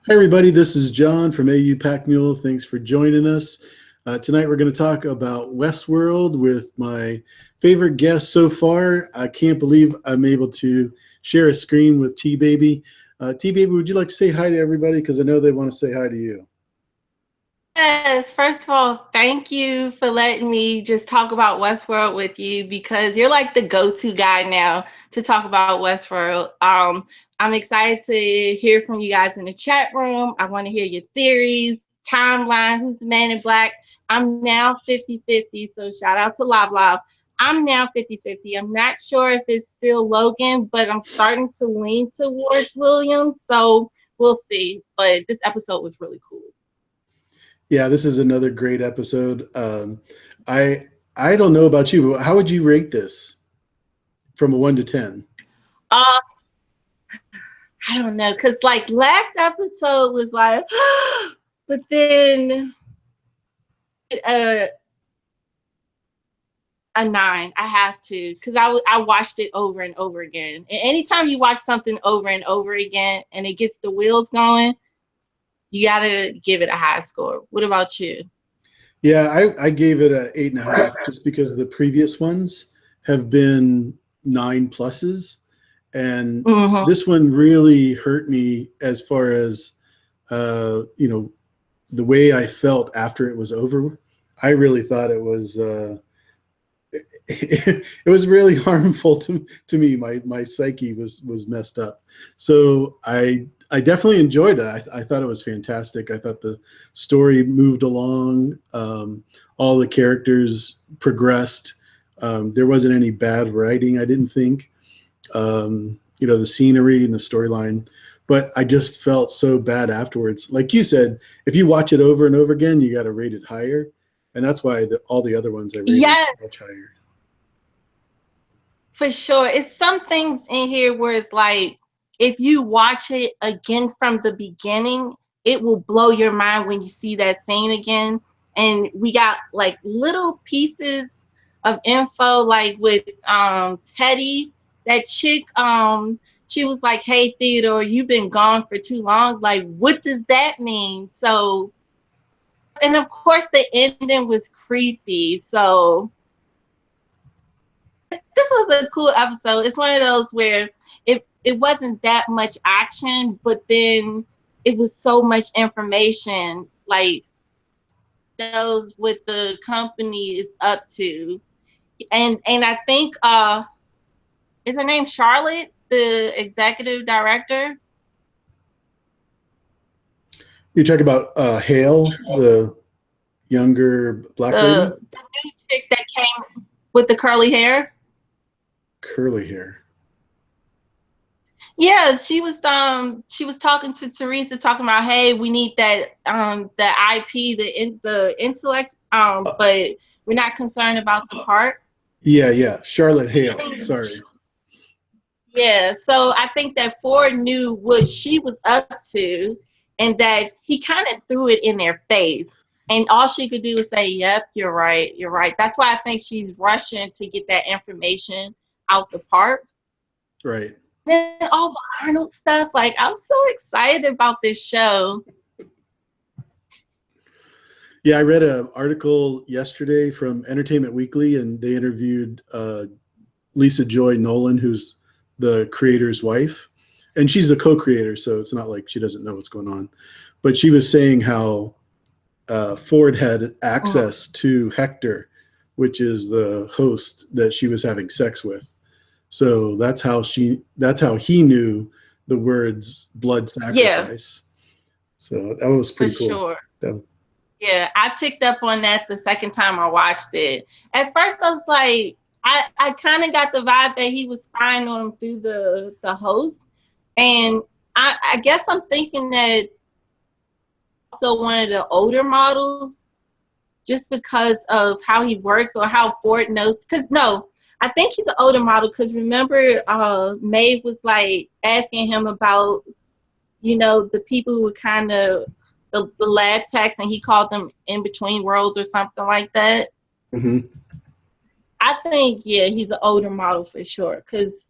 Hi, everybody. This is John from AU Packmule. Thanks for joining us. Tonight, we're going to talk about Westworld with my favorite guest so far. I can't believe I'm able to share a screen with T Baby. T Baby, would you like to say hi to everybody? Because I know they want to say hi to you. Yes, first of all, thank you for letting me just talk about Westworld with you because you're like the go-to guy now to talk about Westworld. I'm excited to hear from you guys in the chat room. I want to hear your theories, timeline, who's the man in black. I'm now 50-50, so shout out to Love Love. I'm now 50-50. I'm not sure if it's still Logan, but I'm starting to lean towards William, so we'll see. But this episode was really cool. Yeah, this is another great episode. I I don't know about you, but how would you rate this from a 1 to 10? Uh, I don't know, cause like last episode was like, but then uh, a 9. I have to, cause I watched it over and over again. And anytime you watch something over and over again, and it gets the wheels going, you gotta give it a high score. What about you? Yeah, I gave it a 8.5 just because the previous ones have been 9 pluses, and Mm-hmm. this one really hurt me as far as you know, the way I felt after it was over. I really thought it was it was really harmful to me. My psyche was messed up. So I definitely enjoyed it. I thought it was fantastic. I thought the story moved along. All the characters progressed. There wasn't any bad writing, I didn't think. The scenery and the storyline, but I just felt so bad afterwards. Like you said, if you watch it over and over again, you got to rate it higher, and that's why all the other ones I rated Yes, much higher. for sure. It's some things in here where it's like, if you watch it again from the beginning, it will blow your mind when you see that scene again. And we got like little pieces of info, like with Teddy, that chick. She was like, "Hey Theodore, you've been gone for too long. Like, what does that mean?" So, and of course, the ending was creepy. So this was a cool episode. It's one of those where it wasn't that much action, but then it was so much information, like knows what the company is up to. And I think is her name Charlotte, the executive director? You talk about Hale, the younger black lady, The new chick that came with the curly hair. curly hair. Yeah, she was talking to Teresa, talking about, hey, we need that the IP, the intellect, Uh, but we're not concerned about the part. yeah, yeah, Charlotte I Hale. think, Sorry. yeah, so I think that Ford knew what she was up to, and that he kind of threw it in their face. And all she could do was say, "Yep, you're right, you're right." That's why I think she's rushing to get that information out the park. Right. Then all the Arnold stuff, like I'm so excited about this show. Yeah, I read an article yesterday from Entertainment Weekly, and they interviewed Lisa Joy Nolan, who's the creator's wife, and she's the co-creator, so it's not like she doesn't know what's going on. But she was saying how Ford had Mhm. access to Hector, which is the host that she was having sex with. So that's how he knew the words blood Yeah, sacrifice. So that was for pretty cool. sure. That, Yeah, I picked up on that the second time I watched it. At first, I was like, I kind of got the vibe that he was spying on him through the host, and I guess I'm thinking that also one of the older models, just because of how he works or how Ford knows. Because no, I think he's an older model. Because remember, Maeve was like asking him about, the people who were kind of the lab techs, and he called them in between worlds or something like that. mhm. I think, yeah, he's an older model for sure. Because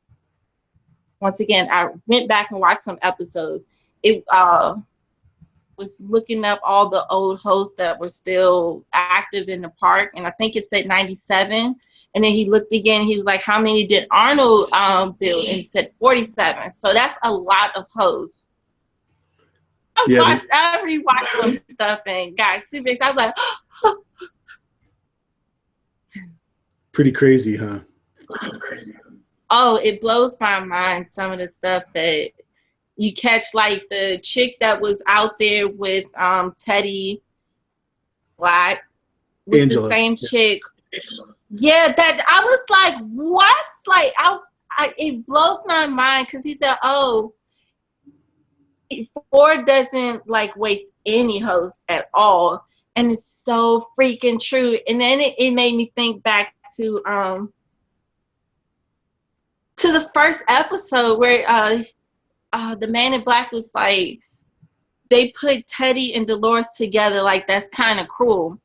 once again, I went back and watched some episodes. It was looking up all the old hosts that were still active in the park, and I think it said 97. And then he looked again. He was like, "How many did Arnold build?" And he said 47. So that's a lot of hosts. Yeah, I rewatched some stuff and got super excited. I was like, pretty crazy, huh? oh, it blows my mind, some of the stuff that you catch, like the chick that was out there with Teddy Black with Angela. the same Yeah. chick. Yeah, that I was like, what? Like, it blows my mind because he said, oh, Ford doesn't like waste any host at all, and it's so freaking true. And then it made me think back to the first episode where the Man in Black was like, they put Teddy and Dolores together, like that's kind of cruel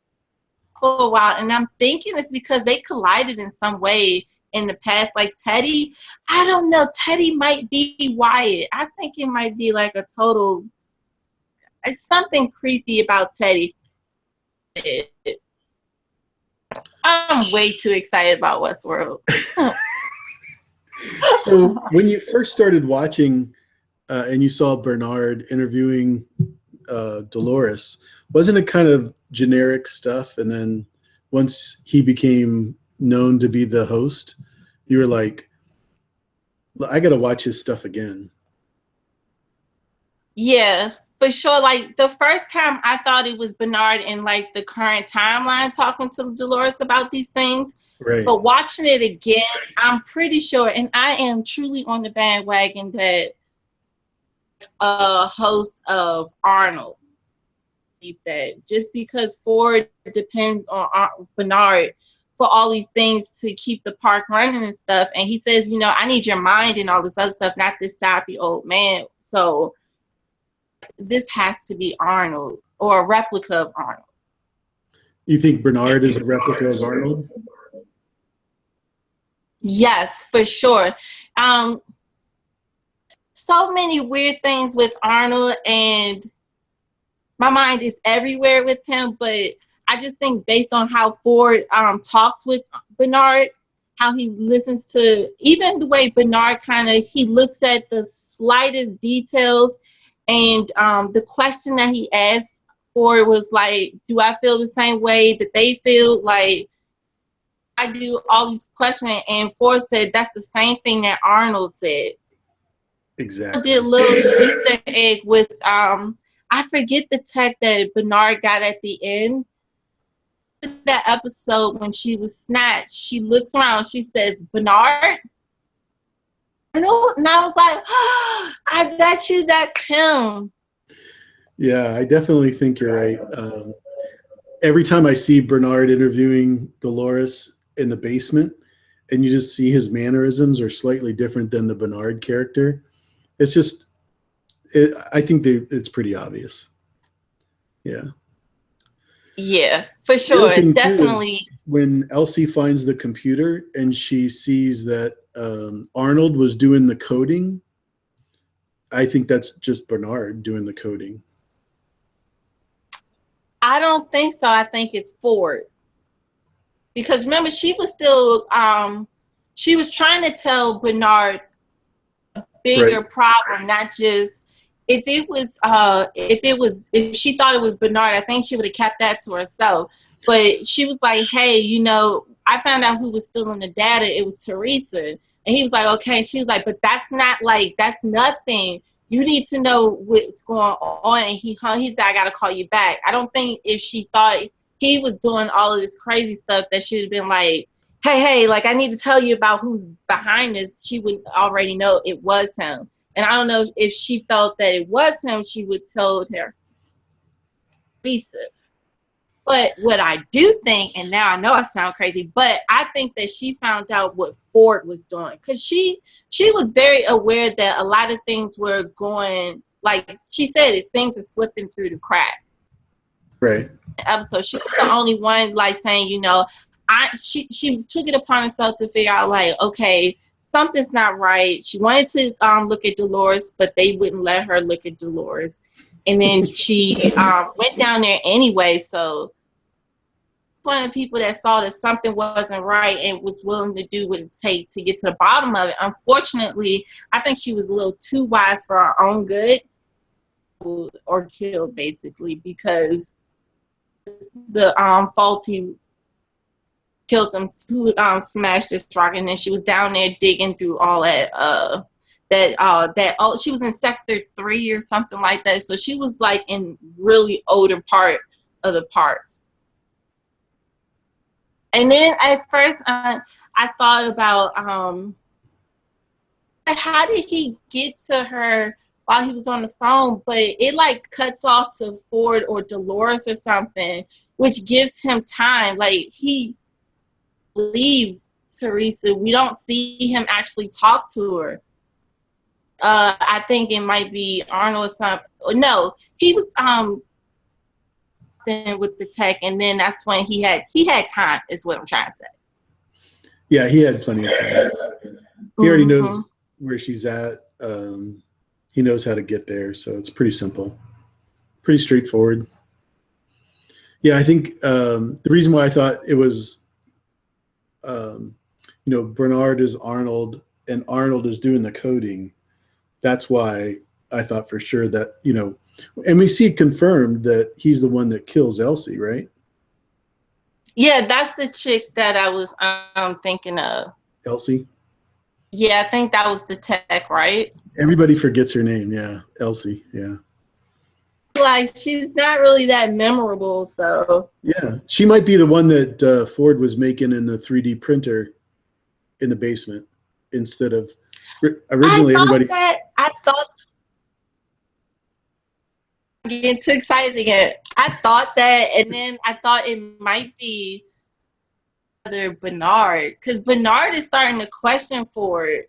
for a while. And I'm thinking it's because they collided in some way in the past. Like Teddy, I don't know, Teddy might be Wyatt. I think it might be like a total, it's something creepy about Teddy. I'm way too excited about Westworld. So when you first started watching and you saw Bernard interviewing Dolores, wasn't it kind of generic stuff? And then once he became known to be the host, you were like, I got to watch his stuff again. Yeah, for sure. Like the first time I thought it was Bernard in like the current timeline talking to Dolores about these things. Right. But watching it again, I'm pretty sure, and I am truly on the bandwagon that a host of Arnold. That just because Ford depends on Bernard for all these things to keep the park running and stuff, and he says, you know, I need your mind and all this other stuff, not this sappy old man. So this has to be Arnold or a replica of Arnold. You think Bernard is a replica of Arnold? Yes, for sure. So many weird things with Arnold, and my mind is everywhere with him, but I just think based on how Ford talks with Bernard, how he listens to, even the way Bernard he looks at the slightest details, and the question that he asked Ford was like, do I feel the same way that they feel? Like, I do all these questions, and Ford said that's the same thing that Arnold said. Exactly. Did a little Easter egg with I forget the tech that Bernard got at the end. That episode when she was snatched, she looks around, she says, Bernard? And I was like, oh, I bet you that's him. Yeah, I definitely think you're right. Every time I see Bernard interviewing Dolores in the basement and you just see his mannerisms are slightly different than the Bernard character, it's just, I think it's pretty obvious. Yeah. Yeah, for sure. Definitely. When Elsie finds the computer and she sees that Arnold was doing the coding, I think that's just Bernard doing the coding. I don't think so. I think it's Ford. Because remember, she was still, she was trying to tell Bernard a bigger problem, not just, if she thought it was Bernard, I think she would have kept that to herself. But she was like, hey, you know, I found out who was stealing the data. It was Teresa. And he was like, okay. She was like, but that's nothing. You need to know what's going on. And he said, I got to call you back. I don't think if she thought he was doing all of this crazy stuff that should have been like, hey, like, I need to tell you about who's behind this. She would already know it was him. And I don't know if she felt that it was him, she would tell her. But what I do think, and now I know I sound crazy, but I think that she found out what Ford was doing. Because she was very aware that a lot of things were going, like she said, things are slipping through the cracks. Right. Episode, she was the only one like saying, you know, she took it upon herself to figure out like, okay, something's not right. She wanted to look at Dolores, but they wouldn't let her look at Dolores. And then she went down there anyway. So one of the people that saw that something wasn't right and was willing to do what it takes to get to the bottom of it. Unfortunately, I think she was a little too wise for her own good, or killed basically, because the faulty killed him, who smashed this rock, and then she was down there digging through all that she was in sector 3 or something like that, so she was like in really older part of the parks. And then at first I thought about how did he get to her while he was on the phone, but it like cuts off to Ford or Dolores or something, which gives him time. Like, he leave Teresa, we don't see him actually talk to her. I think it might be Arnold or something. No, he was with the tech, and then that's when he had time, is what I'm trying to say. Yeah, he had plenty of time. He already knows where she's at. He knows how to get there, so it's pretty simple, pretty straightforward. Yeah, I think the reason why I thought it was, Bernard is Arnold and Arnold is doing the coding. That's why I thought for sure that, and we see it confirmed that he's the one that kills Elsie, right? Yeah, that's the chick that I was thinking of. Elsie? Yeah, I think that was the tech, right? Everybody forgets her name. Yeah, Elsie. Yeah. Like, she's not really that memorable, so. Yeah, she might be the one that Ford was making in the 3D printer in the basement instead of originally everybody. I thought I'm getting too excited again. I thought that, and then I thought it might be other Bernard, because Bernard is starting to question Ford.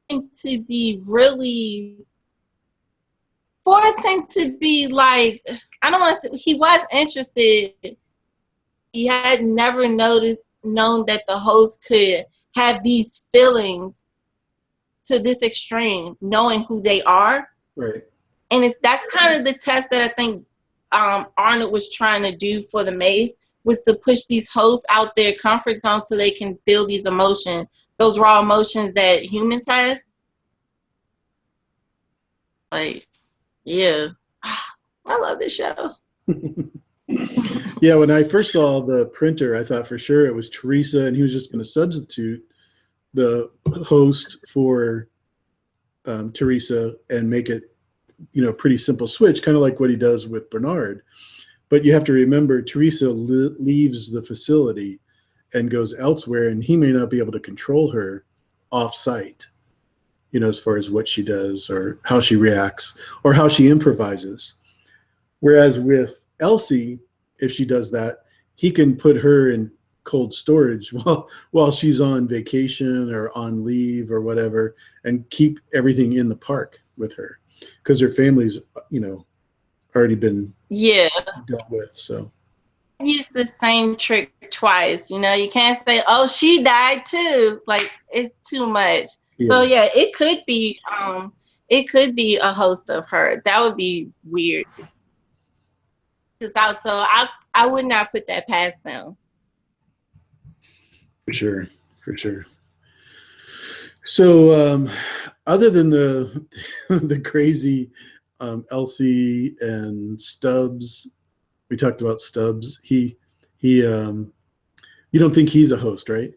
To be really, Ford seemed to be like, I don't want to say, he was interested. He had never known that the host could have these feelings to this extreme, knowing who they are. Right. And that's kind of the test that I think Arnold was trying to do for the Maze, was to push these hosts out their comfort zone so they can feel these emotions, those raw emotions that humans have. Like, yeah, I love this show. Yeah, when I first saw the printer, I thought for sure it was Teresa, and he was just going to substitute the host for Teresa and make it, pretty simple switch, kind of like what he does with Bernard. But you have to remember, Teresa leaves the facility and goes elsewhere, and he may not be able to control her off-site, as far as what she does or how she reacts or how she improvises. Whereas with Elsie, if she does that, he can put her in cold storage while she's on vacation or on leave or whatever, and keep everything in the park with her, because her family's already been dealt with. So use the same trick twice. You can't say, oh, she died too. Like, it's too much. yeah. So yeah, it could be a host of her. That would be weird. Because I would not put that past them. For sure. So other than the crazy Elsie and Stubbs, we talked about Stubbs. He you don't think he's a host, right?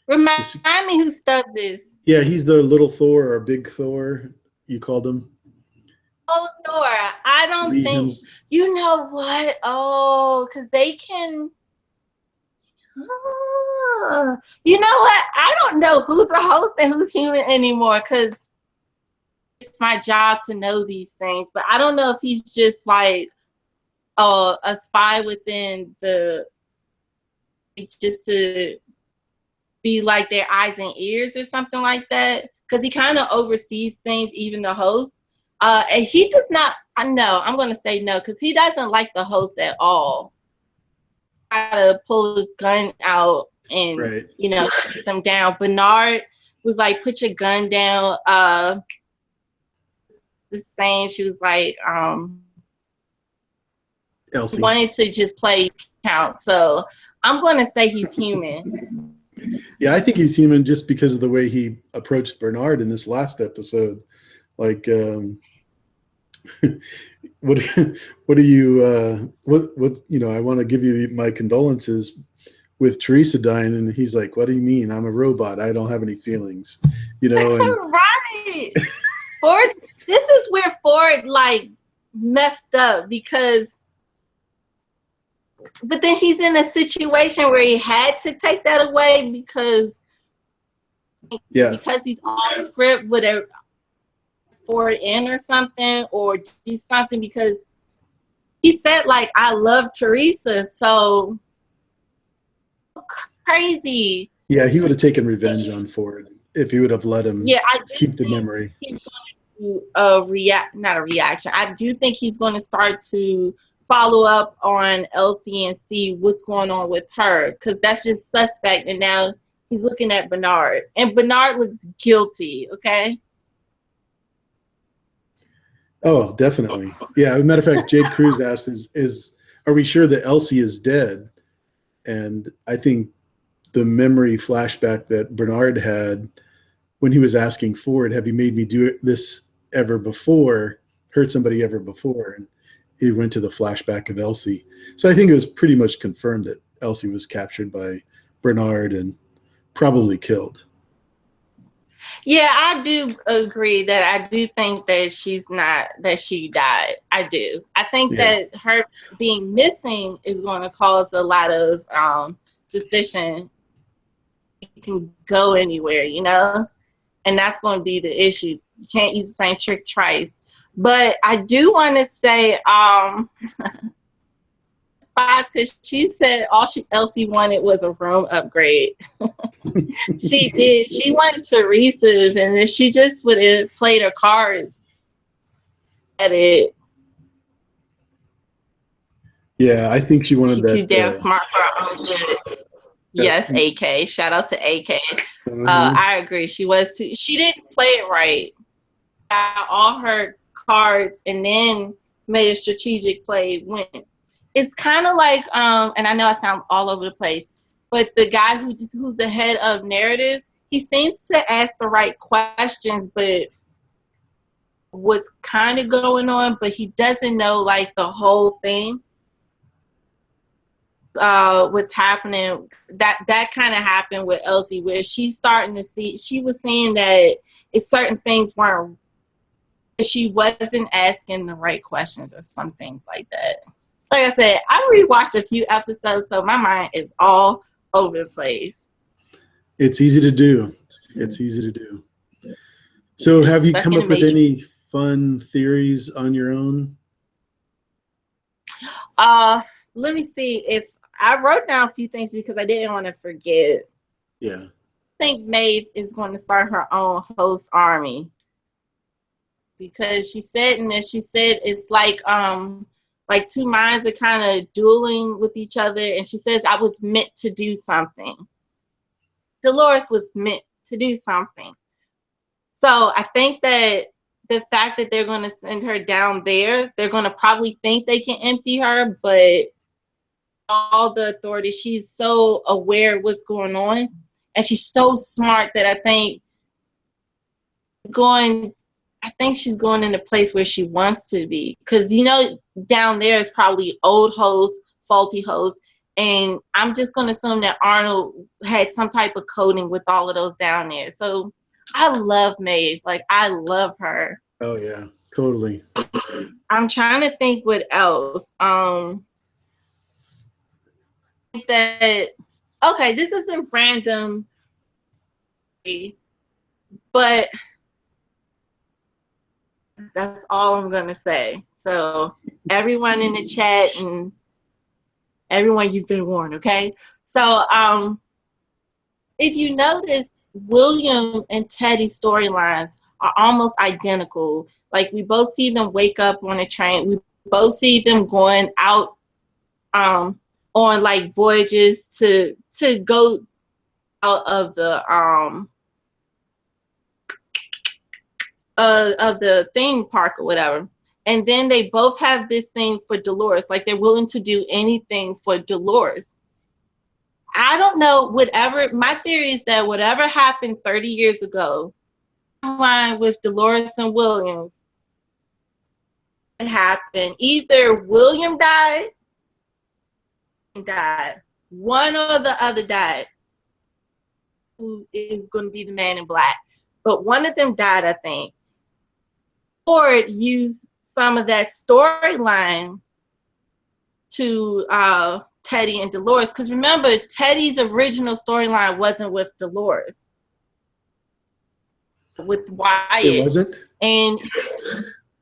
Remind me who Stubbs is. Yeah, he's the little Thor or big Thor, you called him. Oh, Thor. I don't think. You know what? Oh, because they can. You know what? I don't know who's a host and who's human anymore, because it's my job to know these things. But I don't know if he's just like a spy within just to be like their eyes and ears or something like that, because he kind of oversees things, even the host. And he does not. I know I'm going to say no, because he doesn't like the host at all. Try to pull his gun out and Right. shoot them down. Bernard was like, put your gun down. The saying, she was like, Elsie. wanted to just play count. So I'm going to say he's human. Yeah, I think he's human just because of the way he approached Bernard in this last episode. Like, what do you what I want to give you my condolences with Teresa dying, and he's like, what do you mean? I'm a robot. I don't have any feelings, And Right. Ford, this is where Ford like messed up but then he's in a situation where he had to take that away because he's off script, would have Ford in or something, or do something, because he said like, I love Teresa, so crazy. Yeah, he would have taken revenge on Ford if he would have let him keep the memory. He's going to not a reaction. I do think he's going to start to follow up on Elsie and see what's going on with her, because that's just suspect. And now he's looking at Bernard, and Bernard looks guilty. Okay. Oh, definitely. Yeah. As a matter of fact, Jade Cruz asked, are we sure that Elsie is dead? And I think the memory flashback that Bernard had when he was asking Ford, have you made me do this ever before, hurt somebody ever before? And he went to the flashback of Elsie. So I think it was pretty much confirmed that Elsie was captured by Bernard and probably killed. Yeah, I do agree that I do think that she died. I do. I think that her being missing is going to cause a lot of suspicion. You can go anywhere, and that's going to be the issue. You can't use the same trick twice. But I do want to say, Spies, because she said all Elsie wanted was a room upgrade. She did. She wanted Teresa's, and if she just would have played her cards at it. Yeah, I think she wanted that. She's too damn smart for her own good. Yes, AK. Shout out to AK. I agree. She was too. She didn't play it right. Got all her cards and then made a strategic play. It's kind of like, and I know I sound all over the place, but the guy who's the head of narratives, he seems to ask the right questions, but what's kind of going on, but he doesn't know like the whole thing. What's happening, that kind of happened with Elsie, where she's starting to see, she was seeing that if certain things weren't, she wasn't asking the right questions or some things like that. Like I said, I rewatched a few episodes, so my mind is all over the place. It's easy to do. So have you come up with any fun theories on your own? Let me see if I wrote down a few things because I didn't want to forget. Yeah. I think Maeve is going to start her own host army, because she said it's like two minds are kind of dueling with each other, and she says, I was meant to do something. Dolores was meant to do something. So I think that the fact that they're going to send her down there, they're going to probably think they can empty her, but all the authority, she's so aware of what's going on, and she's so smart that I think she's going in a place where she wants to be, because down there is probably old hosts, faulty hosts, and I'm just going to assume that Arnold had some type of coding with all of those down there. So I love Maeve. Like, I love her. Oh yeah, totally. I'm trying to think what else. Okay, this isn't random, but that's all I'm gonna say. So everyone in the chat and everyone, you've been warned, okay? So if you notice, William and Teddy's storylines are almost identical. Like, we both see them wake up on a train. We both see them going out on like voyages to go out of the theme park or whatever. And then they both have this thing for Dolores, like they're willing to do anything for Dolores. I don't know, my theory is that whatever happened 30 years ago, line with Dolores and Williams, it happened. Either William died, one or the other died, who is going to be the Man in Black. But one of them died, I think. Ford used some of that storyline to Teddy and Dolores, because remember, Teddy's original storyline wasn't with Dolores, with Wyatt. It wasn't? And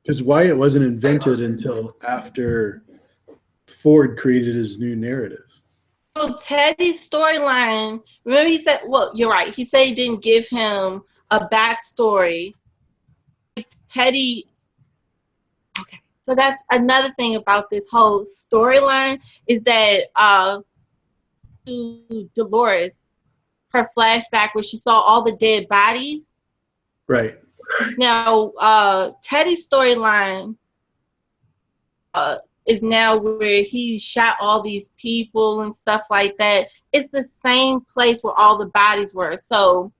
because Wyatt wasn't invented until after Ford created his new narrative. So Teddy's storyline, remember he said, well, you're right, he said he didn't give him a backstory. Teddy, okay, so that's another thing about this whole storyline, is that to Dolores, her flashback where she saw all the dead bodies. Right. Now, Teddy's storyline is now where he shot all these people and stuff like that. It's the same place where all the bodies were. So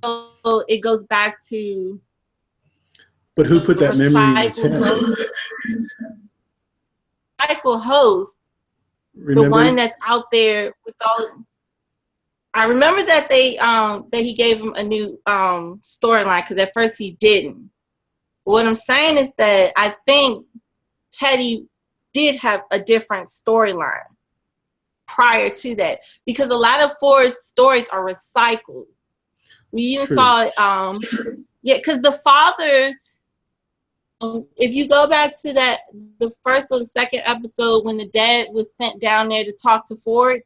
it goes back to. But who put that memory in his head? Cycle host, Remember? the one that's out there with all. I remember that that he gave him a new storyline, because at first he didn't. What I'm saying is that I think Teddy did have a different storyline prior to that, because a lot of Ford's stories are recycled. We even saw it, yeah, because the father, if you go back to the first or the second episode when the dad was sent down there to talk to Ford,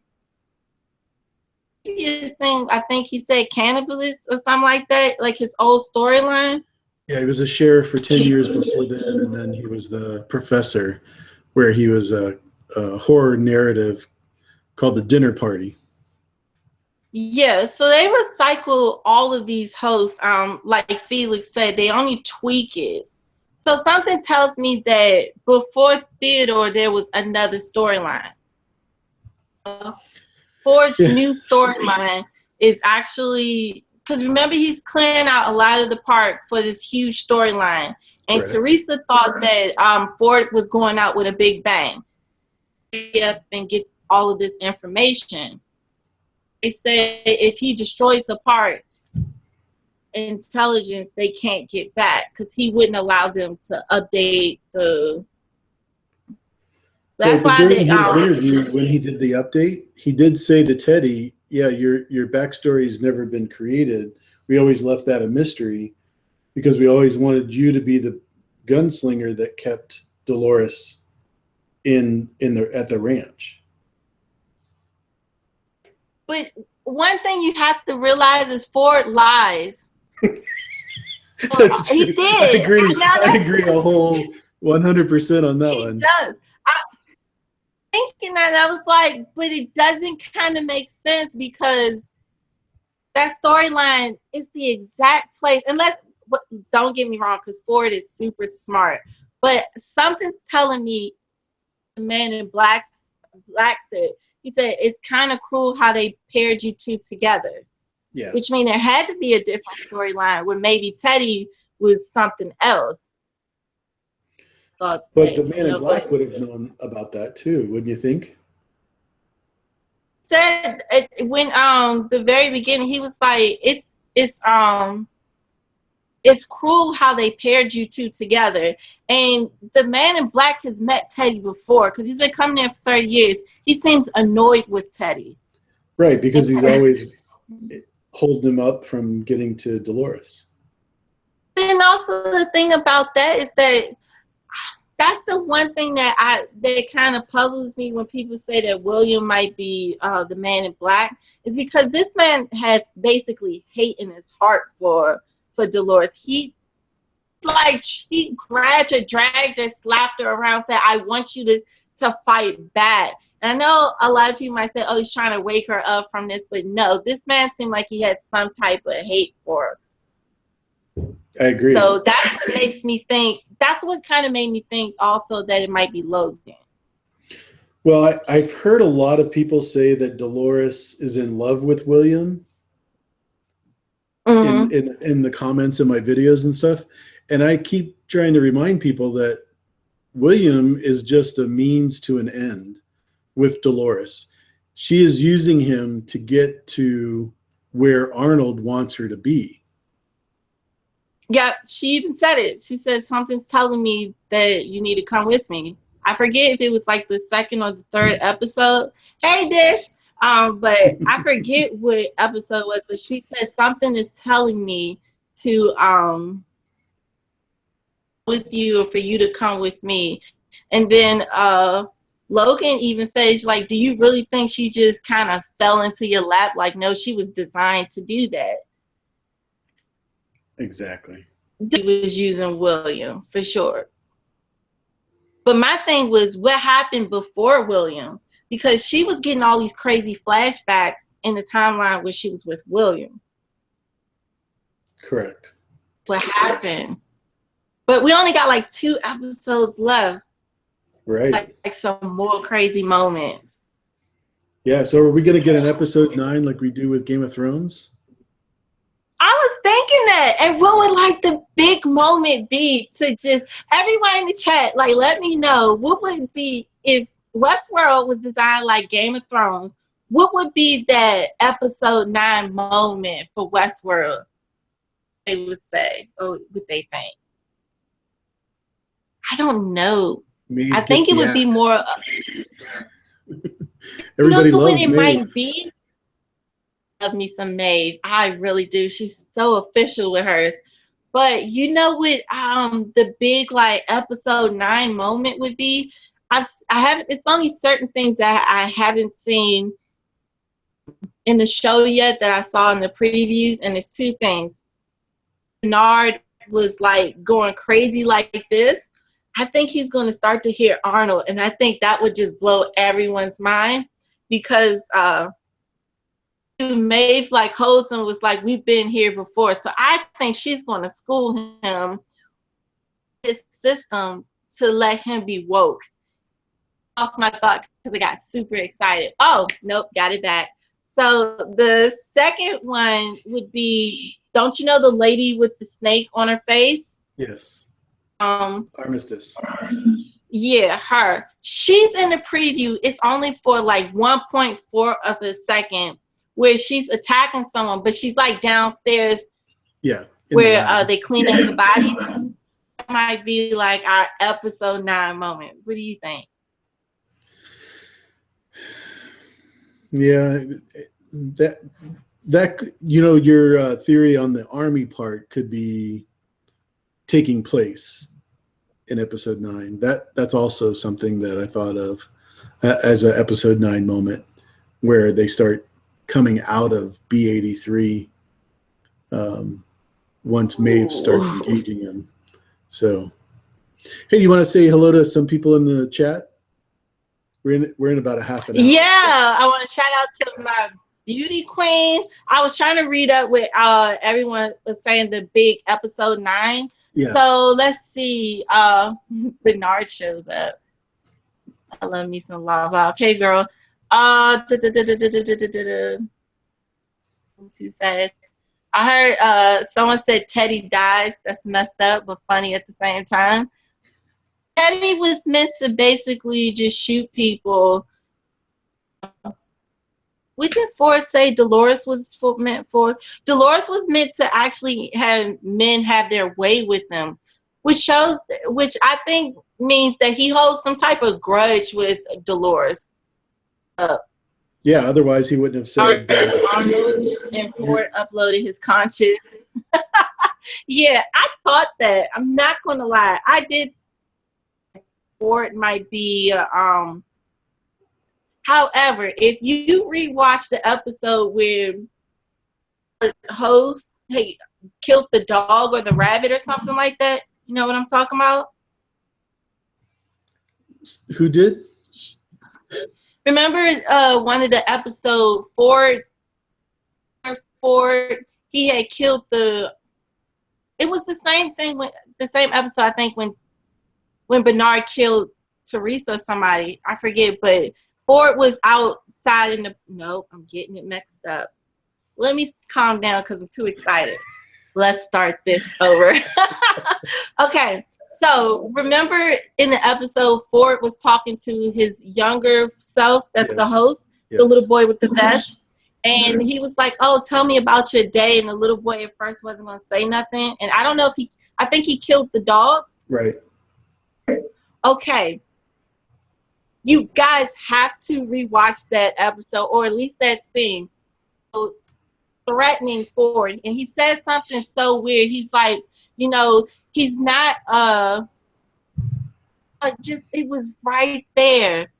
his thing, I think he said cannibalist or something like that, like his old storyline. Yeah, he was a sheriff for 10 years before then, and then he was the professor, where he was a horror narrative called The Dinner Party. Yeah, so they recycle all of these hosts. Like Felix said, they only tweak it. So something tells me that before Theodore, there was another storyline. Ford's new storyline is actually, because remember, he's clearing out a lot of the park for this huge storyline. And Teresa thought that Ford was going out with a big bang. Up and get all of this information. They say if he destroys the park, intelligence, they can't get back, because he wouldn't allow them to update the. So that's why during his interview, when he did the update, he did say to Teddy, "Yeah, your backstory has never been created. We always left that a mystery because we always wanted you to be the gunslinger that kept Dolores at the ranch." But one thing you have to realize is Ford lies. That's true. He did. I agree a whole 100% on that one. He does. Thinking that, I was like, but it doesn't kind of make sense, because that storyline is the exact place. Don't get me wrong, because Ford is super smart, but something's telling me the Man in Black said, he said, it's kind of cruel how they paired you two together. Yeah. Which means there had to be a different storyline where maybe Teddy was something else. But the Man in Black would have known about that too, wouldn't you think? Said when the very beginning, he was like, it's cruel how they paired you two together. And the Man in Black has met Teddy before, because he's been coming there for 30 years. He seems annoyed with Teddy. Right, because he's always holding him up from getting to Dolores. And also the thing about that is that that's the one thing that kind of puzzles me when people say that William might be the Man in Black, is because this man has basically hate in his heart for Dolores. He grabbed her, dragged her, slapped her around, said, "I want you to fight back." And I know a lot of people might say, oh, he's trying to wake her up from this, but no, this man seemed like he had some type of hate for her. I agree. So that's what makes me think, that's what kind of made me think also that it might be Logan. Well, I've heard a lot of people say that Dolores is in love with William in the comments in my videos and stuff. And I keep trying to remind people that William is just a means to an end with Dolores. She is using him to get to where Arnold wants her to be. Yeah, she even said it. She said, something's telling me that you need to come with me. I forget if it was like the second or the third episode. Hey, Dish. But I forget what episode it was, but she said something is telling me to with you, or for you to come with me. And then Logan even says, like, do you really think she just kind of fell into your lap? Like, no, she was designed to do that. Exactly. He was using William for sure. But my thing was, what happened before William? Because she was getting all these crazy flashbacks in the timeline where she was with William. Correct. What happened? But we only got like 2 episodes left. Right. Like some more crazy moments. Yeah, so are we going to get an episode 9 like we do with Game of Thrones? I was thinking that. And what would like the big moment be to just, everyone in the chat, like, let me know, what would it be if Westworld was designed like Game of Thrones? What would be that episode 9 moment for Westworld? They would say, or would they think? I don't know. Maeve I think it would be more. Everybody loves what it Maeve. might be? Love me some Maeve. I really do. She's so official with hers. But you know what? The big like episode 9 moment would be. I haven't. It's only certain things that I haven't seen in the show yet that I saw in the previews, and it's 2 things. Bernard was like going crazy like this. I think he's going to start to hear Arnold, and I think that would just blow everyone's mind because Maeve like holds him, was like, we've been here before. So I think she's going to school him his system to let him be woke. Off my thought because I got super excited. Oh, nope, got it back. So the second one would be, don't you know the lady with the snake on her face? Yes. Armistice. Yeah, her. She's in the preview. It's only for like 1.4 of a second where she's attacking someone, but she's like downstairs. Yeah. Where they clean up the bodies. That might be like our episode 9 moment. What do you think? Yeah, that you know, your theory on the army part could be taking place in episode 9. That's also something that I thought of as an episode 9 moment where they start coming out of B-83 once Maeve starts engaging him. So, hey, do you want to say hello to some people in the chat? We're in about a half an hour. Yeah, I want to shout out to my beauty queen. I was trying to read up what everyone was saying, the big episode 9. Yeah. So let's see. Bernard shows up. I love me some love. Hey, girl. Too fast. I heard someone said Teddy dies. That's messed up, but funny at the same time. Teddy was meant to basically just shoot people. What did Ford say Dolores was meant for? Dolores was meant to actually have men have their way with them, which I think means that he holds some type of grudge with Dolores. Yeah, otherwise he wouldn't have said. Arnold and Ford uploaded his conscience. Yeah, I thought that. I'm not gonna lie, I did. Ford might be. However, if you rewatch the episode where the host killed the dog or the rabbit or something like that, you know what I'm talking about? Who did? remember one of the episode Ford, he had killed it was the same thing when the same episode, I think, when Bernard killed Teresa or somebody, I forget, but Ford was outside no, I'm getting it mixed up. Let me calm down because I'm too excited. Let's start this over. Okay, so remember in the episode, Ford was talking to his younger self, that's the host, the little boy with the vest. And he was like, oh, tell me about your day. And the little boy at first wasn't going to say nothing. And I don't know if I think he killed the dog. Right. Okay. You guys have to rewatch that episode, or at least that scene. So, threatening Ford. And he said something so weird. He's like, he's not, just, it was right there.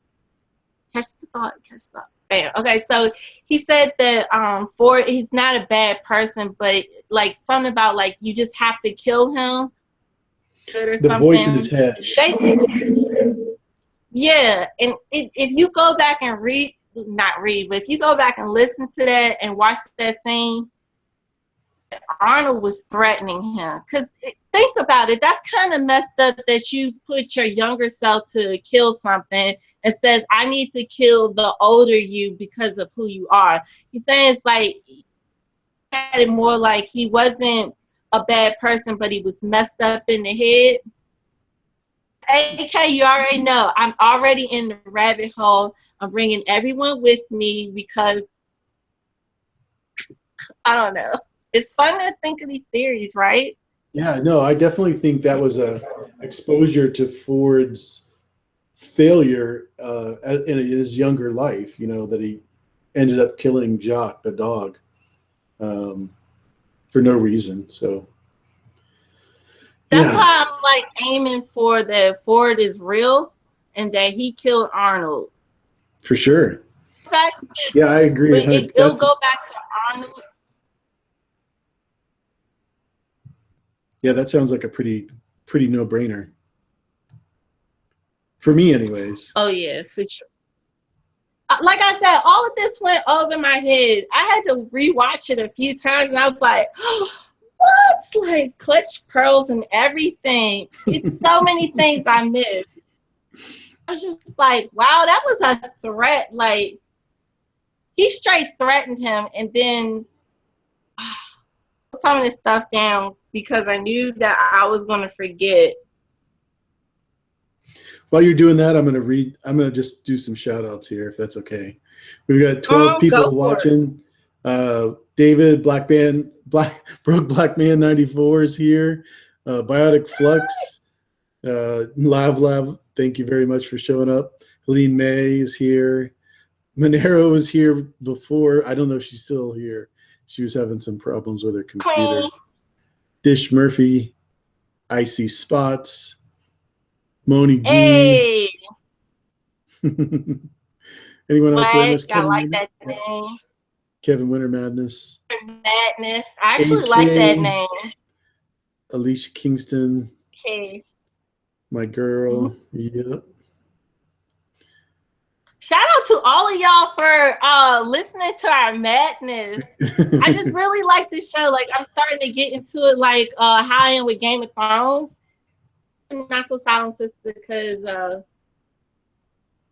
Catch the thought. Bam. Okay, so he said that Ford, he's not a bad person, but like something about like you just have to kill him or the something. Voice in his head. Yeah, and if you go back and but if you go back and listen to that and watch that scene, Arnold was threatening him. Because think about it, that's kind of messed up that you put your younger self to kill something and says, I need to kill the older you because of who you are. He's saying it's like, he had it more like he wasn't a bad person, but he was messed up in the head. AK, you already know, I'm already in the rabbit hole. I'm bringing everyone with me because, I don't know. It's fun to think of these theories, right? Yeah, no, I definitely think that was a exposure to Ford's failure in his younger life, that he ended up killing Jock, the dog, for no reason. So that's why I'm like aiming for that Ford is real and that he killed Arnold. For sure. Yeah, I agree. It'll go back to Arnold. Yeah, that sounds like a pretty no-brainer. For me, anyways. Oh, yeah, for sure. Like I said, all of this went over my head. I had to rewatch it a few times, and I was like, oh, what? Like, clutch pearls and everything. It's so many things I missed. I was just like, wow, that was a threat. Like, he straight threatened him, and then some of this stuff down because I knew that I was going to forget. While you're doing that, I'm going to just do some shout outs here, if that's okay. We've got 12 people watching. David, Broke Black Man 94 is here. Biotic Flux, Lav, thank you very much for showing up. Helene May is here. Monero was here before. I don't know if she's still here. She was having some problems with her computer. Dish Murphy, Icy Spots, Moni G. Hey. Anyone else? I like that name. Kevin Winter Madness. I actually like that name. Alicia Kingston. Okay. My girl. Yep. Shout out to all of y'all for listening to our madness. I just really like this show. Like, I'm starting to get into it like how I am with Game of Thrones. Not so silent, sister, because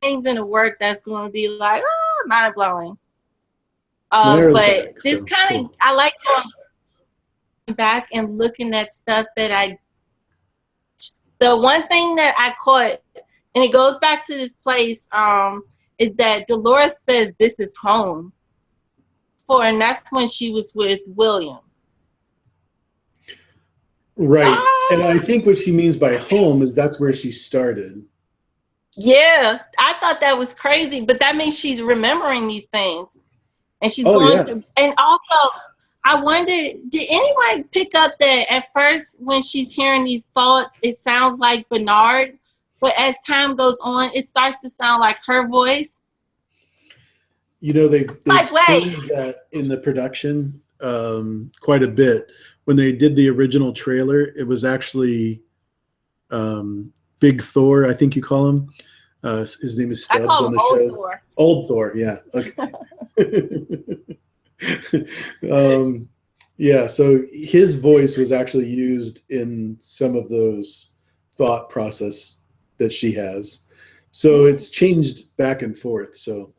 things in the work that's going to be like, mind blowing. But back, this kind of, cool. I like going back and looking at stuff that the one thing that I caught, and it goes back to this place, is that Dolores says this is home. And that's when she was with William. Right. And I think what she means by home is that's where she started. Yeah, I thought that was crazy, but that means she's remembering these things. And she's going through. And also, I wonder, did anyone pick up that at first when she's hearing these thoughts, it sounds like Bernard, but as time goes on, it starts to sound like her voice? They've changed that in the production quite a bit. When they did the original trailer, it was actually Big Thor, I think you call him, His name is I Stubbs call on him the Old show. Thor. Old Thor, yeah. Okay. Yeah, so his voice was actually used in some of those thought process that she has. So it's changed back and forth. So,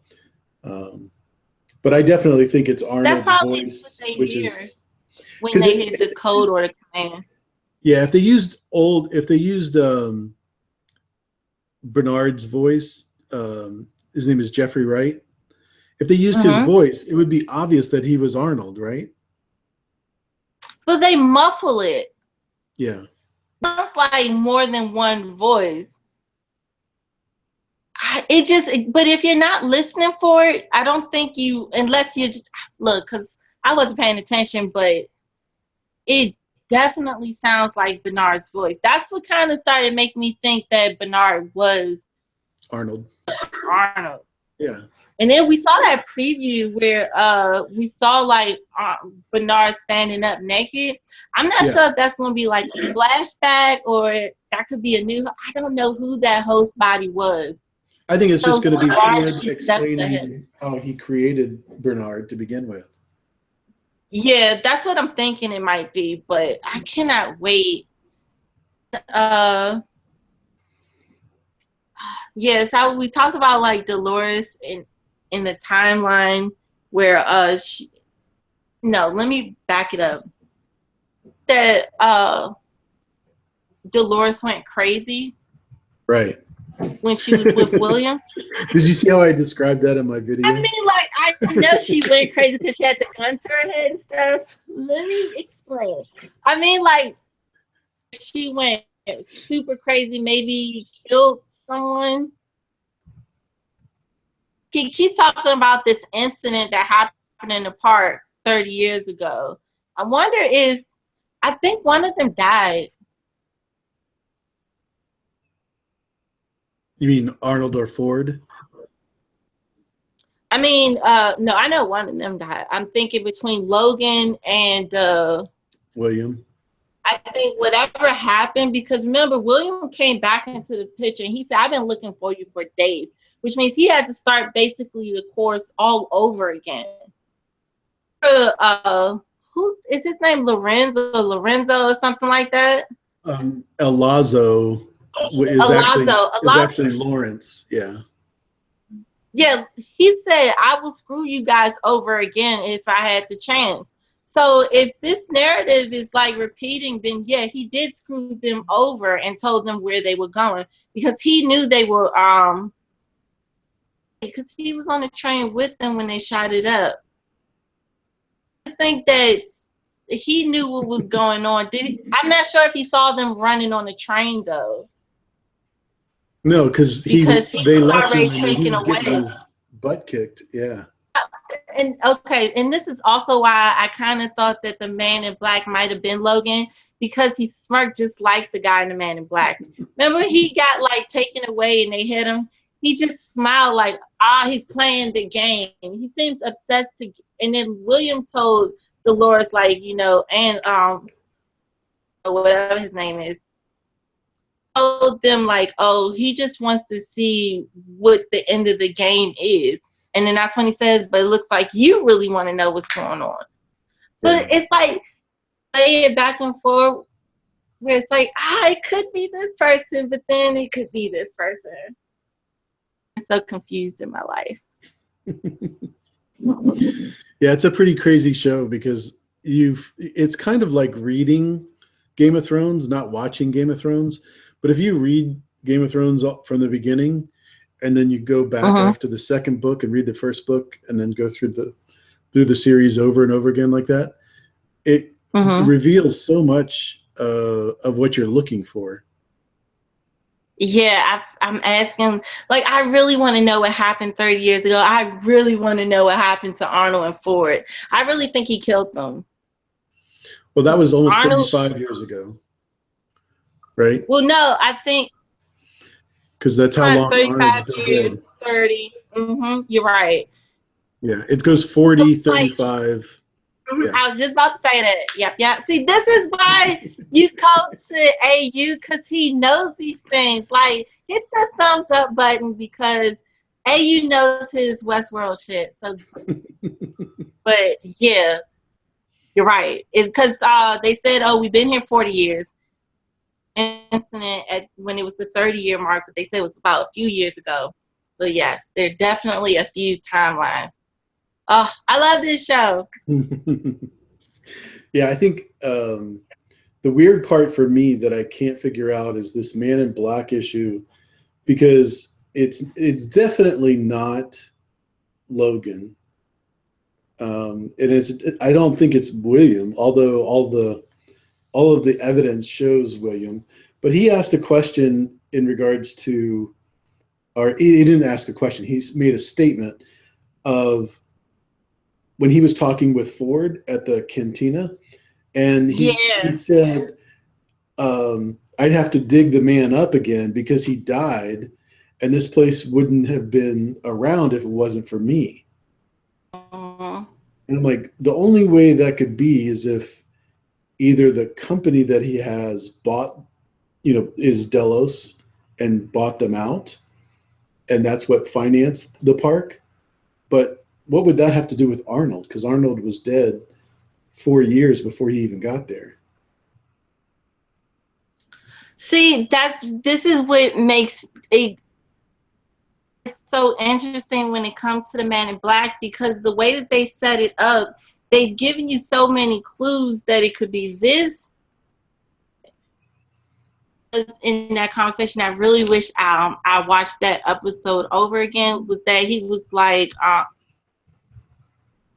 but I definitely think it's That's Arnold's probably what voice, they which hear is when because they hit the code or the command. yeah, if they used Bernard's voice, his name is Jeffrey Wright. If they used his Mm-hmm. voice, it would be obvious that he was Arnold, right? But they muffle it. Yeah. It's like more than one voice. But if you're not listening for it, I don't think you, unless you just look, because I wasn't paying attention, but it definitely sounds like Bernard's voice. That's what kind of started making me think that Bernard was Arnold. Arnold. Yeah. And then we saw that preview where we saw like Bernard standing up naked. I'm not sure if that's going to be like a flashback or that could be a new. I don't know who that host body was. I think it's just going to be Ford steps ahead. explaining how he created Bernard to begin with. Yeah, that's what I'm thinking it might be, but I cannot wait. Yeah, so we talked about like Dolores in the timeline where let me back it up. That Dolores went crazy. Right. When she was with William. Did you see how I described that in my video? I mean, like, I know she went crazy because she had the gun to her head and stuff. Let me explain. I mean, like, she went super crazy, maybe killed someone. He keep talking about this incident that happened in the park 30 years ago. I wonder if, I think one of them died. You mean Arnold or Ford? I mean, no, I know one of them died. I'm thinking between Logan and William. I think whatever happened, because remember, William came back into the picture and he said, I've been looking for you for days, which means he had to start basically the course all over again. Who's is his name? Lorenzo or something like that? El Lazo is actually Lawrence. Yeah. Yeah, he said, I will screw you guys over again if I had the chance. So if this narrative is like repeating, then yeah, he did screw them over and told them where they were going because he knew they were because he was on the train with them when they shot it up. I think that he knew what was going on. I'm not sure if he saw them running on the train though. No, because they left him and he was getting away. his butt kicked. Yeah. And okay, and this is also why I kind of thought that the Man in Black might have been Logan because he smirked just like the guy in the Man in Black. Remember, he got like taken away and they hit him. He just smiled like, he's playing the game. He seems obsessed to. And then William told Dolores like, and whatever his name is, told them like, oh, he just wants to see what the end of the game is. And then that's when he says, but it looks like you really want to know what's going on. So It's like play it back and forth where it's like, it could be this person, but then it could be this person. I'm so confused in my life. Yeah, it's a pretty crazy show because it's kind of like reading Game of Thrones, not watching Game of Thrones. But if you read Game of Thrones from the beginning, and then you go back after the second book and read the first book, and then go through the series over and over again like that, it reveals so much of what you're looking for. Yeah, I'm asking, like, I really want to know what happened 30 years ago. I really want to know what happened to Arnold and Ford. I really think he killed them. Well, that was almost 35 years ago, right? Well, no, I think because that's how long 35 years, 30. You're right. Yeah, it goes 40, 35. Yeah. I was just about to say that. Yep. See, this is why you go to AU, because he knows these things. Like, hit the thumbs up button because AU knows his Westworld shit. So, but yeah, you're right. It's because they said, oh, we've been here 40 years. Incident when it was the 30-year mark, but they said it was about a few years ago. So yes, there are definitely a few timelines. Oh, I love this show. Yeah, I think the weird part for me that I can't figure out is this Man in Black issue, because it's definitely not Logan, and I don't think it's William, although all of the evidence shows William. But he asked a question in regards to, or he didn't ask a question. He's made a statement of when he was talking with Ford at the cantina, and he said, I'd have to dig the man up again because he died, and this place wouldn't have been around if it wasn't for me. Uh-huh. And I'm like, the only way that could be is if either the company that he has bought, is Delos and bought them out, and that's what financed the park. But what would that have to do with Arnold? Because Arnold was dead 4 years before he even got there. See, this is what makes it so interesting when it comes to the Man in Black, because the way that they set it up, they've given you so many clues that it could be this. In that conversation, I really wish I watched that episode over again. Was that he was like,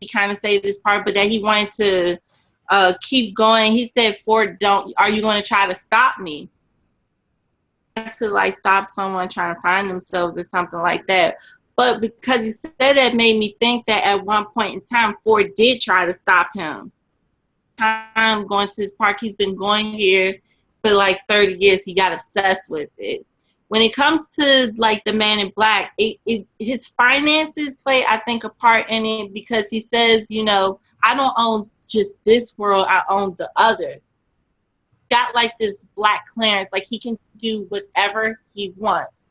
he kind of said this part, but that he wanted to keep going. He said, "Ford, are you going to try to stop me?" To like stop someone trying to find themselves or something like that. But because he said that, made me think that at one point in time, Ford did try to stop him. Time going to this park, he's been going here for like 30 years. He got obsessed with it. When it comes to like the Man in Black, his finances play, I think, a part in it, because he says, I don't own just this world, I own the other. Got like this black clearance, like he can do whatever he wants.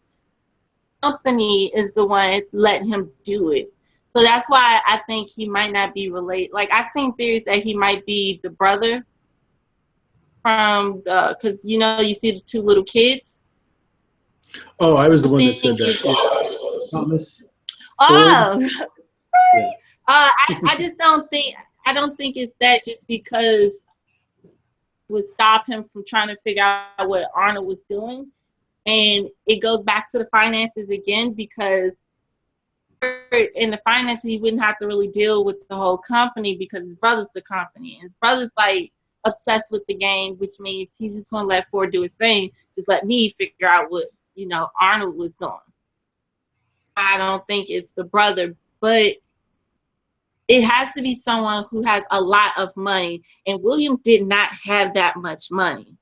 Company is the one that's letting him do it. So that's why I think he might not be related. Like, I've seen theories that he might be the brother from because you see the two little kids. Oh, I was the one that said that. Thomas Ford. Oh, Yeah. I just don't think it's that, just because would stop him from trying to figure out what Arnold was doing. And it goes back to the finances again, because in the finances, he wouldn't have to really deal with the whole company, because his brother's the company. And his brother's like obsessed with the game, which means he's just going to let Ford do his thing. Just let me figure out what, Arnold was doing. I don't think it's the brother, but it has to be someone who has a lot of money. And William did not have that much money.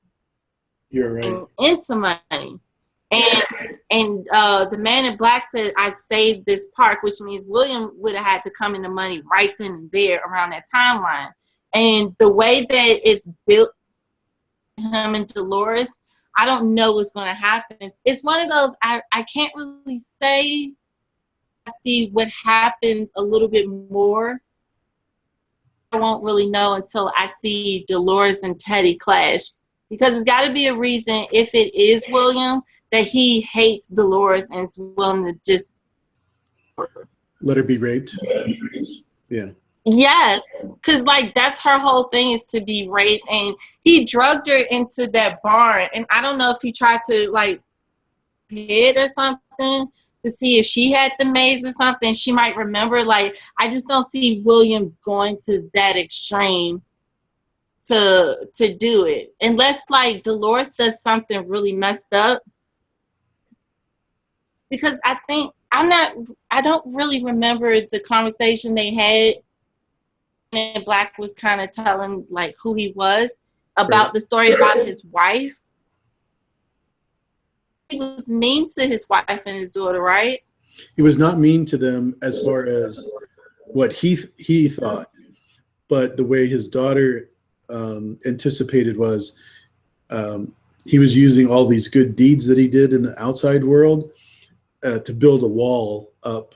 You're right. Into money. And the Man in Black said, I saved this park, which means William would have had to come into money right then and there around that timeline. And the way that it's built, him and Dolores, I don't know what's going to happen. It's one of those, I can't really say I see what happens a little bit more. I won't really know until I see Dolores and Teddy clash, because it's got to be a reason, if it is William, that he hates Dolores and is willing to just let her be raped. Yeah. Yes, because like that's her whole thing, is to be raped, and he drugged her into that barn, and I don't know if he tried to like hit or something to see if she had the maze or something. She might remember. Like, I just don't see William going to that extreme to do it, unless like Dolores does something really messed up. Because I don't really remember the conversation they had. And Black was kind of telling like who he was about Right. the story about his wife. He was mean to his wife and his daughter, right? He was not mean to them as far as what he thought, but the way his daughter anticipated was he was using all these good deeds that he did in the outside world to build a wall up,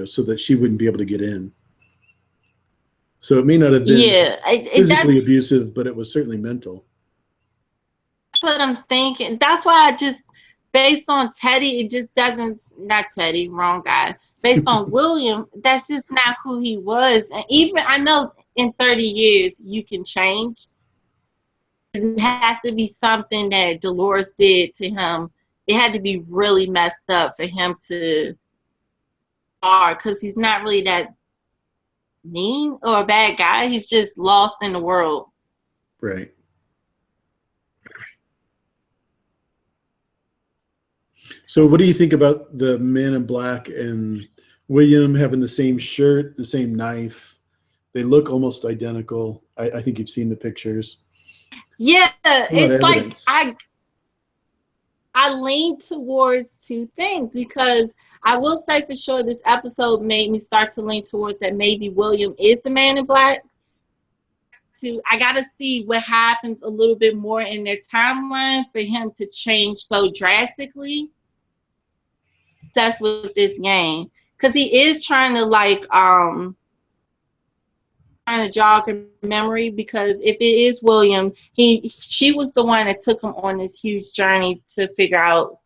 so that she wouldn't be able to get in. So it may not have been physically abusive, but it was certainly mental. That's what I'm thinking. That's why based on Teddy, it just doesn't, not Teddy, wrong guy. Based on William, that's just not who he was. And even, I know in 30 years you can change. It has to be something that Dolores did to him. It had to be really messed up for him to, because he's not really that mean or a bad guy. He's just lost in the world. Right. So what do you think about the Man in Black and William having the same shirt, the same knife? They look almost identical. I think you've seen the pictures. Yeah, it's like I lean towards two things, because I will say for sure this episode made me start to lean towards that maybe William is the Man in Black. I got to see what happens a little bit more in their timeline for him to change so drastically. That's with this game, because he is trying to jog her memory, because if it is William, she was the one that took him on this huge journey to figure out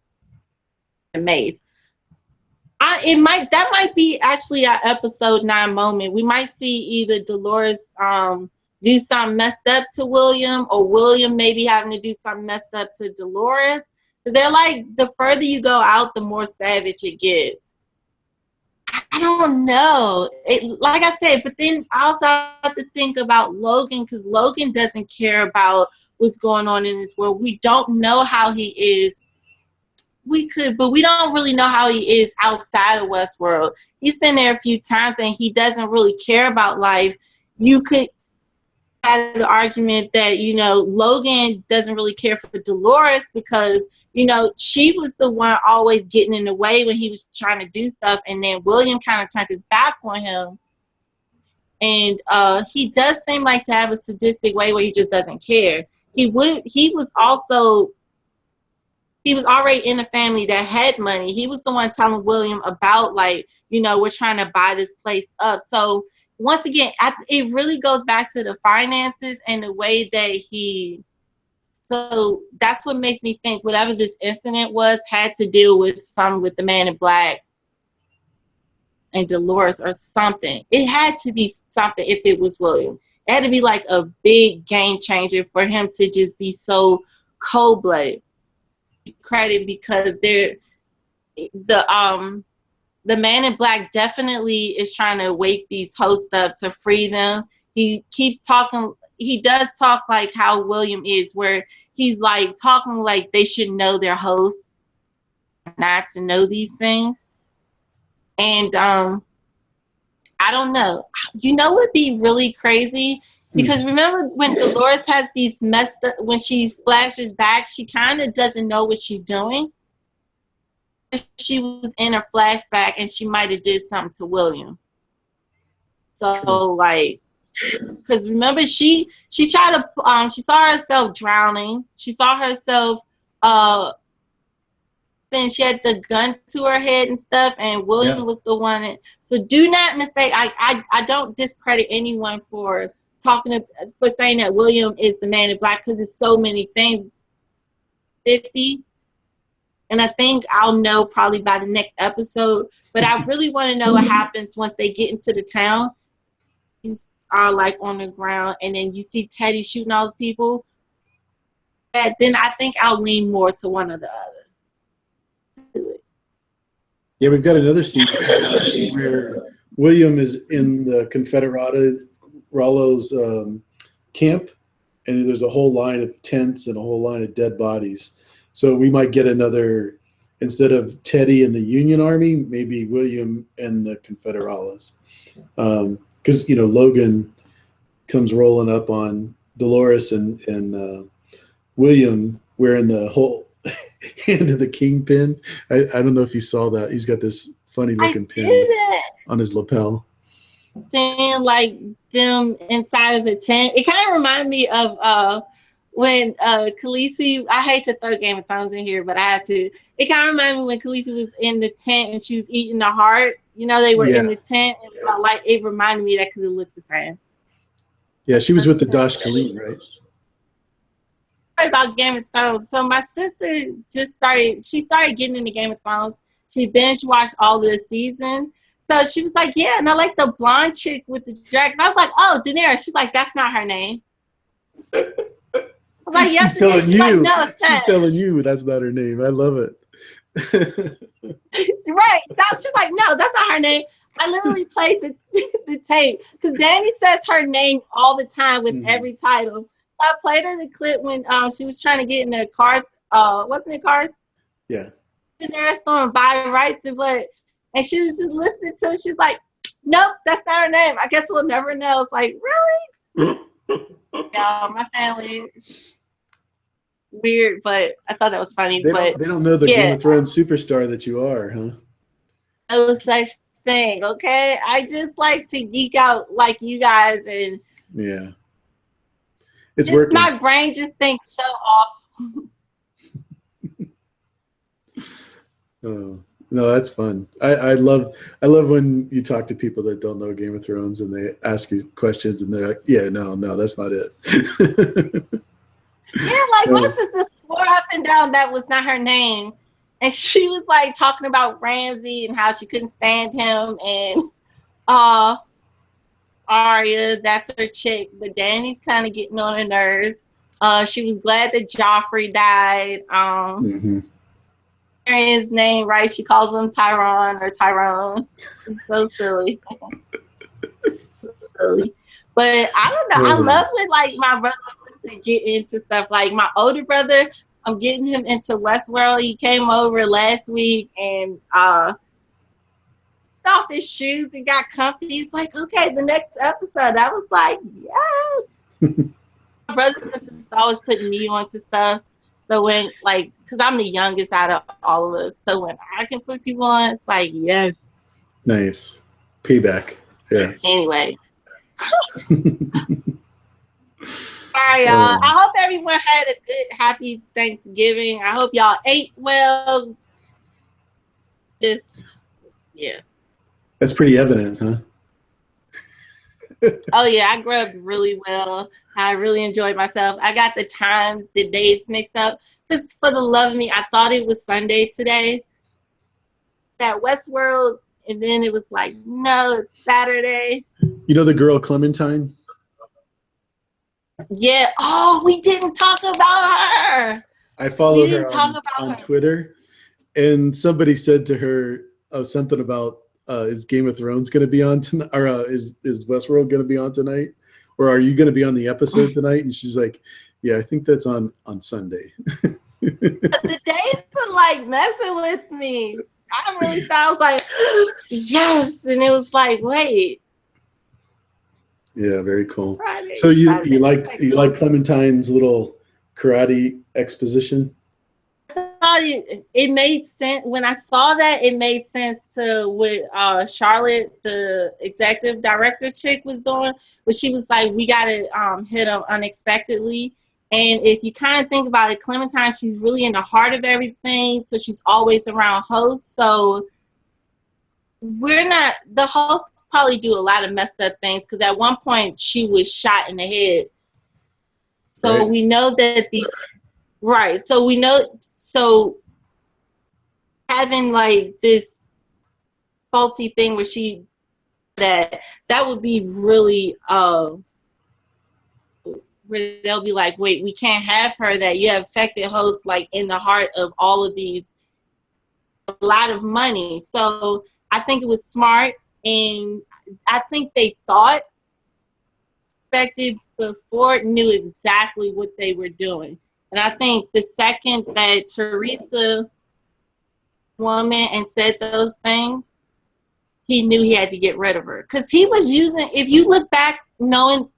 the maze. That might be actually our episode 9 moment. We might see either Dolores do something messed up to William, or William maybe having to do something messed up to Dolores. Because they're like, the further you go out, the more savage it gets. I don't know. Like I said, but then I also have to think about Logan, because Logan doesn't care about what's going on in this world. We don't know how he is. We could, but we don't really know how he is outside of Westworld. He's been there a few times and he doesn't really care about life. You could have the argument that, Logan doesn't really care for Dolores because, she was the one always getting in the way when he was trying to do stuff. And then William kind of turned his back on him. And he does seem like to have a sadistic way where he just doesn't care. He was already in a family that had money. He was the one telling William about, we're trying to buy this place up. So once again, it really goes back to the finances and the way that so that's what makes me think whatever this incident was had to deal with the Man in Black and Dolores or something. It had to be something if it was William. It had to be like a big game changer for him to just be so cold-blooded. Credit, because the Man in Black definitely is trying to wake these hosts up to free them. He keeps talking. He does talk like how William is, where he's like talking like they should know their hosts, not to know these things. And I don't know. What'd be really crazy? Because remember when Dolores has these messed up, when she flashes back, she kind of doesn't know what she's doing. If she was in a flashback and she might have did something to William. So because remember she tried to she saw herself drowning. She saw herself then she had the gun to her head and stuff, and William was the one. So do not mistake. I don't discredit anyone for saying that William is the Man in Black, because it's so many things. 50. And I think I'll know probably by the next episode. But I really want to know what happens once they get into the town. These are on the ground, and then you see Teddy shooting all those people. And then I think I'll lean more to one or the other. Yeah, we've got another scene where William is in the Confederados camp, and there's a whole line of tents and a whole line of dead bodies. So we might get another, instead of Teddy and the Union Army, maybe William and the Confederados. Because, Logan comes rolling up on Dolores and William wearing the whole hand of the kingpin. I don't know if you saw that. He's got this funny looking pin on his lapel. seeing like them inside of a tent. It kind of reminded me of when Khaleesi. I hate to throw Game of Thrones in here, but I have to. It kind of reminded me when Khaleesi was in the tent and she was eating the heart. You know, they were in Yeah. the tent, and like it reminded me that because it looked the same. Yeah, she was with the Dosh Kaleen, right? About Game of Thrones. So my sister just started. She started getting into Game of Thrones. She binge watched all the season. So she was like, "Yeah," and I like the blonde chick with the dragons. I was like, "Oh, Daenerys." She's like, "That's not her name." I was like, She's "Yes, it is." telling She's like, you. "No, it's She's not." telling you that's not her name. I love it. Right? She's like, "No, that's not her name." I literally played the tape because Danny says her name all the time with every title. I played her the clip when she was trying to get in the car. Wasn't it car? Yeah. In there store and buy rights and what, and she was just listening to it. She's like, "Nope, that's not her name. I guess we'll never know." It's like, really? Yeah, my family weird, but I thought that was funny. But They don't know the Game yeah, of Thrones superstar that you are, huh? no such thing. Okay, I just like to geek out like you guys, and Yeah. It's just working. my brain just thinks so off. Oh, no, that's fun. I love when you talk to people that don't know Game of Thrones and they ask you questions and they're like, yeah, no, that's not it. Yeah, like my Oh, sister swore up and down that was not her name. And she was like talking about Ramsey and how she couldn't stand him, and uh Arya, that's her chick, but Danny's kind of getting on her nerves. She was glad that Joffrey died. mhm. His name right, she calls him Tyrone or Tyrone. It's so silly. So silly. But I don't know. I Oh, love when like my brother and sister get into stuff. Like my older brother, I'm getting him into Westworld. He came over last week and off his shoes and got comfy. He's like, "Okay, the next episode." I was like, yes. My brother and sisters always putting me onto stuff. So when like, because I'm the youngest out of all of us, so when I can put people on, it's like yes. nice. Payback. Yeah. Anyway, sorry y'all. Oh, I hope everyone had a good, happy Thanksgiving. I hope y'all ate well. Just yeah. that's pretty evident, huh? Oh yeah, I grubbed really well. I really enjoyed myself. I got the times, the dates mixed up. Because for the love of me, I thought it was Sunday today at Westworld, and then it was like, no, it's Saturday. You know the girl Clementine? Yeah. Oh, we didn't talk about her. I We follow her didn't talk about on her. Twitter, and somebody said to her something about is Game of Thrones going to be on tonight, or is Westworld going to be on tonight, or are you going to be on the episode tonight? And she's like, "Yeah, I think that's on Sunday." The days are like messing with me. I really thought I was like, yes, and it was like, wait, Yeah, very cool. Friday, So you Saturday. like Clementine's little karate exposition? Thought it made sense when I saw that. It made sense to what Charlotte, the executive director chick, was doing. But she was like, "We gotta hit them unexpectedly." And if you kind of think about it, Clementine, she's really in the heart of everything, so she's always around hosts. So we're not the hosts probably do a lot of messed up things because at one point she was shot in the head. So Right. we know that the right. So we know so having like this faulty thing where she that would be really where they'll be like, wait, we can't have her, that you have affected hosts like in the heart of all of these, a lot of money. So I think it was smart, and I think they thought expected before knew exactly what they were doing. And I think the second that Teresa woman and said those things, he knew he had to get rid of her because he was using. If you look back, knowing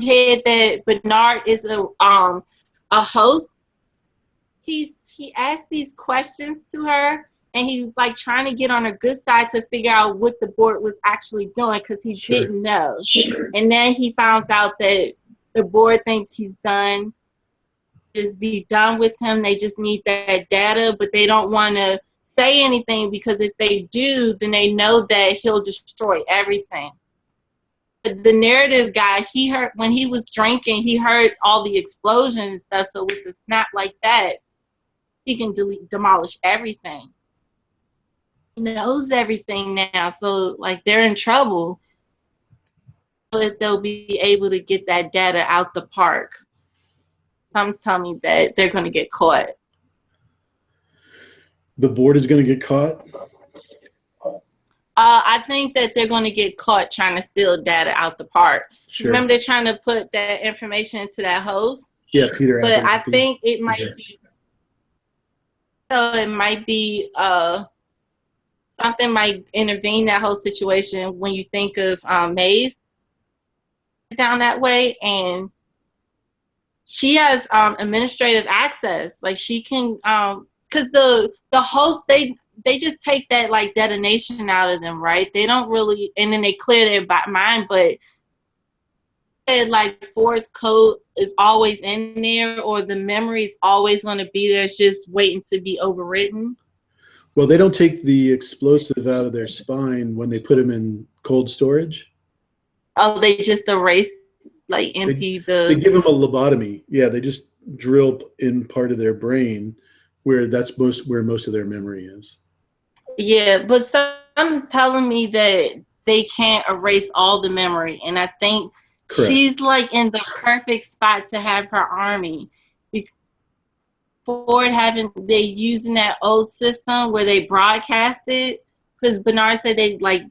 head that Bernard is a host, he asked these questions to her, and he was like trying to get on her good side to figure out what the board was actually doing because he didn't know. And then he finds out that the board thinks he's done. Just be done with him. They just need that data, but they don't want to say anything because if they do, then they know that he'll destroy everything. The narrative guy, he heard when he was drinking, he heard all the explosions and stuff. So with a snap like that, he can demolish everything. He knows everything now, so like they're in trouble. But they'll be able to get that data out the park. Something's telling me that they're going to get caught. The board is going to get caught? I think that they're going to get caught trying to steal data out the park. Sure. Remember, they're trying to put that information into that host? Yeah, Peter. But I think it might be, so it might be something might intervene in that whole situation when you think of Maeve down that way, and she has administrative access. Like she can, because the host, they just take that like detonation out of them, right? They don't really, and then they clear their mind, but like Ford's code is always in there, or the memory is always going to be there. It's just waiting to be overwritten. Well, they don't take the explosive out of their spine when they put them in cold storage. Oh, they just erase, like empty They give them a lobotomy. Yeah, they just drill in part of their brain where where most of their memory is. Yeah, but someone's telling me that they can't erase all the memory, and I think Correct. She's like in the perfect spot to have her army. Ford they using that old system where they broadcast it, because Bernard said they like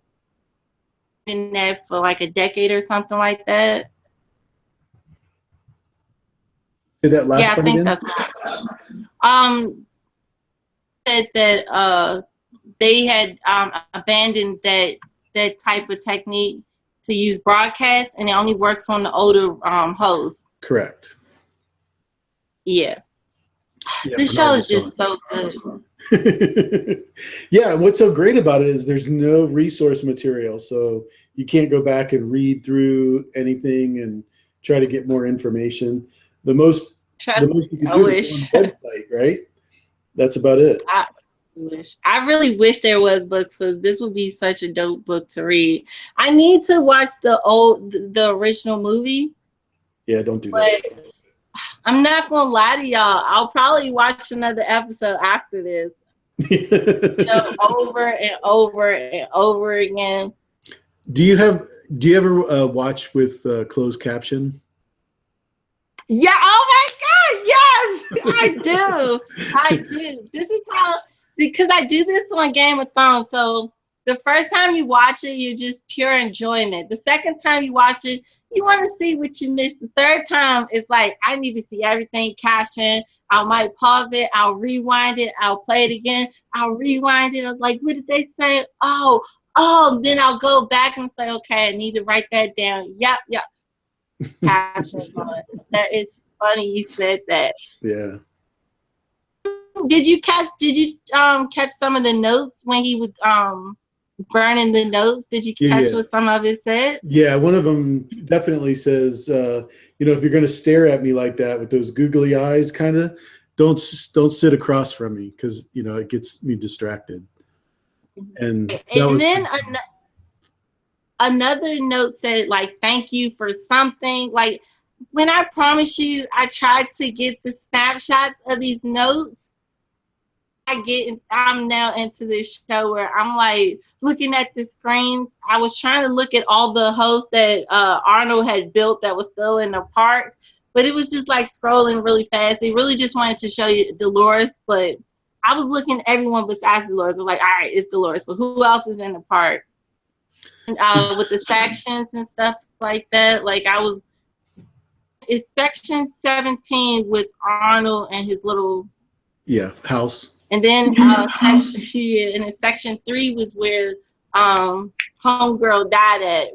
in that for like a decade or something like that. Say that last part I think again? that's right. Said that they had abandoned that type of technique to use broadcast, and it only works on the older hosts. Correct. Yeah. This show is just so good. Yeah, and what's so great about it is there's no resource material, so you can't go back and read through anything and try to get more information. The most you can do is on the website, right? That's about it. I really wish there was books, because this would be such a dope book to read. I need to watch the original movie. Yeah, don't do that. I'm not gonna lie to y'all. I'll probably watch another episode after this. Over and over and over again. Do you ever watch with closed caption? Yeah. Oh my God. Yes, I do. I do. This is how, because I do this on Game of Thrones. So the first time you watch it, you're just pure enjoyment. The second time you watch it, you want to see what you missed. The third time, it's like, I need to see everything captioned. I might pause it. I'll rewind it. I'll play it again. I'll rewind it. I'm like, what did they say? Oh, then I'll go back and say, okay, I need to write that down. Yep. Captions on it. That is funny you said that. Yeah. Did you catch some of the notes when he was burning the notes? Did you catch what some of it said? Yeah, one of them definitely says, if you're going to stare at me like that with those googly eyes, kind of, don't sit across from me, because it gets me distracted. And then another note said, like, thank you for something. Like, when I promise you, I tried to get the snapshots of these notes. I'm now into this show where I'm like looking at the screens. I was trying to look at all the hosts that Arnold had built that was still in the park, but it was just like scrolling really fast. They really just wanted to show you Dolores, but I was looking at everyone besides Dolores. I was like, all right, it's Dolores, but who else is in the park? With the sections and stuff like that. It's section 17 with Arnold and his little house. And then section 3 was where Homegirl died at,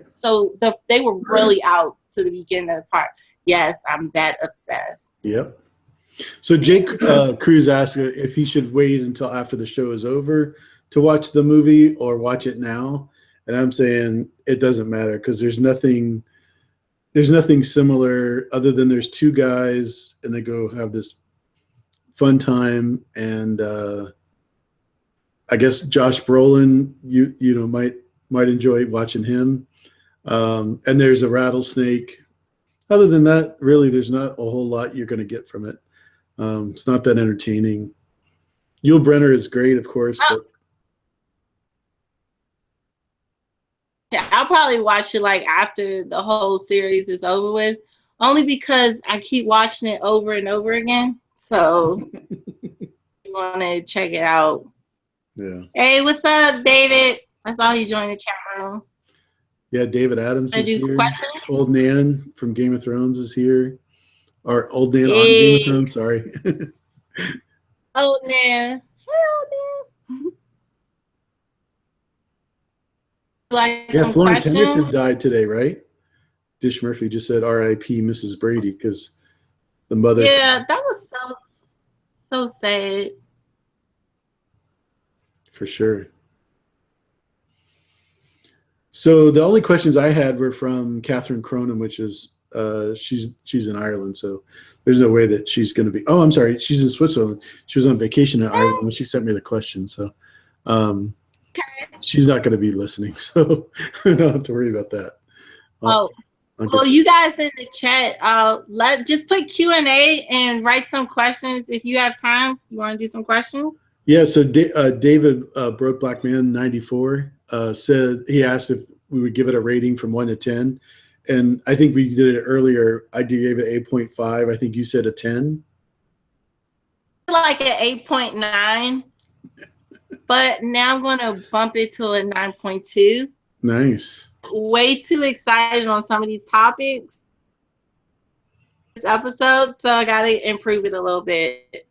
so they were really out to the beginning of the part. Yes, I'm that obsessed. Yep. So Jake Cruz asked if he should wait until after the show is over to watch the movie or watch it now. And I'm saying it doesn't matter because there's nothing similar other than there's two guys and they go have this fun time. And I guess Josh Brolin, you know, might enjoy watching him. And there's a rattlesnake. Other than that, really, there's not a whole lot you're going to get from it. It's not that entertaining. Yul Brynner is great, of course, but yeah, I'll probably watch it like after the whole series is over with, only because I keep watching it over and over again. So you want to check it out. yeah. Hey, what's up, David? I saw you join the chat room. Yeah, David Adams is here. Questions? Old Nan from Game of Thrones is here. Or Old Nan on Game of Thrones, sorry. Old Nan. Hell, like yeah, Florence questions? Henderson died today, right? Dish Murphy just said R.I.P. Mrs. Brady because the mother. Yeah, that was so sad. For sure. So the only questions I had were from Catherine Cronin, which is she's in Ireland, so there's no way that she's going to be. Oh, I'm sorry, she's in Switzerland. She was on vacation in Ireland when she sent me the question, so she's not going to be listening, so I don't have to worry about that. Well, you guys in the chat, just put Q&A and write some questions if you have time. You want to do some questions? Yeah. So David Broke Black Man 94 said he asked if we would give it a rating from 1 to 10. And I think we did it earlier. I gave it 8.5. I think you said a 10. Like an 8.9, but now I'm going to bump it to a 9.2. Nice. Way too excited on some of these topics this episode, so I got to improve it a little bit.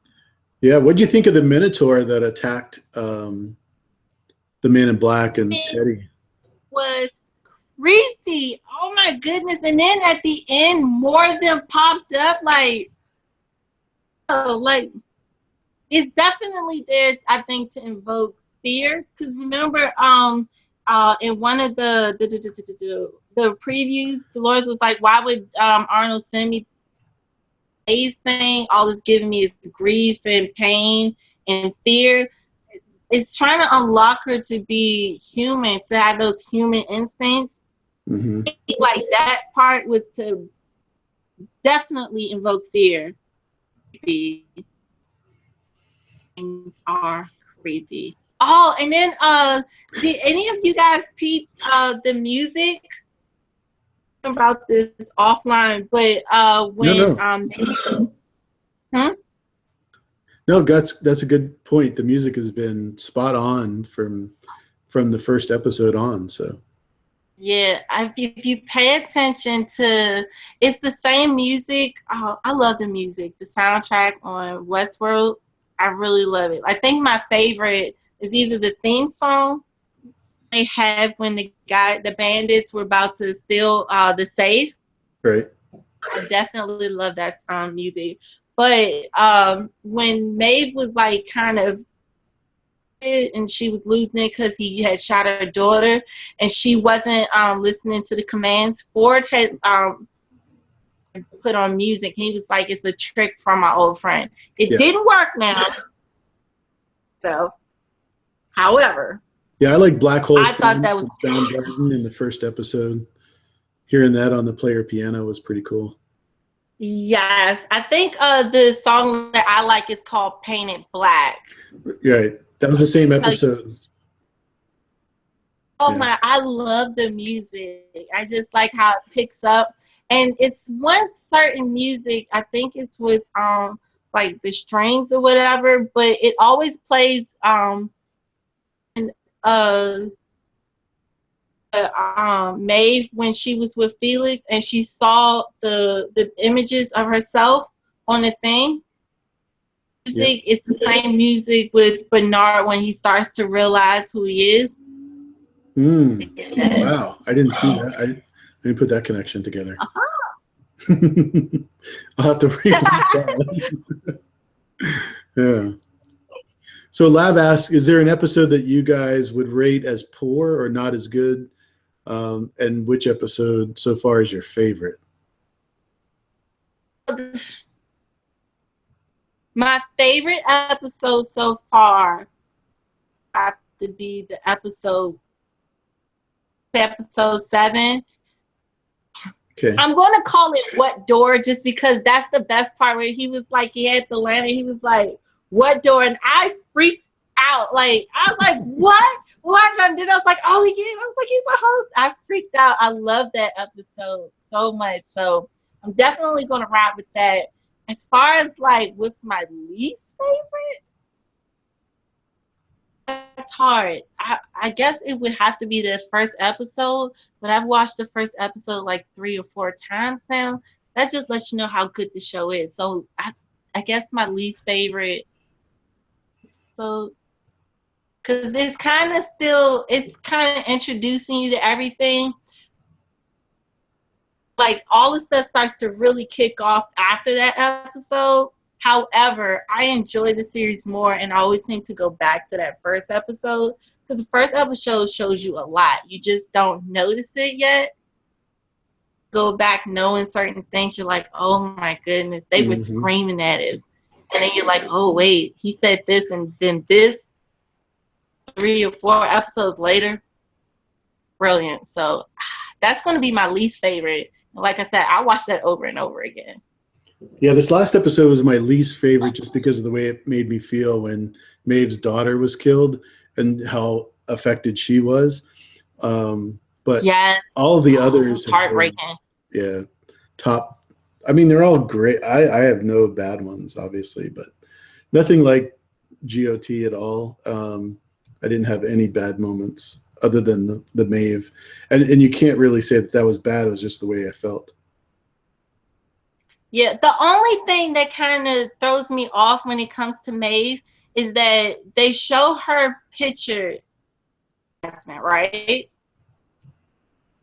Yeah. What'd you think of the Minotaur that attacked the Man in Black and Teddy? Was creepy. Oh my goodness. And then at the end, more of them popped up. Like it's definitely there, I think, to invoke fear. Because remember, in one of the previews, Dolores was like, why would Arnold send me this thing? All it's giving me is grief and pain and fear. It's trying to unlock her to be human, to have those human instincts. Mm-hmm. Like that part was to definitely invoke fear. Things are creepy. Oh, and then did any of you guys peep the music? About this offline, but when No, that's a good point. The music has been spot on from the first episode on. So yeah, if you pay attention to, it's the same music. Oh, I love the music. The soundtrack on Westworld, I really love it. I think my favorite is either the theme song they have when the bandits were about to steal the safe. Right. I definitely love that music. But when Maeve was like kind of, and she was losing it because he had shot her daughter, and she wasn't listening to the commands, Ford had put on music. He was like, "It's a trick from my old friend." It didn't work now. So, however, yeah, I like Black Hole. I thought that was Soundgarden in the first episode. Hearing that on the player piano was pretty cool. Yes, I think the song that I like is called "Painted Black." Right, that was the same episode. Oh my! I love the music. I just like how it picks up, and it's one certain music. I think it's with like the strings or whatever, but it always plays Maeve when she was with Felix and she saw the images of herself on the thing. Music, it's the same music with Bernard when he starts to realize who he is. Wow, I didn't see that. I didn't put that connection together. I'll have to rewatch that. Yeah. So Lav asks, is there an episode that you guys would rate as poor or not as good? And which episode so far is your favorite? My favorite episode so far have to be the episode 7. Okay. I'm going to call it What Door just because that's the best part where he was like, he had the lantern. He was like, what door? And I freaked out. Like, I was like, what? What? And then I was like, oh, yeah. I was like, he's a host. I freaked out. I love that episode so much. So I'm definitely going to ride with that. As far as like, what's my least favorite? That's hard. I guess it would have to be the first episode, but I've watched the first episode like 3 or 4 times now. That just lets you know how good the show is. So I guess my least favorite. So, because it's kind of introducing you to everything. Like all the stuff starts to really kick off after that episode. However, I enjoy the series more and I always seem to go back to that first episode because the first episode shows you a lot. You just don't notice it yet. Go back knowing certain things. You're like, oh my goodness, they were screaming at us. And then you're like, oh wait, he said this and then this 3 or 4 episodes later. Brilliant. So that's going to be my least favorite. Like I said, I watched that over and over again. Yeah, this last episode was my least favorite just because of the way it made me feel when Maeve's daughter was killed and how affected she was. But yes, all of the others heartbreaking. Yeah, top. I mean, they're all great. I have no bad ones, obviously, but nothing like GOT at all. I didn't have any bad moments other than the Maeve, and you can't really say that was bad. It was just the way I felt. Yeah, the only thing that kind of throws me off when it comes to Maeve is that they show her picture, right?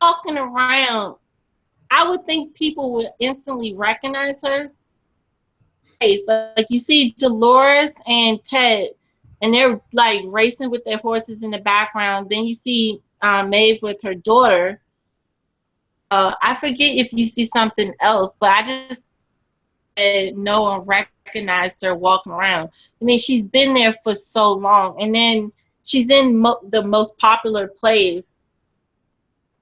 Walking around, I would think people would instantly recognize her. So, like you see Dolores and Ted, and they're like racing with their horses in the background. Then you see Maeve with her daughter. I forget if you see something else, but I just no one recognized her walking around. I mean, she's been there for so long, and then she's in the most popular plays.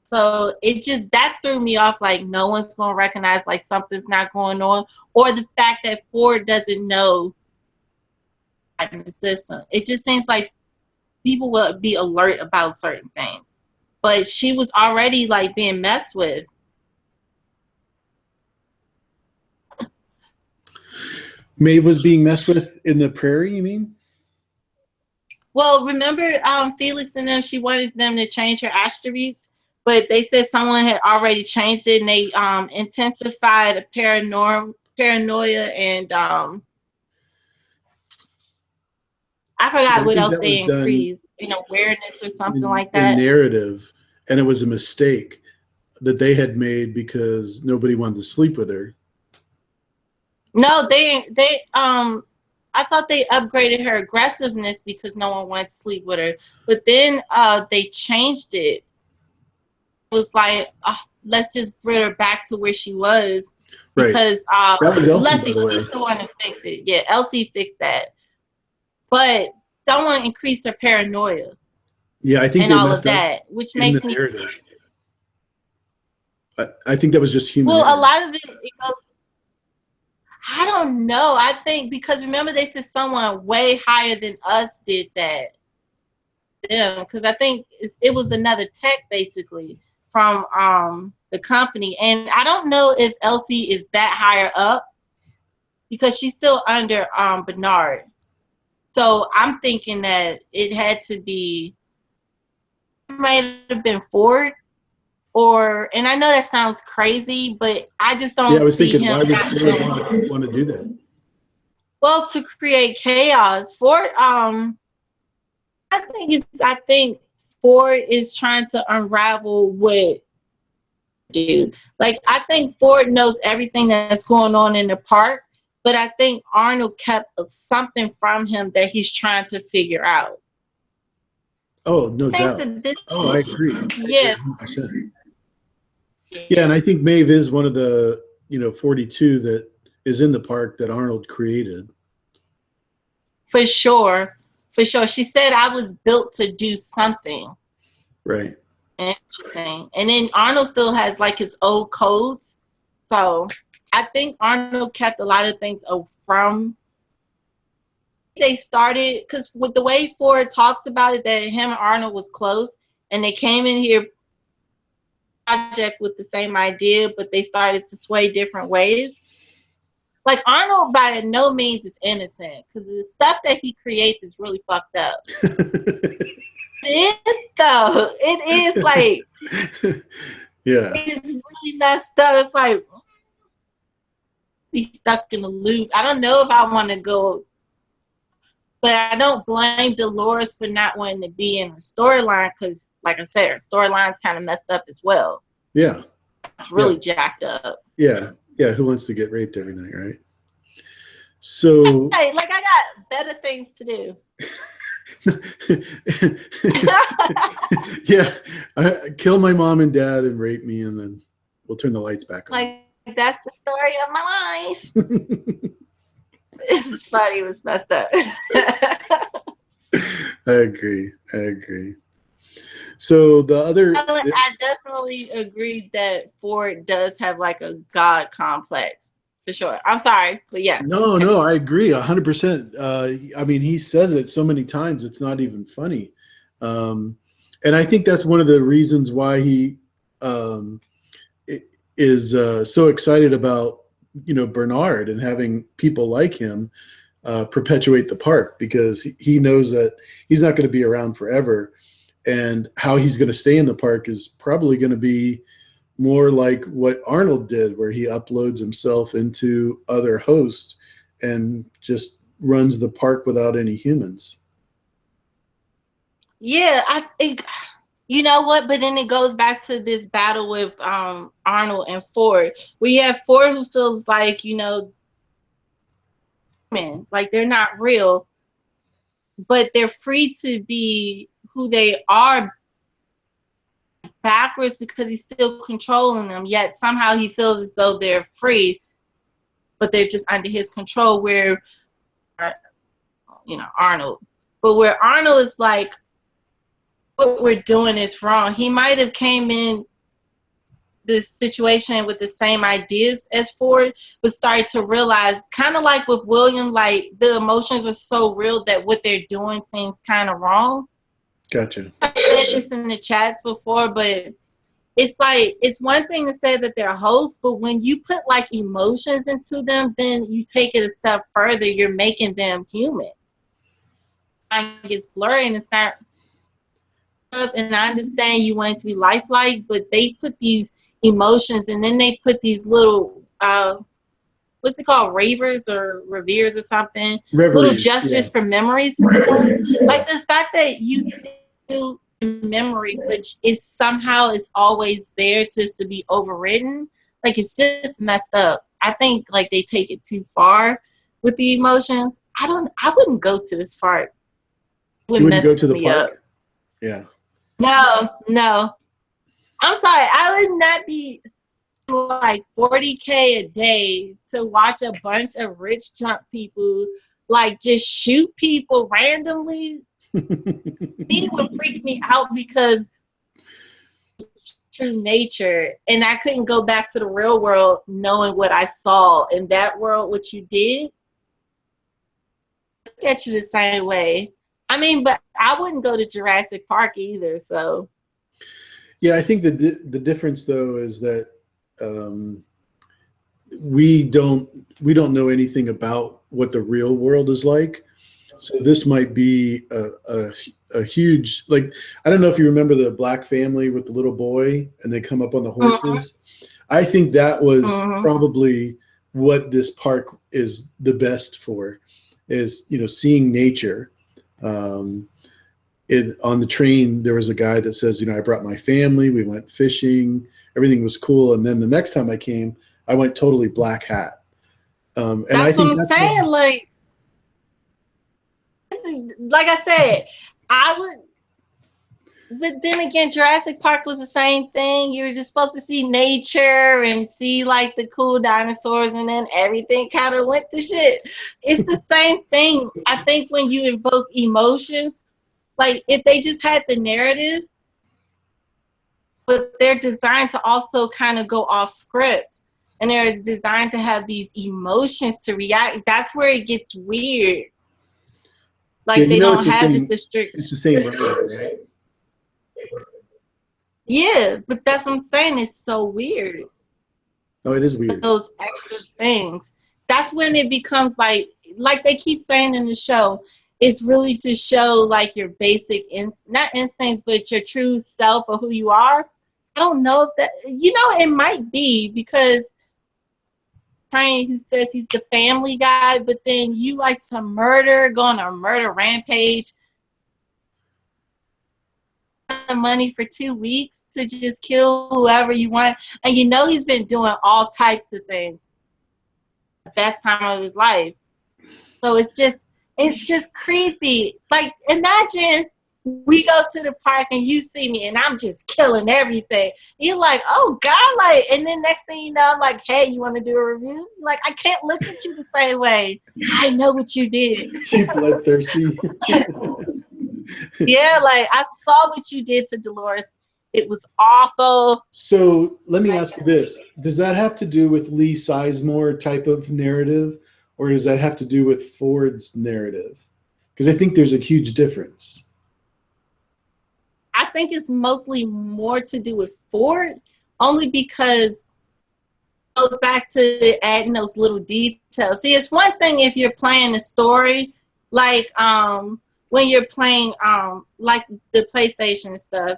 So it just that threw me off. Like no one's gonna recognize like something's not going on, or the fact that Ford doesn't know in the system. It just seems like people will be alert about certain things, but she was already like being messed with. Maeve was being messed with in the prairie, you mean? Well, remember Felix and them, she wanted them to change her attributes, but they said someone had already changed it and they intensified a paranoia and I forgot what else they increased in awareness or something like that. In narrative, and it was a mistake that they had made because nobody wanted to sleep with her. No, they I thought they upgraded her aggressiveness because no one wanted to sleep with her. But then they changed it. It was like, let's just bring her back to where she was. Right. Because that was Elsie, she's the one who fixed it. Yeah, Elsie fixed that. But someone increased her paranoia. Yeah, I think and all of that, which makes me. Narrative. I think that was just human. Well, a lot of it goes. I don't know. I think because remember they said someone way higher than us did that. Them, because I think it was another tech basically from the company, and I don't know if Elsie is that higher up because she's still under Bernard. So I'm thinking that it had to be. It might have been Ford. And I know that sounds crazy, but I just don't. Yeah, I was thinking, why would Ford want to do that? Well, to create chaos. Ford, I think Ford is trying to unravel what do. Like, I think Ford knows everything that's going on in the park, but I think Arnold kept something from him that he's trying to figure out. Oh, no Thanks doubt. to this, Oh, I agree. I agree yes, 100%. Yeah, and I think Maeve is one of the 42 that is in the park that Arnold created. for sure, for sure. She said I was built to do something Right. interesting, and then Arnold still has like his old codes, so I think Arnold kept a lot of things from. They started because with the way Ford talks about it, that him and Arnold was close, and they came in here project with the same idea, but they started to sway different ways. Like, Arnold by no means is innocent, because the stuff that he creates is really fucked up. It is though. It is like Yeah. it's really messed up. It's like he's stuck in a loop. I don't know if I want to go, but I don't blame Dolores for not wanting to be in her storyline, because, like I said, her storyline's kind of messed up as well. Yeah. It's really jacked up. Yeah. Yeah. Who wants to get raped every night, right? So, hey, like, I got better things to do. yeah, kill my mom and dad and rape me, and then we'll turn the lights back on. Like, that's the story of my life. It's funny. It was messed up. I agree. So the other, I definitely agree that Ford does have like a God complex, for sure. I'm sorry, but yeah. No, I agree 100%. I mean, he says it so many times, it's not even funny. And I think that's one of the reasons why he is so excited about, Bernard and having people like him perpetuate the park, because he knows that he's not going to be around forever. And how he's going to stay in the park is probably going to be more like what Arnold did, where he uploads himself into other hosts and just runs the park without any humans. Yeah, I think, you know what? But then it goes back to this battle with Arnold and Ford. We have Ford who feels like, men, like they're not real, but they're free to be who they are backwards, because he's still controlling them. Yet somehow he feels as though they're free, but they're just under his control. Where, Arnold, but where Arnold is like, what we're doing is wrong. He might have came in this situation with the same ideas as Ford, but started to realize, kind of like with William, like the emotions are so real that what they're doing seems kind of wrong. Gotcha. I said this in the chats before, but it's like, it's one thing to say that they're hosts, but when you put like emotions into them, then you take it a step further. You're making them human. It gets blurry and it's not up, and I understand you want it to be lifelike, but they put these emotions, and then they put these little what's it called, ravers or reveres or something, Reveries, little gestures for memories and stuff. Like the fact that you still memory, which is somehow is always there just to be overridden, like it's just messed up. I think like they take it too far with the emotions. I wouldn't go to this part. You wouldn't go to the park? Up. Yeah. No. I'm sorry. I would not be like $40K a day to watch a bunch of rich drunk people like just shoot people randomly. It would freak me out, because true nature, and I couldn't go back to the real world knowing what I saw in that world, what you did. Look at you the same way. I mean, but I wouldn't go to Jurassic Park either, so. Yeah, I think the difference though is that we don't know anything about what the real world is like. So this might be a huge, like, I don't know if you remember the black family with the little boy and they come up on the horses. I think that was probably what this park is the best for, is, seeing nature. on the train, there was a guy that says, I brought my family, we went fishing, everything was cool. And then the next time I came, I went totally black hat. And I That's what think I'm that's saying. Like I said, I would. But then again, Jurassic Park was the same thing. You were just supposed to see nature and see like the cool dinosaurs, and then everything kind of went to shit. It's the same thing. I think when you invoke emotions, like if they just had the narrative, but they're designed to also kind of go off script, and they're designed to have these emotions to react. That's where it gets weird. Like they don't have just a strict. It's the same writer, right? Yeah, but that's what I'm saying. It's so weird. Oh, it is weird. Those extra things. That's when it becomes like they keep saying in the show, it's really to show like your basic not instincts, but your true self or who you are. I don't know if that, it might be because Train, who says he's the family guy, but then you like to murder, go on a murder rampage, money for 2 weeks to just kill whoever you want, and he's been doing all types of things the best time of his life. So it's just creepy. Like imagine we go to the park and you see me and I'm just killing everything. You're like, oh God, and then next thing you know, I'm like, hey, you want to do a review? Like, I can't look at you the same way. I know what you did. She bloodthirsty. Yeah, I saw what you did to Dolores. It was awful. So let me ask you this. Does that have to do with Lee Sizemore type of narrative, or does that have to do with Ford's narrative? Because I think there's a huge difference. I think it's mostly more to do with Ford, only because it goes back to adding those little details. See, it's one thing if you're playing a story, when you're playing like the PlayStation stuff,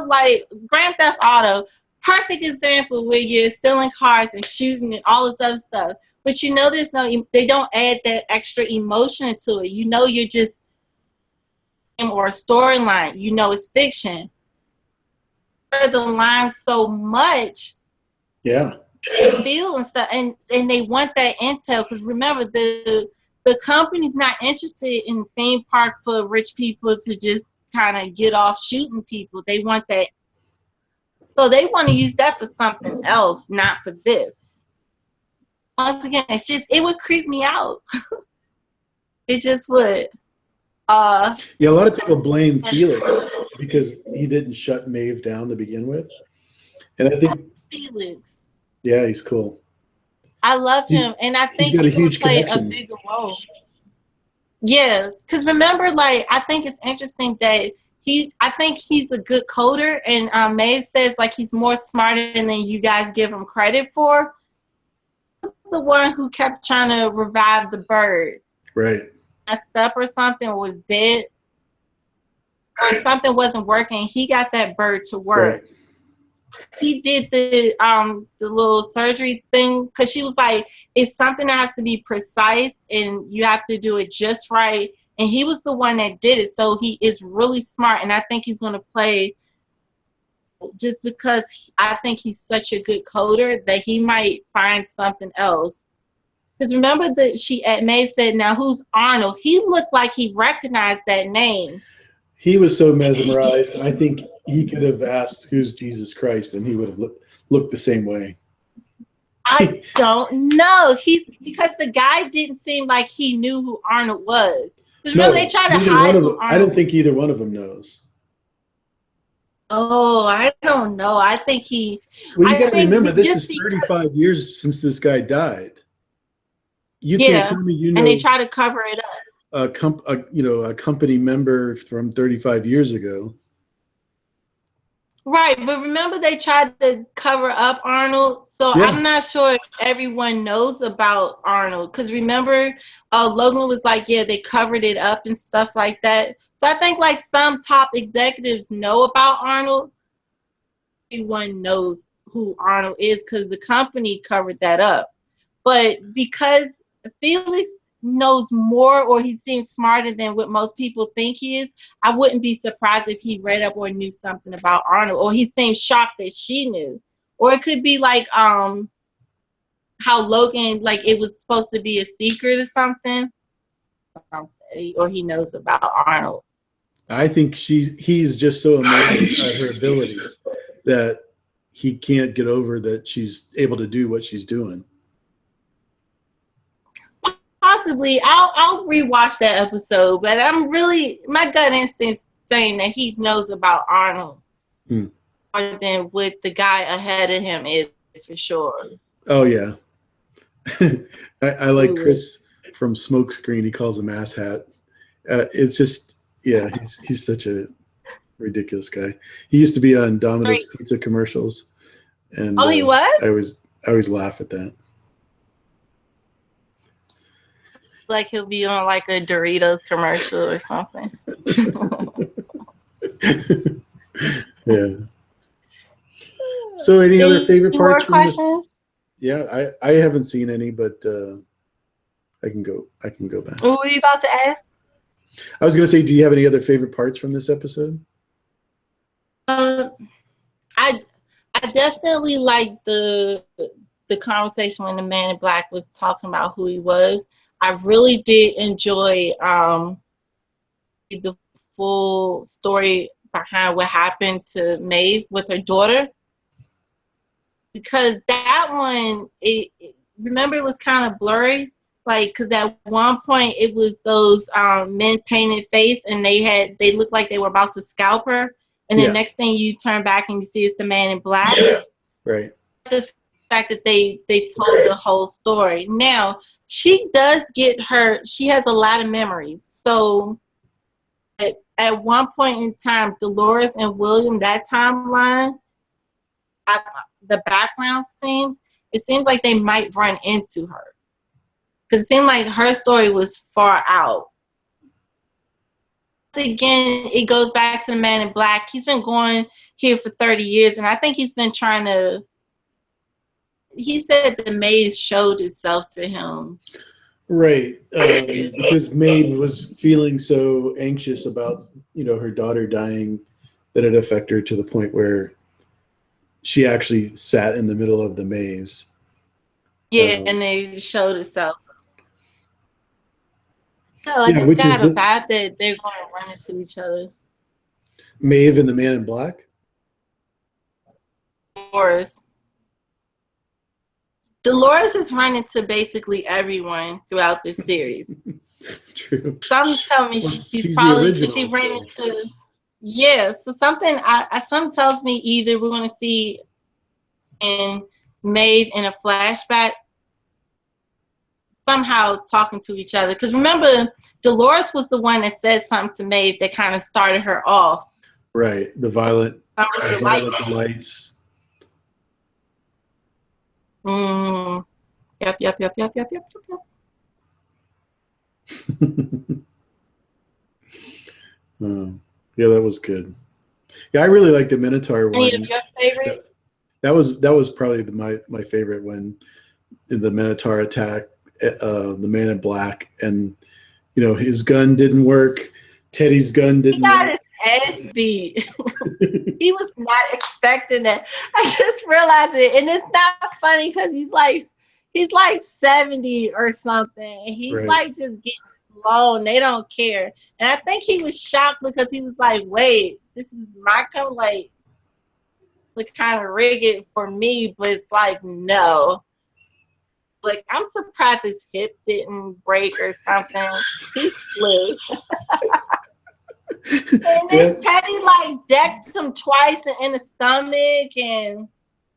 like Grand Theft Auto, perfect example where you're stealing cars and shooting and all this other stuff. But they don't add that extra emotion to it. You're just, or a storyline, it's fiction. The line so much. Yeah. Feel and stuff, and they want that intel, because remember the company's not interested in theme park for rich people to just kind of get off shooting people. They want that, so they want to use that for something else, not for this. Once again, it would creep me out. It just would. Yeah, a lot of people blame Felix because he didn't shut Maeve down to begin with, and I think Felix. Yeah, he's cool. I love him, and I think he's going to play a bigger role. Yeah, because remember, I think it's interesting that I think he's a good coder, and Maeve says he's more smarter than you guys give him credit for. He's the one who kept trying to revive the bird. Right. Messed up or something, or was dead, or something wasn't working. He got that bird to work. Right. He did the little surgery thing, because she was like, it's something that has to be precise and you have to do it just right, and he was the one that did it. So he is really smart, and I think he's going to play, just because I think he's such a good coder, that he might find something else. Because remember that Maeve said, now who's Arnold? He looked like he recognized that name. He was so mesmerized. I think he could have asked, who's Jesus Christ? And he would have looked the same way. I don't know. Because the guy didn't seem like he knew who Arnold was. Remember, they tried to hide who Arnold. I don't think either one of them knows. Oh, I don't know. I think he... Well, you got to remember, this is 35 years since this guy died. You can't tell me and they try to cover it up. A company member from 35 years ago. Right, but remember they tried to cover up Arnold, so I'm not sure if everyone knows about Arnold, because remember Logan was like, yeah, they covered it up and stuff like that. So I think some top executives know about Arnold. Everyone knows who Arnold is because the company covered that up. But because Felix knows more or he seems smarter than what most people think he is, I wouldn't be surprised if he read up or knew something about Arnold, or he seemed shocked that she knew. Or it could be like how Logan, like it was supposed to be a secret or something, or he knows about Arnold. I think he's just so amazed at her ability that he can't get over that she's able to do what she's doing. Possibly, I'll rewatch that episode, but I'm really, my gut instinct saying that he knows about Arnold more than what the guy ahead of him is for sure. Oh yeah, I like Chris from Smokescreen. He calls him ass hat. It's just, yeah, he's such a ridiculous guy. He used to be on Domino's Pizza commercials, and he was. I always laugh at that. Like he'll be on like a Doritos commercial or something. Yeah. So, any other favorite parts from this? Yeah, I haven't seen any, but I can go back. What were you about to ask? I was going to say, do you have any other favorite parts from this episode? I definitely like the conversation when the man in black was talking about who he was. I really did enjoy the full story behind what happened to Maeve with her daughter, because that one, remember, it was kind of blurry, like, because at one point it was those men painted face, and they looked like they were about to scalp her, and the next thing you turn back and you see it's the man in black. Right. The fact that they told the whole story. Now, she does get her, she has a lot of memories. So at one point in time, Dolores and William, that timeline, the background seems, it seems like they might run into her. Because it seemed like her story was far out. Again, it goes back to the man in black. He's been going here for 30 years, and I think he's been trying to, he said the maze showed itself to him. Right. Because Maeve was feeling so anxious about, her daughter dying that it affected her to the point where she actually sat in the middle of the maze. Yeah, and they showed itself. No, I just got a vibe that they're going to run into each other. Maeve and the man in black? Dolores is running to basically everyone throughout this series. True. Some tell me she's probably, because she ran into, so something tells me either we're going to see in Maeve in a flashback somehow talking to each other. Because remember, Dolores was the one that said something to Maeve that kind of started her off. Right. The violent delights. Yep. Yeah, that was good. Yeah, I really liked the Minotaur one. Any of your favorites? That was probably my favorite, when the Minotaur attacked the man in black, and his gun didn't work. Teddy's gun didn't work. He got his ass beat. He was not expecting that. I just realized it, and it's not funny because he's like 70 or something. He's like just getting blown. They don't care, and I think he was shocked because he was like, "Wait, this is my gun, like to kind of rig it for me," but it's like, no. Like, I'm surprised his hip didn't break or something. He flew. And then Teddy like decked him twice in the stomach, and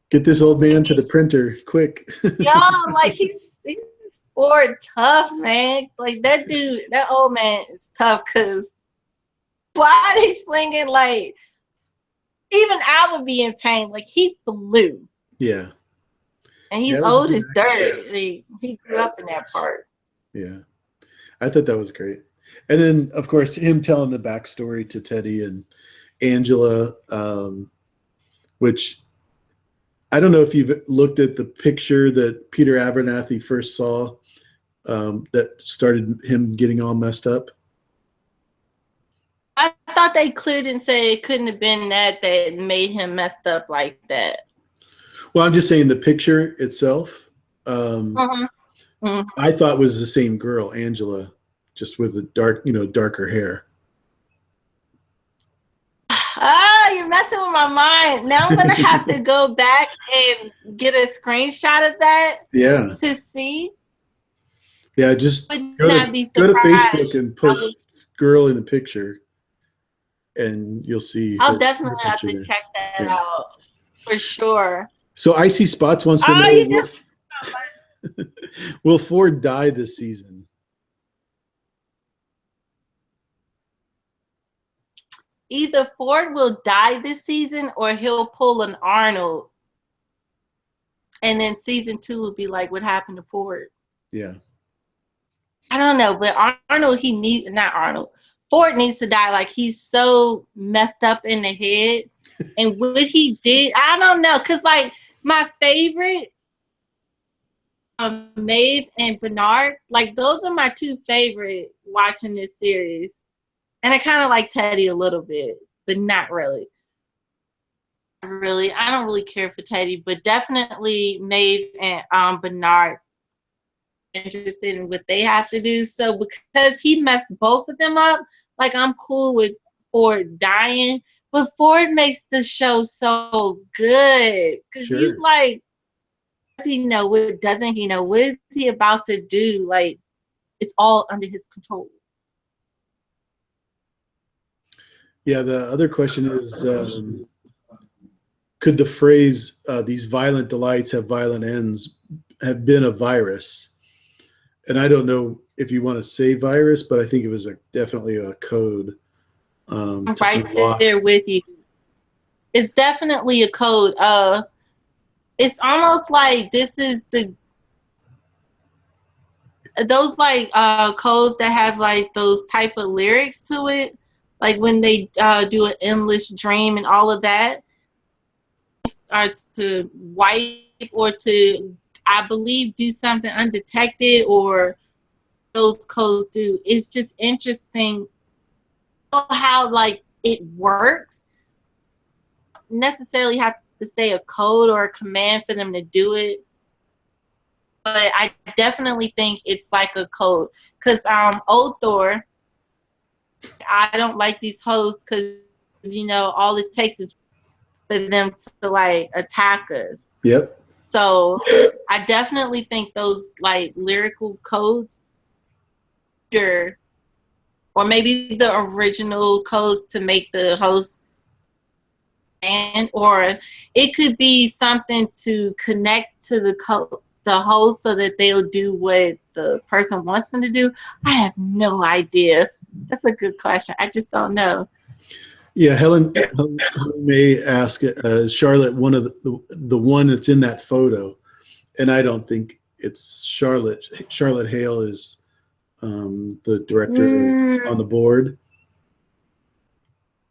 get this old man to the printer quick. Like he's forward tough, man. Like that old man is tough, because why are they flinging, like, even I would be in pain. Like, he flew. Yeah. And he's old as dirt. He grew up in that part. Yeah. I thought that was great. And then, of course, him telling the backstory to Teddy and Angela, which I don't know if you've looked at the picture that Peter Abernathy first saw that started him getting all messed up? I thought they cleared and said it couldn't have been that made him messed up like that. Well, I'm just saying the picture itself, Mm-hmm. Mm-hmm. I thought was the same girl, Angela, just with the darker hair. Ah, you're messing with my mind. Now I'm gonna have to go back and get a screenshot of that Yeah. to see. Yeah, just Would go not to be go to surprised. Facebook and put girl in the picture, and you'll see I'll her definitely have picture to there. check that Yeah. out for sure. So Icy Spots wants to Oh, know, you just will Ford die this season? either Ford will die this season or he'll pull an Arnold, and then season 2 will be like, what happened to Ford? Yeah. I don't know, but Arnold, Ford needs to die. Like, he's so messed up in the head. And what he did, I don't know. Because, like, my favorite, Maeve and Bernard, like, those are my two favorite watching this series. And I kind of like Teddy a little bit, but not really. I don't really care for Teddy, but definitely Maeve and Bernard interested in what they have to do. So because he messed both of them up, like, I'm cool with Ford dying, but Ford makes the show so good because Sure. you like, does he know? What doesn't he know? What is he about to do? Like, it's all under his control. Yeah. The other question is, could the phrase "these violent delights have violent ends" have been a virus? And I don't know if you want to say virus, but I think it was definitely a code. I'm right there with you. It's definitely a code. It's almost like this is those like codes that have like those type of lyrics to it, like when they do an endless dream and all of that, are to wipe or to, I believe, do something undetected, or those codes do. It's just interesting how like it works. Necessarily have to say a code or a command for them to do it, but I definitely think it's like a code. Because old Thor, I don't like these hosts because all it takes is for them to like attack us. Yep. So I definitely think those like lyrical codes, or maybe the original codes to make the host, and or it could be something to connect to the host so that they'll do what the person wants them to do. I have no idea. That's a good question. I just don't know. Yeah, Helen may ask, is Charlotte one of the one that's in that photo? And I don't think it's Charlotte. Charlotte Hale is the director on the board.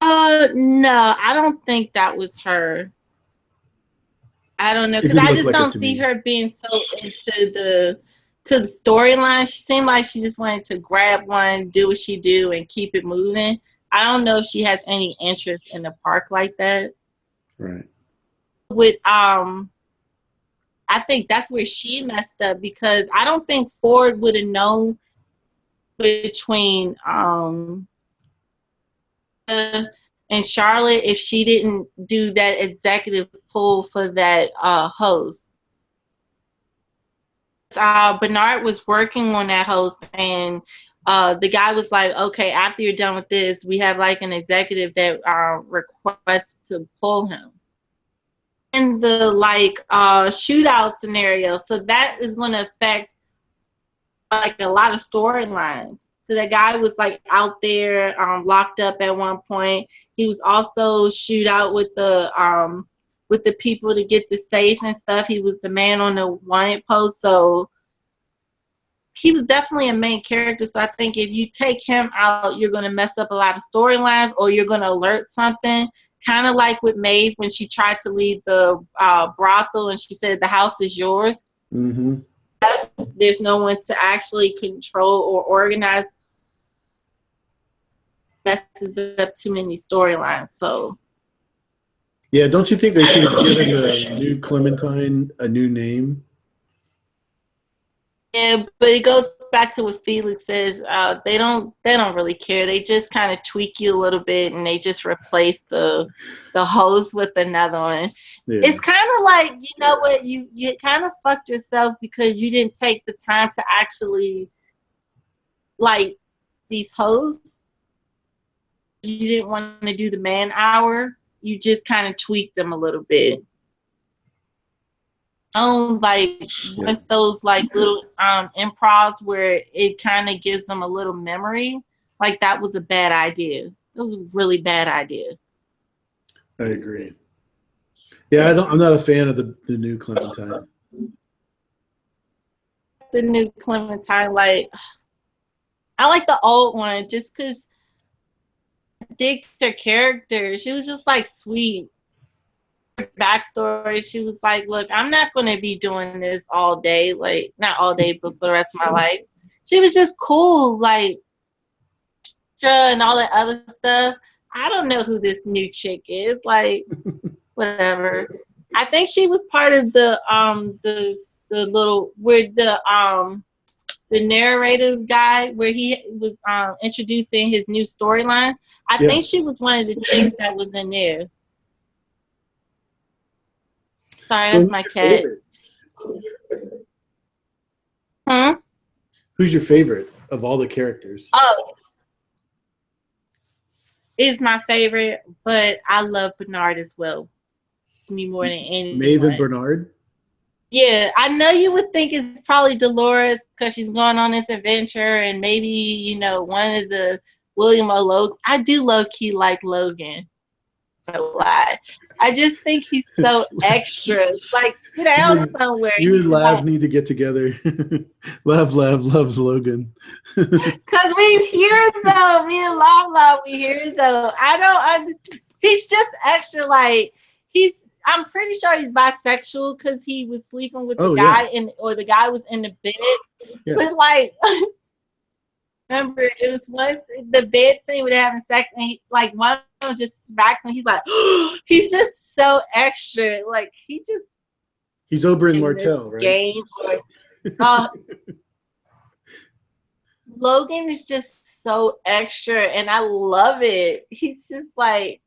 No, I don't think that was her. I don't know, because I just don't see her being so into the storyline. She seemed like she just wanted to grab one, do what she do, and keep it moving. I don't know if she has any interest in the park like that. Right. With I think that's where she messed up, because I don't think Ford would have known between and Charlotte if she didn't do that executive pull for that host. Bernard was working on that host, and the guy was like, okay, after you're done with this, we have like an executive that requests to pull him in the like shootout scenario. So that is going to affect like a lot of storylines. So that guy was like out there locked up at one point. He was also shoot out with the people to get the safe and stuff. He was the man on the wanted post. So he was definitely a main character. So I think if you take him out, you're going to mess up a lot of storylines, or you're going to alert something. Kind of like with Maeve when she tried to leave the brothel and she said, the house is yours. Mm-hmm. There's no one to actually control or organize. Messes up too many storylines. So Yeah, don't you think they should have given the new Clementine a new name? yeah, but it goes back to what Felix says. They don't really care. They just kind of tweak you a little bit, and they just replace the host with another one. Yeah. It's kind of like, you know what, you kind of fucked yourself because you didn't take the time to actually like these hosts. You didn't want to do the man hour. You just kind of tweaked them a little bit. Like once those like little improvs where it kind of gives them a little memory, like that was a bad idea. It was a really bad idea. I agree. Yeah, I'm not a fan of the new Clementine. The new Clementine, like I like the old one just because I dig her character. She was just like sweet. Her backstory, she was like, look, I'm not going to be doing this all day, like not all day, but for the rest of my life. She was just cool, like and all that other stuff. I don't know who this new chick is, like whatever. I think she was part of the little where the narrative guy where he was introducing his new storyline. I think she was one of the chicks that was in there. Sorry, So that's my cat. Who's your favorite of all the characters? Oh, is my favorite, but I love Bernard as well. Me more than anyone. Maeve and Bernard? Yeah, I know you would think it's probably Dolores because she's going on this adventure, and maybe, you know, one of the William O. Logan. I do low-key like Logan. A lot. I just think he's so extra. Like, sit down somewhere. You and Lav need to get together. Lav loves Logan. Because we hear though, me and Lav, we hear though. I don't understand. He's just extra. Like I'm pretty sure he's bisexual because he was sleeping with the guy or the guy was in the bed. Yeah. But like, remember it was once the bed scene with having sex and he, like one of them just smacks him. He's like, he's just so extra. Like he's Oberyn Martell, right? Game or, Logan is just so extra and I love it. He's just like,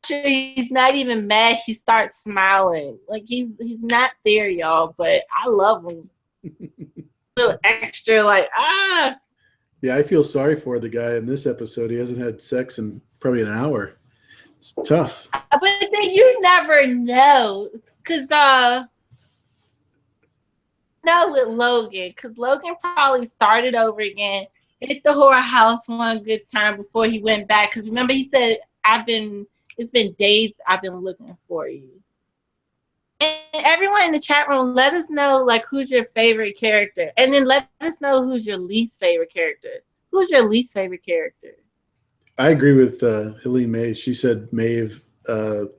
he's not even mad. He starts smiling. Like he's not there, y'all, but I love him. So extra, like Yeah, I feel sorry for the guy in this episode. He hasn't had sex in probably an hour. It's tough. But then you never know, cause no, with Logan, because Logan probably started over again, hit the horror house one good time before he went back. Because remember, he said, it's been days I've been looking for you. And everyone in the chat room, let us know, like, who's your favorite character? And then let us know who's your least favorite character. Who's your least favorite character? I agree with Helene May. She said Maeve,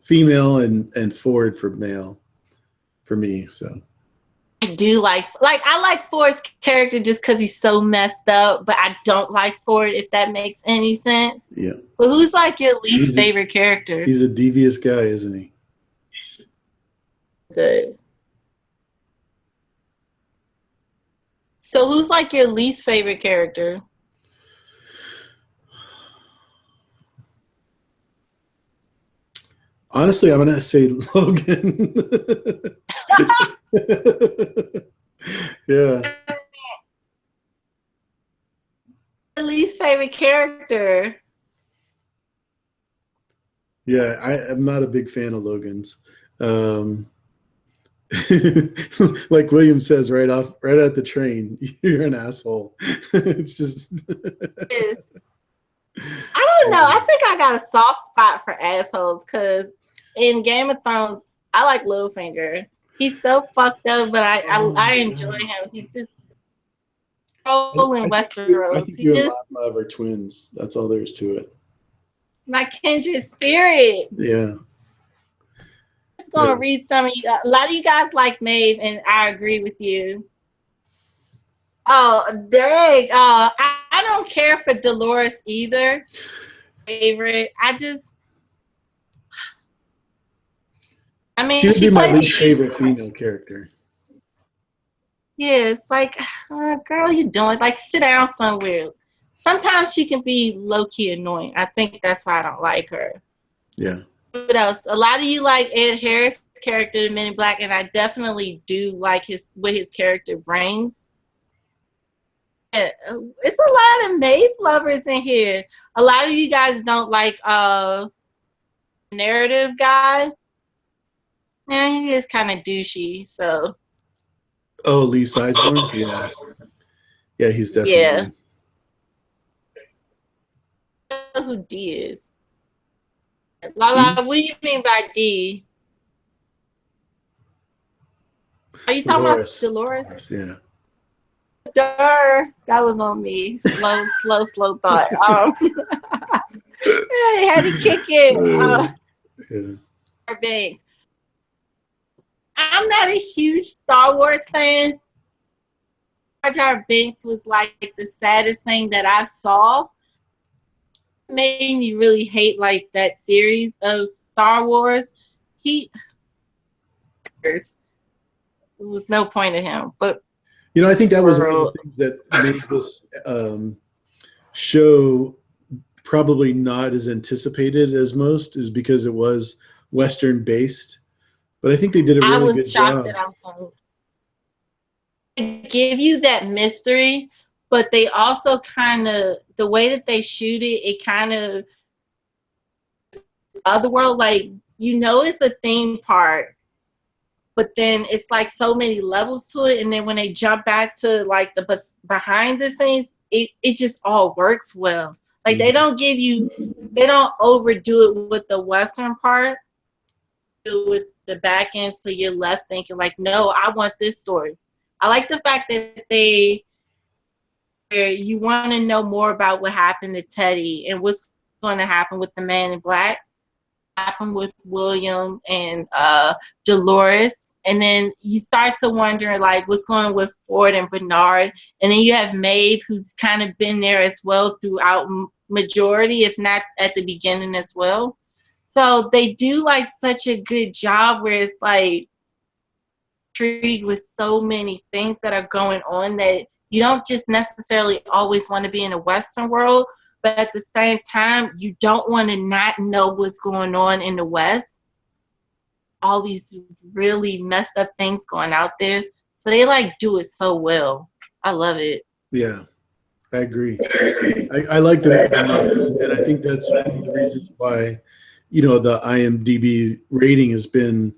female, and Ford for male for me, so. I do like I like Ford's character just because he's so messed up, but I don't like Ford, if that makes any sense. Yeah. But who's like your least favorite character? He's a devious guy, isn't he? Good. So who's like your least favorite character? Honestly, I'm gonna say Logan. Yeah. The least favorite character. Yeah, I'm not a big fan of Logan's. Like William says right at the train, you're an asshole. It's just. I don't know. I think I got a soft spot for assholes because in Game of Thrones, I like Littlefinger. He's so fucked up, but I enjoy him. He's just trolling Westeros. I think you and Lava are twins. That's all there is to it. My kindred spirit. Yeah. Just gonna Yeah. read some of you. A lot of you guys like Maeve, and I agree with you. Oh, dang. I don't care for Dolores either. Favorite. I She mean, would she be my plays. least favorite female character. Yeah, it's like, girl, you doing? Like, sit down somewhere. Sometimes she can be low key annoying. I think that's why I don't like her. Yeah. What else? A lot of you like Ed Harris' character in Men in Black, and I definitely do like what his character brings. Yeah, it's a lot of Maeve lovers in here. A lot of you guys don't like narrative guy. Yeah, he is kind of douchey. So Oh, Lee Sizemore? Yeah. Yeah, he's yeah, definitely. I don't know who D is. E? Lala, what do you mean by D? Are you talking about Dolores. Dolores? Dolores, yeah. Durr, that was on me. Slow thought. I had to kick it. Yeah. Banks. I'm not a huge Star Wars fan. Jar Jar Binks was like the saddest thing that I saw. It made me really hate like that series of Star Wars. There was no point to him, but You know, I think that was one of the world. things that made this show probably not as anticipated as most, is because it was Western based. But I think they did a I really was good shocked job. that I was going to give you that mystery, but they also kind of the way that they shoot it, it kind of otherworld. Like it's a theme park, but then it's like so many levels to it, and then when they jump back to like the behind the scenes, it just all works well. Like they Mhm. they don't overdo it with the Western part, with the back end, so you're left thinking like, no, I want this story. I like the fact that you want to know more about what happened to Teddy and what's going to happen with the Man in Black, happen with William and Dolores, and then you start to wonder like what's going on with Ford and Bernard, and then you have Maeve, who's kind of been there as well throughout majority, if not at the beginning as well. So they do like such a good job where it's like intrigued with so many things that are going on that you don't just necessarily always want to be in a Western world, but at the same time, you don't want to not know what's going on in the West. All these really messed up things going out there. So they like do it so well. I love it. Yeah, I agree. I like the mix, and I think that's one of the reasons why, the IMDb rating has been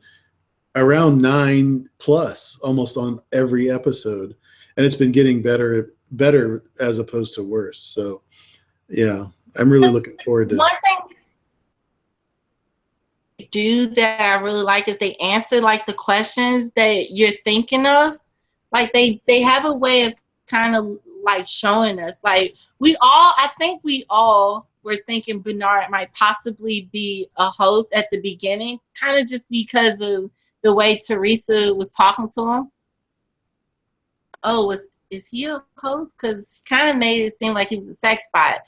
around 9 plus almost on every episode, and it's been getting better as opposed to worse. So yeah, I'm really looking forward to. One thing they do that I really like is they answer like the questions that you're thinking of. Like they have a way of kind of like showing us. Like I think we all were thinking Bernard might possibly be a host at the beginning, kind of just because of the way Teresa was talking to him. Oh, is he a host? Because she kind of made it seem like he was a sex bot.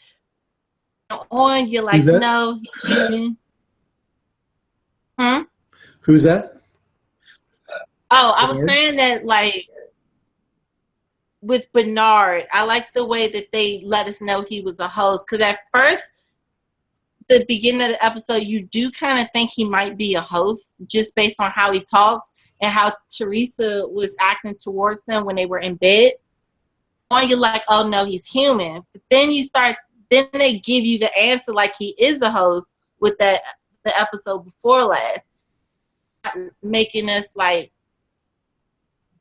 On, you're Who's like, that? no, he's human. Hmm? Who's that? Oh, I was Bernard? saying that like with Bernard, I like the way that they let us know he was a host. Because at first, the beginning of the episode, you do kind of think he might be a host just based on how he talks and how Teresa was acting towards them when they were in bed. On you're like, oh no, he's human. But then they give you the answer like he is a host with the episode before last, making us like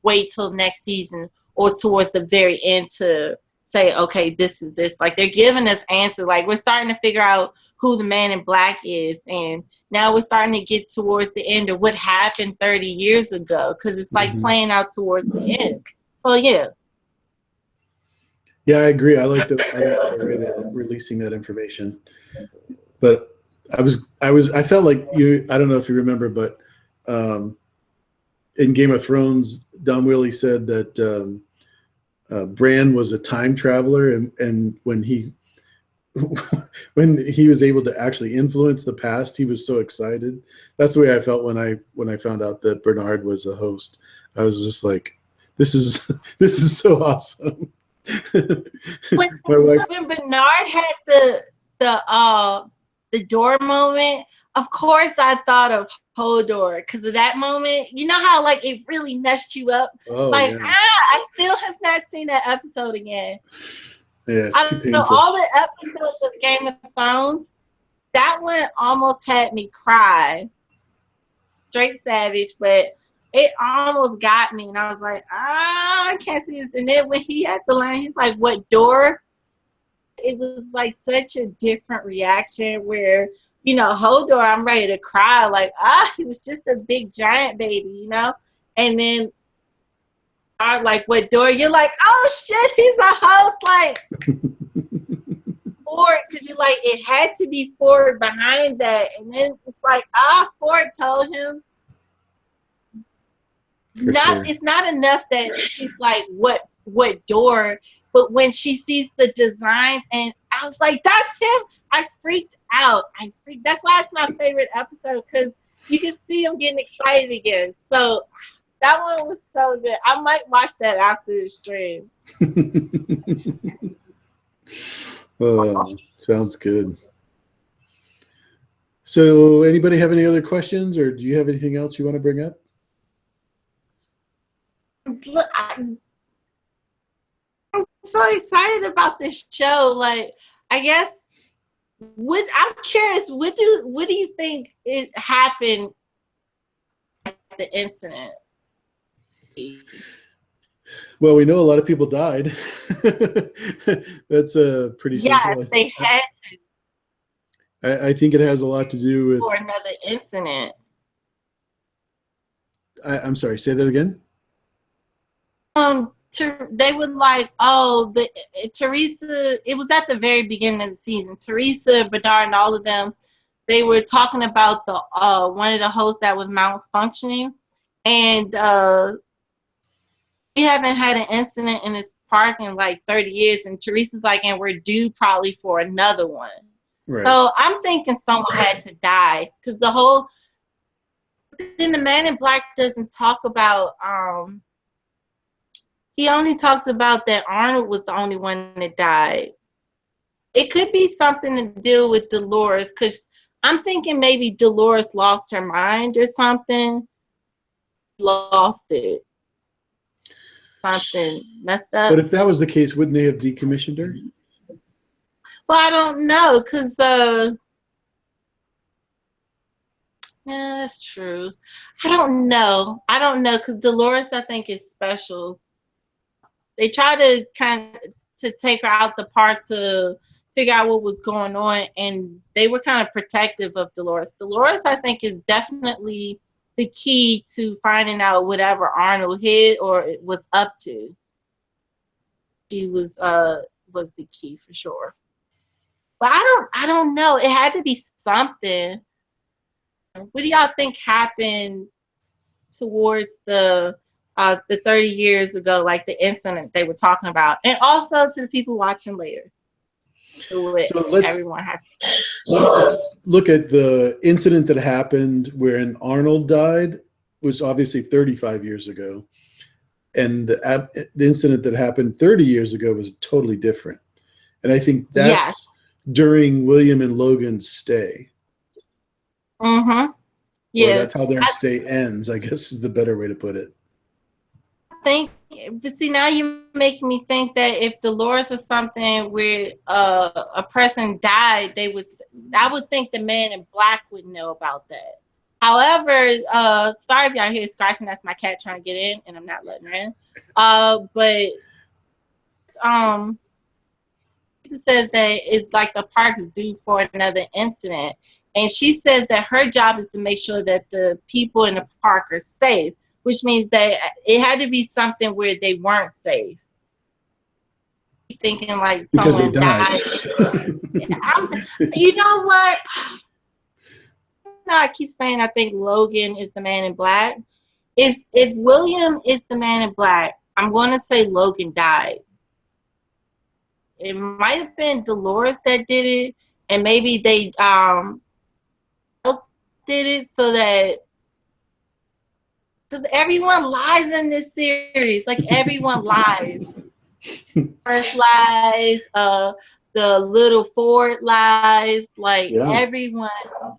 wait till next season or towards the very end to say, okay, this is this. Like they're giving us answers. Like we're starting to figure out who the Man in Black is, and now we're starting to get towards the end of what happened 30 years ago, because it's like Hmm. playing out towards the end. So yeah. Yeah, I agree. I like the way they're releasing that information. But I felt like I don't know if you remember, but in Game of Thrones, Don Willie said that Bran was a time traveler, and when he when he was able to actually influence the past, he was so excited. That's the way I felt when I found out that Bernard was a host. I was just like, this is so awesome. When, My wife, when Bernard had the door moment, of course I thought of Hodor because of that moment. You know how like it really messed you up. oh Like yeah, I still have not seen that episode again. yeah, it's I too don't know painful. all the episodes of Game of Thrones. That one almost had me cry. Straight savage, but it almost got me, and I was like, I can't see this. And then when he had the line, he's like, "What door?" It was like such a different reaction. Where Hodor, I'm ready to cry. Like he was just a big giant baby, And then like, "What door?" You're like, "Oh shit, he's a host!" Like Ford, because you're like, it had to be Ford behind that, and then it's like, Ford told him. For sure. It's not enough that she's like, what door, but when she sees the designs, and I was like, that's him. I freaked out. That's why it's my favorite episode, because you can see him getting excited again. So that one was so good. I might watch that after the stream. Oh, sounds good. So anybody have any other questions, or do you have anything else you want to bring up? I'm so excited about this show. Like, I guess I'm curious, what do you think it happened at the incident? Well, we know a lot of people died. That's pretty simple. Yes, they had to I think it has a lot to do with. for another incident. I'm sorry. Say that again. They would like, Teresa. It was at the very beginning of the season. Teresa, Bernard, and all of them. They were talking about the one of the hosts that was malfunctioning, and we haven't had an incident in this park in like 30 years. And Teresa's like, and we're due probably for another one. Right. So I'm thinking someone had to die, because then the Man in Black doesn't talk about. He only talks about that Arnold was the only one that died. It could be something to do with Dolores, because I'm thinking maybe Dolores lost her mind or something. Lost it. Something messed up. But if that was the case, wouldn't they have decommissioned her? Well, I don't know, because yeah, that's true. I don't know, because Dolores, I think, is special. They try to to take her out the park to figure out what was going on, and they were kind of protective of Dolores. Dolores, I think, is definitely the key to finding out whatever Arnold hid or was up to. She was the key for sure. But I don't know. It had to be something. What do y'all think happened towards the 30 years ago, like the incident they were talking about, and also to the people watching later? So everyone has to say. Let's look at the incident that happened wherein Arnold died, was obviously 35 years ago. And the incident that happened 30 years ago was totally different. And I think that's during William and Logan's stay. Mm-hmm. Yeah. Or that's how their stay ends, I guess is the better way to put it. But see, now you make me think that if Dolores was something where a person died, I would think the Man in Black would know about that. However, sorry if y'all hear scratching, that's my cat trying to get in, and I'm not letting her in. But it says that it's like the park's due for another incident, and she says that her job is to make sure that the people in the park are safe, which means that it had to be something where they weren't safe. Thinking like someone died. You know what? know I keep saying I think Logan is the Man in Black. If William is the Man in Black, I'm going to say Logan died. It might have been Dolores that did it, and maybe they else did it so that, because everyone lies in this series. Like, everyone lies. First lies, the little Ford lies, like everyone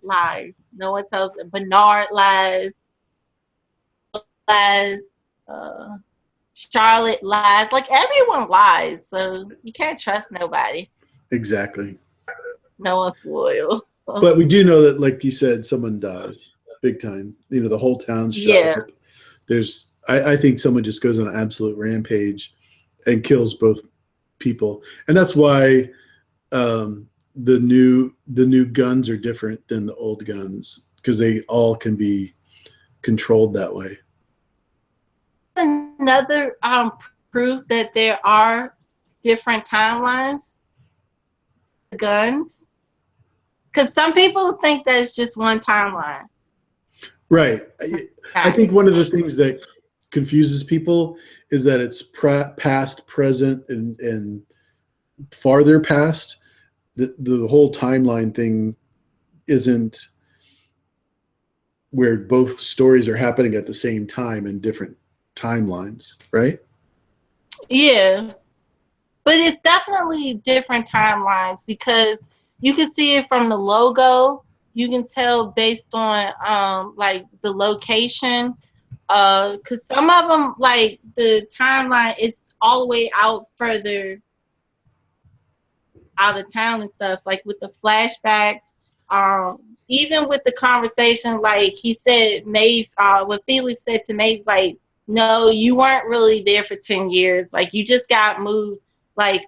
lies. No one tells it. Bernard lies, Charlotte lies, like everyone lies. So you can't trust nobody. Exactly. No one's loyal. But we do know that, like you said, someone dies big time. You know, the whole town's shut up. I think someone just goes on an absolute rampage and kills both people, and that's why the new guns are different than the old guns, because they all can be controlled that way. Another proof that there are different timelines. Guns, because some people think that it's just one timeline. Right. I think one of the things that confuses people is that it's past, present, and farther past. The whole timeline thing isn't where both stories are happening at the same time in different timelines, right? Yeah, but it's definitely different timelines, because you can see it from the logo. You can tell based on like the location, because some of them, like the timeline is all the way out further out of town and stuff, like with the flashbacks. Even with the conversation, like he said, Maeve, what Felix said to Maeve, like, no, you weren't really there for 10 years. Like, you just got moved like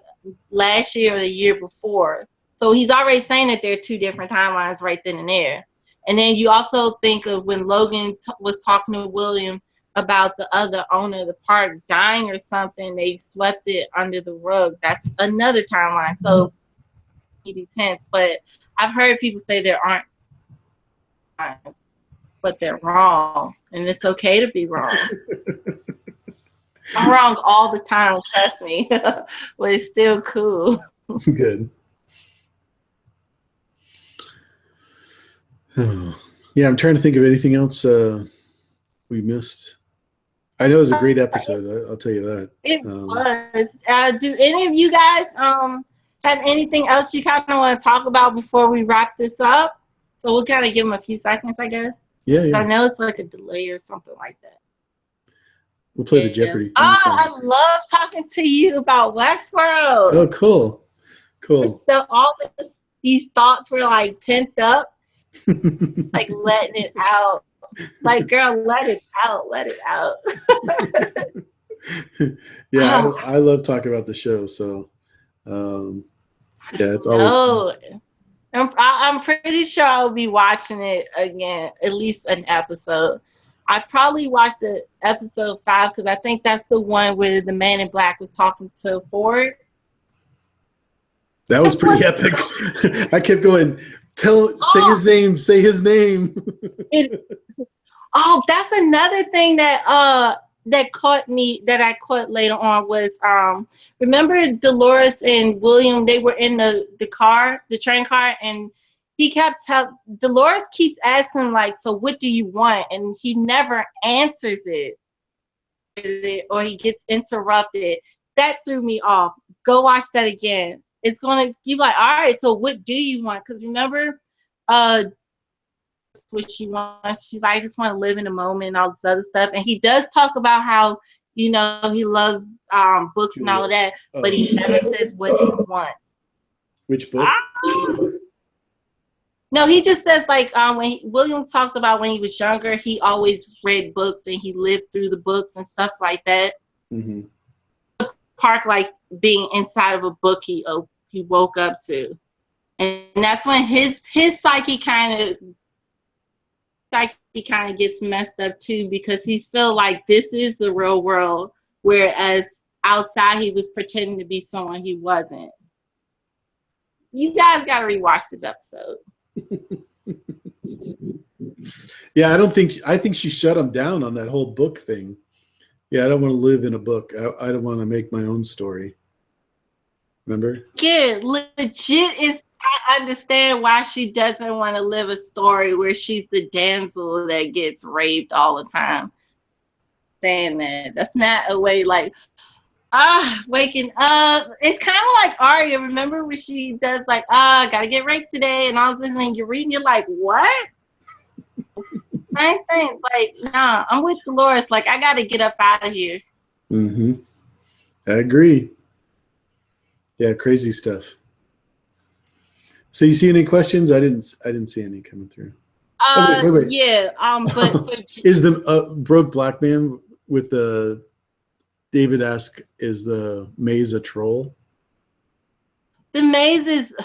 last year or the year before. So he's already saying that there are two different timelines right then and there. And then you also think of when Logan was talking to William about the other owner of the park dying or something, they swept it under the rug. That's another timeline. So these hints, but I've heard people say there aren't times, but they're wrong, and it's okay to be wrong. I'm wrong all the time, trust me, but it's still cool. Good. Oh. Yeah, I'm trying to think of anything else we missed. I know it was a great episode. I'll tell you that. It was. Do any of you guys have anything else you kind of want to talk about before we wrap this up? So we'll kind of give them a few seconds, I guess. Yeah. I know it's like a delay or something like that. We'll play the Jeopardy theme song. I love talking to you about Westworld. Oh, cool. So all these thoughts were like pent up, like letting it out. Like, girl, let it out. Yeah, I love talking about the show. So, yeah, it's always. I'm pretty sure I'll be watching it again, at least an episode. I probably watched the episode 5 because I think that's the one where the Man in Black was talking to Ford. That was pretty epic. I kept going, say his name. That's another thing that caught me, that I caught later on, was remember Dolores and William, they were in the train car, and Dolores keeps asking, like, so what do you want? And he never answers it, or he gets interrupted. That threw me off. Go watch that again. It's gonna, you like, all right, so what do you want? Because remember, what she wants. She's like, I just want to live in the moment and all this other stuff. And he does talk about how, he loves books and all of that, but he never says what he wants. Which book? No, he just says, like, when William talks about when he was younger, he always read books and he lived through the books and stuff like that. Mm-hmm. Park, like being inside of a book he woke up to, and that's when his psyche kind of gets messed up too, because he's feel like this is the real world, whereas outside he was pretending to be someone he wasn't. You guys got to rewatch this episode. Yeah, I think she shut him down on that whole book thing. Yeah, I don't want to live in a book. I don't want to make my own story. Remember? Yeah, legit is. I understand why she doesn't want to live a story where she's the damsel that gets raped all the time. Saying that's not a way like waking up. It's kind of like Arya. Remember when she does like gotta get raped today, and all of a sudden you're reading, you're like, what? Same thing. It's like, nah, I'm with Dolores. Like, I gotta get up out of here. Mm-hmm. I agree. Yeah, crazy stuff. So you see any questions? I didn't see any coming through. Wait. Yeah. But is the broke black man with the David ask, is the Maze a troll? The Maze is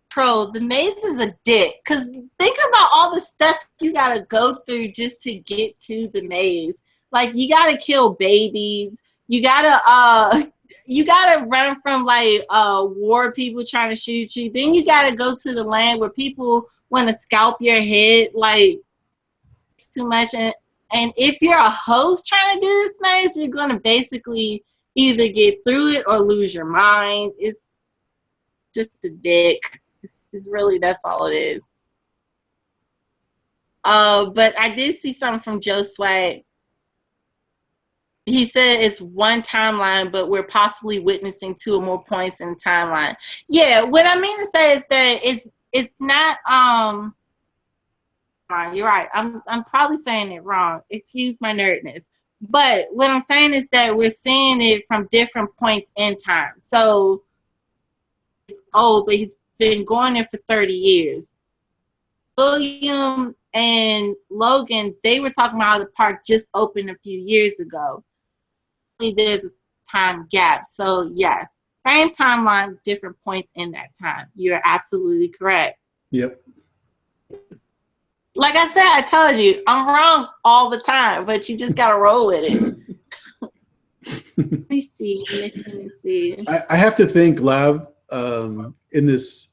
troll. The Maze is a dick. Cause think about all the stuff you gotta go through just to get to the Maze. Like you gotta kill babies. You gotta run from like war people trying to shoot you. Then you gotta go to the land where people want to scalp your head. Like it's too much. And if you're a host trying to do this maze, you're gonna basically either get through it or lose your mind. It's just a dick. It's really, that's all it is. But I did see something from Joe Swag. He said it's one timeline, but we're possibly witnessing two or more points in the timeline. Yeah, what I mean to say is that it's not you're right. I'm probably saying it wrong. Excuse my nerdness. But what I'm saying is that we're seeing it from different points in time. So it's old, but he's been going there for 30 years. William and Logan, they were talking about how the park just opened a few years ago. There's a time gap. So yes, same timeline, different points in that time. You're absolutely correct. Yep. Like I said, I told you, I'm wrong all the time, but you just gotta roll with it. Let me see. I have to thank Lav in this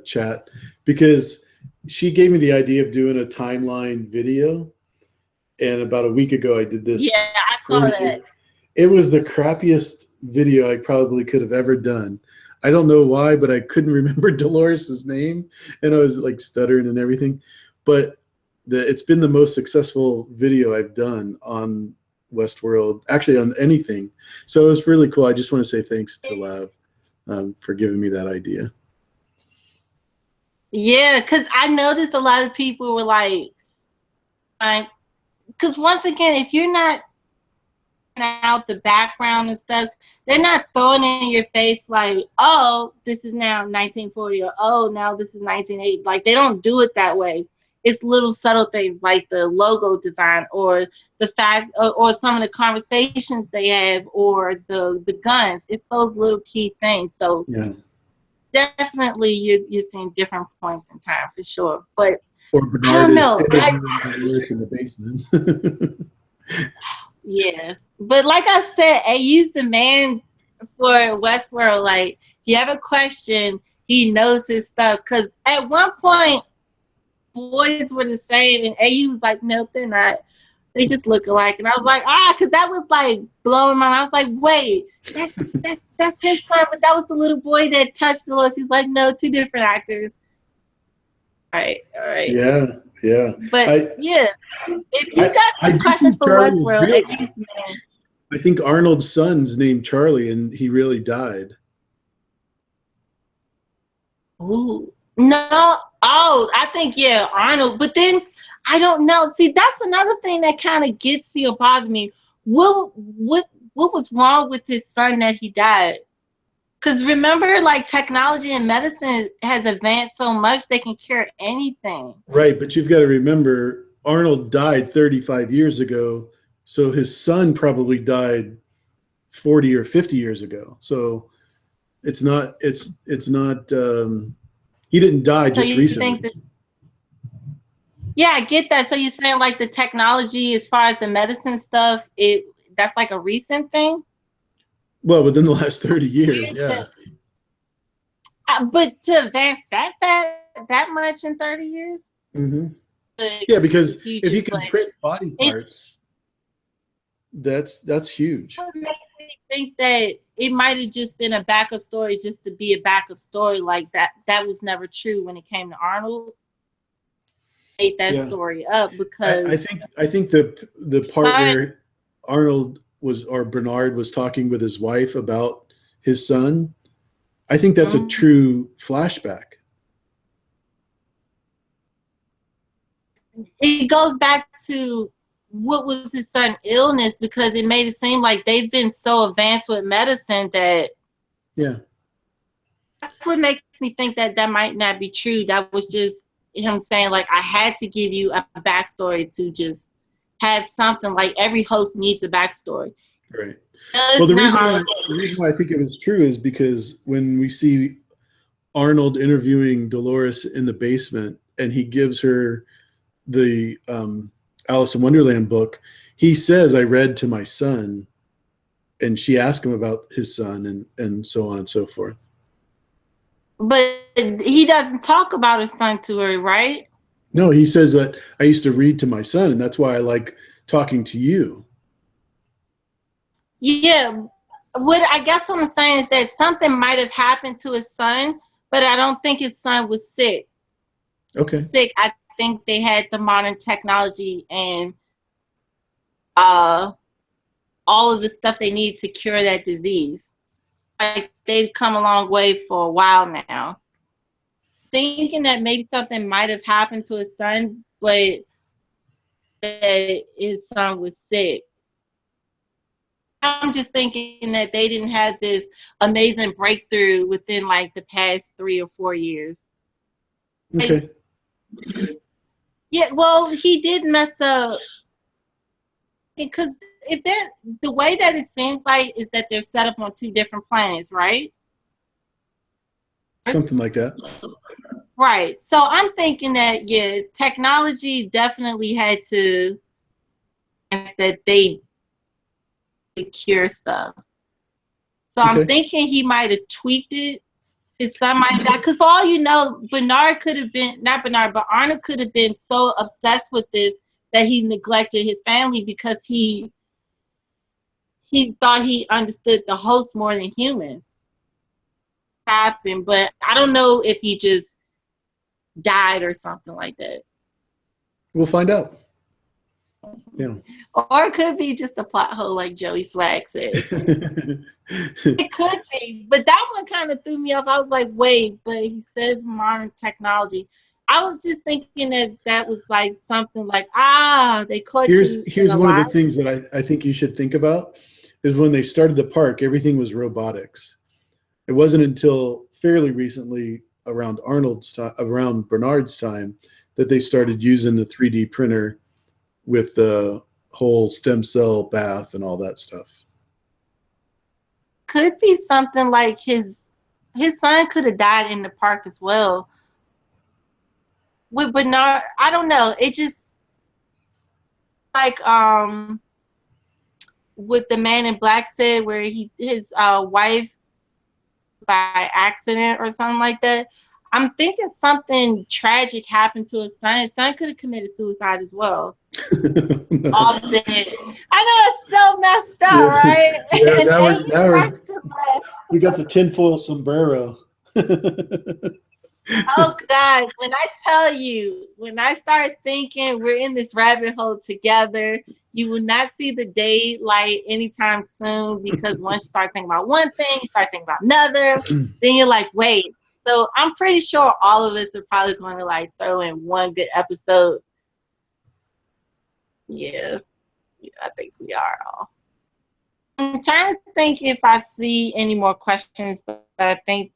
chat, because she gave me the idea of doing a timeline video, and about a week ago I did this. Yeah, I saw that. It was the crappiest video I probably could have ever done. I don't know why, but I couldn't remember Dolores's name, and I was like stuttering and everything. But it's been the most successful video I've done on Westworld, actually on anything. So it was really cool. I just want to say thanks to Lav for giving me that idea. Yeah, because I noticed a lot of people were like, because once again, if you're not out the background and stuff, they're not throwing it in your face like, oh, this is now 1940, or oh, now this is 1980. Like, they don't do it that way. It's little subtle things like the logo design, or the fact, or some of the conversations they have, or the guns. It's those little key things. So yeah, definitely you're seeing different points in time for sure. But or Bernard, I don't know. In the basement. Yeah, but like I said, I use the man for Westworld. Like, if you have a question, he knows his stuff. Because at one point, boys were the same, and AU was like, nope, they're not. They just look alike. And I was like, because that was like blowing my mind. I was like, wait, that's his son, but that was the little boy that touched the Lois. He's like, no, two different actors. All right. Yeah. But yeah, if you got some questions for Westworld, I think Arnold's son's named Charlie, and he really died. Ooh, no. Oh, I think Arnold. But then I don't know. See, that's another thing that kind of gets me or bothers me. What was wrong with his son that he died? Because remember, like, technology and medicine has advanced so much, they can cure anything. Right, but you've got to remember, Arnold died 35 years ago, so his son probably died 40 or 50 years ago. So it's not he didn't die just recently. Yeah, I get that. So you're saying, like, the technology as far as the medicine stuff, that's like a recent thing? Well, within the last 30 years, yeah. But to advance that much in 30 years? Hmm. The Yeah, because if future, you can but print body it parts, that's huge. makes me think that it might have just been a backup story just to be a backup story. Like that was never true when it came to Arnold. Made that Yeah. story up I because think the part son. where Arnold was or Bernard was talking with his wife about his son, I think that's a Mhm. true flashback. It goes back to what was his son's illness because it made it seem like they've been so advanced with medicine that Yeah, that's what makes me think that that might not be true. That was just him saying like I had to give you a backstory to just have something. Like every host needs a backstory. right. Does Well, not Arnold? the reason why I think it was true is because when we see Arnold interviewing Dolores in the basement and he gives her the Alice in Wonderland book, he says, "I read to my son," and she asked him about his son and so on and so forth. But he doesn't talk about his son to her, right? No, he says that I used to read to my son, and that's why I like talking to you. Yeah. What I guess what I'm saying is that something might have happened to his son, but I don't think his son was sick. Okay. I think they had the modern technology and uh, all of the stuff they need to cure that disease. Like they've come a long way for a while now. Thinking that maybe something might have happened to his son, but that his son was sick. I'm just thinking that they didn't have this amazing breakthrough within like the past 3 or 4 years. Like, Okay. yeah, well, he did mess up because if they're the way that it seems like is that they're set up on two different planets, right? Something like that. Right. So I'm thinking that yeah, technology definitely had to that they cure stuff. So I'm Okay. thinking he might have tweaked it. His son might die. Because for all you know, Bernard could have been not Bernard, but Arnold could have been so obsessed with this that he neglected his family because he thought he understood the host more than humans. Happened, but I don't know if he just died or something like that. We'll find out. Yeah. Or it could be just a plot hole, like Joey Swag says. It could be, but that one kind of threw me off. I was like, wait, but he says modern technology. I was just thinking that that was like something like, they caught you in Here's a one of lie. the things that I think you should think about is when they started the park, everything was robotics. It wasn't until fairly recently around Bernard's time that they started using the 3D printer with the whole stem cell bath and all that stuff. Could be something like his son could have died in the park as well. With Bernard, I don't know. It just like with the man in black said where his wife by accident or something like that. I'm thinking something tragic happened to his son. His son could have committed suicide as well. No. All dead. I know it's so messed up, Yeah, right? yeah. And he starts Now to laugh. we got the tinfoil sombrero. Oh God, when I tell you, when I start thinking we're in this rabbit hole together, you will not see the daylight anytime soon because once you start thinking about one thing, you start thinking about another, then you're like, wait. So I'm pretty sure all of us are probably going to like throw in one good episode. Yeah, I think we are all. I'm trying to think if I see any more questions, but I think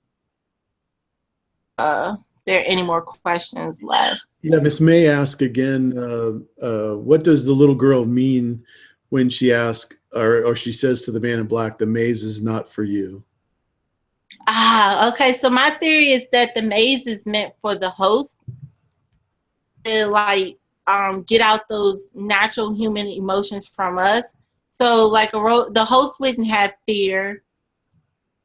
there are any more questions left. Yeah, Miss May asked again, what does the little girl mean when she asks, or she says to the man in black, the maze is not for you? Okay. So my theory is that the maze is meant for the host to like get out those natural human emotions from us. So like the host wouldn't have fear,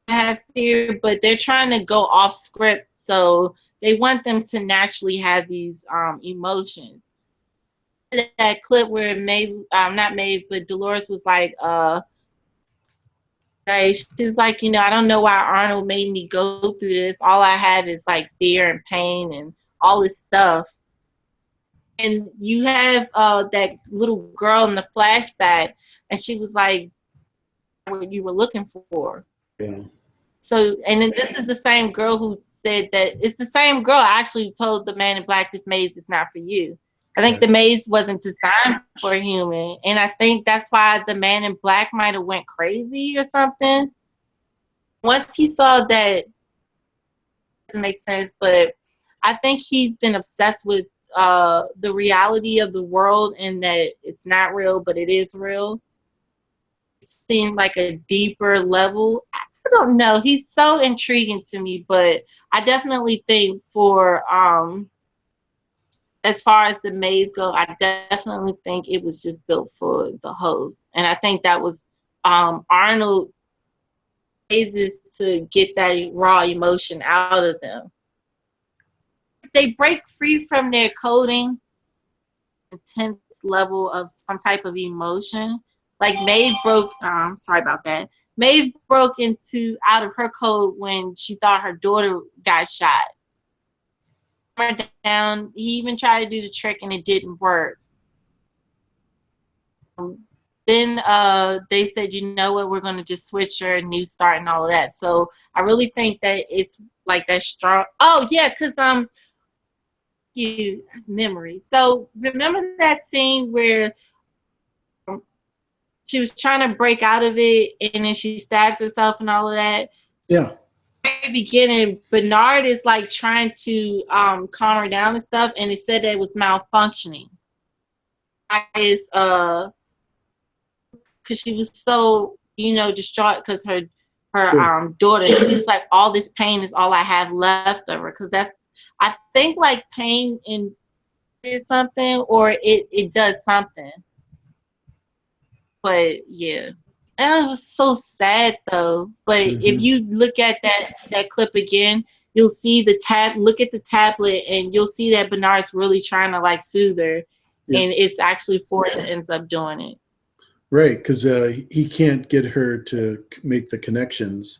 have fear, but they're trying to go off script, so they want them to naturally have these emotions. That clip where Maeve, not Maeve, but Dolores was like, she's like, you know, I don't know why Arnold made me go through this. All I have is like fear and pain and all this stuff. And you have that little girl in the flashback, and she was like, what you were looking for. Yeah. So, and then this is the same girl who said that, it's the same girl actually told the man in black, this maze is not for you. I think the maze wasn't designed for a human. And I think that's why the man in black might have went crazy or something. Once he saw that, it doesn't make sense, but I think he's been obsessed with the reality of the world, and that it's not real, but it is real. It seemed like a deeper level. I don't know. He's so intriguing to me, but I definitely think for as far as the maze go, I definitely think it was just built for the host, and I think that was Arnold mazes to get that raw emotion out of them. They break free from their coding, intense level of some type of emotion. Like Maeve broke. Sorry about that. Maeve broke into out of her code when she thought her daughter got shot. Her down. He even tried to do the trick and it didn't work. Then they said, you know what, we're going to just switch her, new start and all of that. So I really think that it's like that strong. Oh yeah, because you memory. So remember that scene where she was trying to break out of it and then she stabs herself and all of that? Yeah. At the beginning, Bernard is like trying to calm her down and stuff, and it said that it was malfunctioning. Is because she was so, you know, distraught because her Sure. daughter, she was like, all this pain is all I have left of her, because that's, I think, like pain in is something, or it does something. But yeah, and it was so sad though. But if you look at that clip again, you'll see look at the tablet, and you'll see that Bernard's really trying to like soothe her, Yeah. and it's actually Ford that ends up doing it. Right, because he can't get her to make the connections,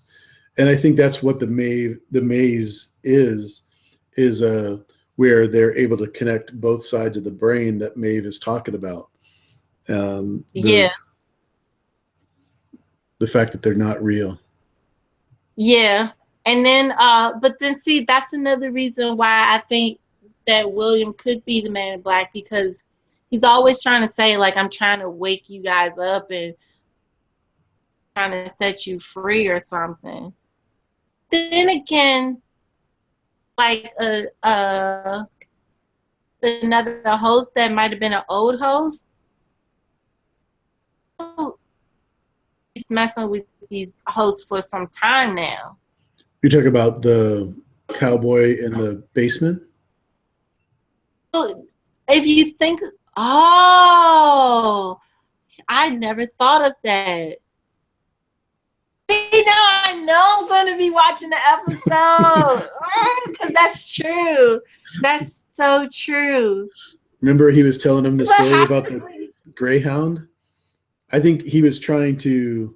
and I think that's what the maze is where they're able to connect both sides of the brain that Maeve is talking about. Yeah. The fact that they're not real. Yeah. And then but then see, that's another reason why I think that William could be the man in black, because he's always trying to say, like, I'm trying to wake you guys up and trying to set you free or something. Then again, like another host that might have been an old host, he's messing with these hosts for some time now. You talk about the cowboy in the basement? If you think, oh, I never thought of that. You know, I know I'm going to be watching the episode, because that's true. That's so true. Remember he was telling him the story about the Greyhound? I think he was trying to,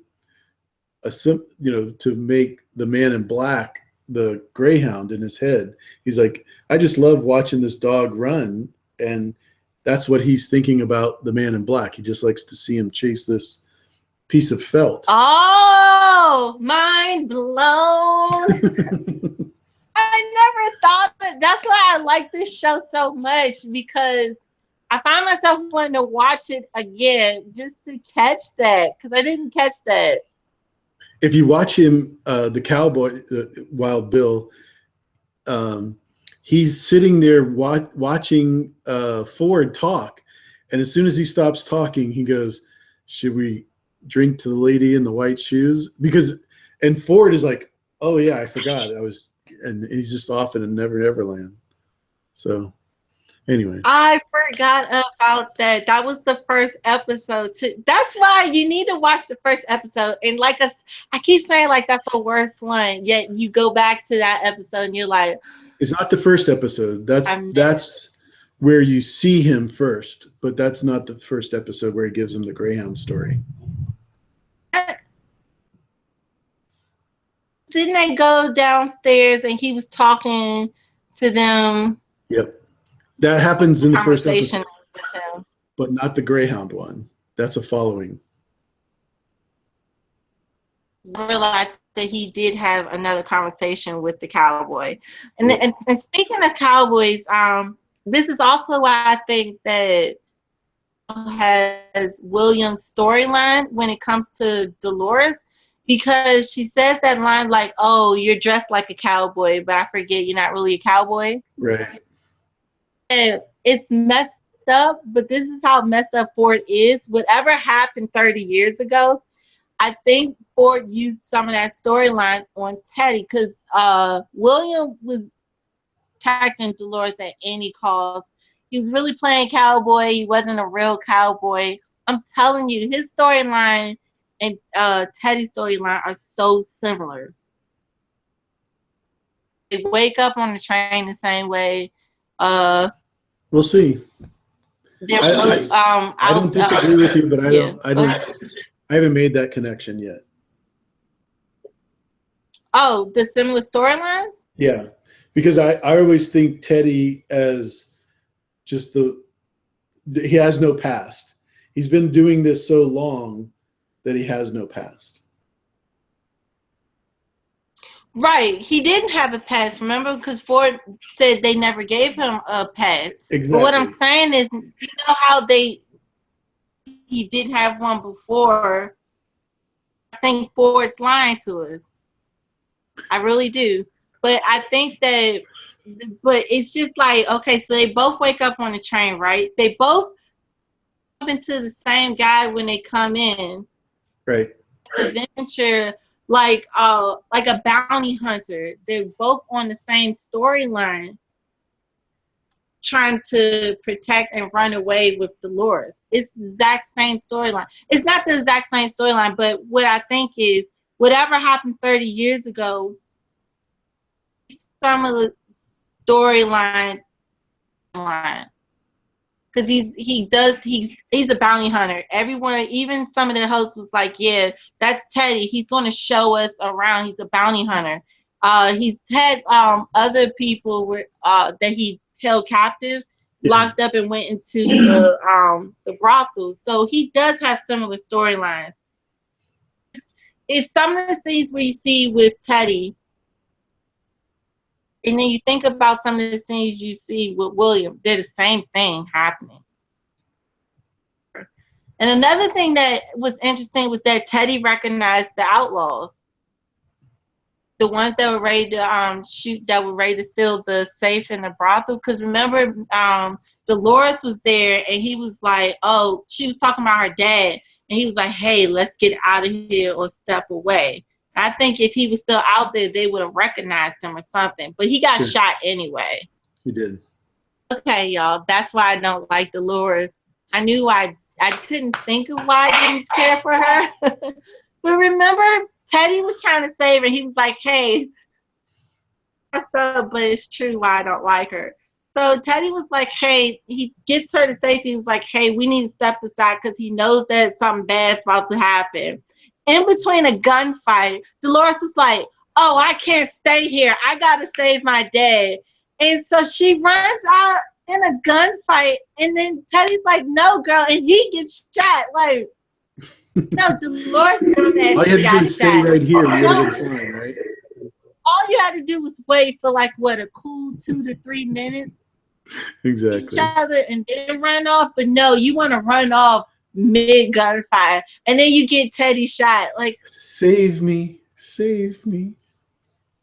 to make the man in black the Greyhound in his head. He's like, I just love watching this dog run, and that's what he's thinking about the man in black. He just likes to see him chase this piece of felt. Oh, mind blown. I never thought of it. That's why I like this show so much, because I find myself wanting to watch it again just to catch that, because I didn't catch that. If you watch him, the cowboy, Wild Bill, he's sitting there watching Ford talk, and as soon as he stops talking, he goes, "Should we drink to the lady in the white shoes?" And Ford is like, "Oh yeah, I forgot. And he's just off in a Never Never Land." So, anyway, I forgot. forgot about that. That was the first episode too. That's why you need to watch the first episode. And like I keep saying, like that's the worst one. Yet you go back to that episode and you're like, It's not the first episode. I'm That's where you see him first, but that's not the first episode where he gives him the Greyhound story. Didn't they go downstairs and he was talking to them? Yep. That happens in the first Conversation episode, with him. but not the Greyhound one. That's a following. Realized that he did have another conversation with the cowboy. And, Yep. and speaking of cowboys, this is also why I think that has William's storyline when it comes to Dolores, because she says that line like, "Oh, you're dressed like a cowboy, but I forget you're not really a cowboy." Right. And it's messed up, but this is how messed up Ford is. Whatever happened 30 years ago, I think Ford used some of that storyline on Teddy, because William was protecting Dolores at any cost. He was really playing cowboy. He wasn't a real cowboy. I'm telling you, his storyline and Teddy's storyline are so similar. They wake up on the train the same way. We'll see. They're both, I don't disagree with you, but yeah. I haven't made that connection yet. Oh, the similar storylines? Yeah, because I always think Teddy as just he has no past. He's been doing this so long that he has no past. Right. He didn't have a pass, remember? Because Ford said they never gave him a pass. Exactly. But what I'm saying is, you know how he didn't have one before? I think Ford's lying to us. I really do. But I think that, but it's just like, okay, so they both wake up on the train, right? They both bump into the same guy when they come in. Right. Adventure, like a bounty hunter. They're both on the same storyline, trying to protect and run away with Dolores. It's the exact same storyline. It's not the exact same storyline, but what I think is whatever happened 30 years ago, some of the storyline, because he's a bounty hunter. Everyone, even some of the hosts was like, yeah, that's Teddy. He's going to show us around. He's a bounty hunter. He's had other people that he held captive, locked up, and went into the brothel. So he does have similar storylines. If some of the scenes where you see with Teddy, and then you think about some of the scenes you see with William, they're the same thing happening. And another thing that was interesting was that Teddy recognized the outlaws, the ones that were ready to shoot, that were ready to steal the safe in the brothel. Because remember, Dolores was there, and he was like, "Oh," she was talking about her dad, and he was like, "Hey, let's get out of here or step away." I think if he was still out there, they would have recognized him or something. But he got shot anyway. He did. Okay, y'all. That's why I don't like Dolores. I knew I couldn't think of why I didn't care for her. But remember, Teddy was trying to save her. He was like, "Hey, but it's true why I don't like her." So Teddy was like, "Hey," he gets her to safety. He was like, "Hey, we need to step aside," because he knows that something bad's about to happen. In between a gunfight, Dolores was like, "Oh, I can't stay here. I gotta save my dad." And so she runs out in a gunfight, and then Teddy's like, "No, girl," and he gets shot. Like, no, Dolores done that. All you had to do is stay right here. You would have been fine, right? All you had to do was wait for like a cool 2 to 3 minutes. Exactly. Each other and then run off. But no, you want to run off mid gunfire, and then you get Teddy shot. Like, save me, save me.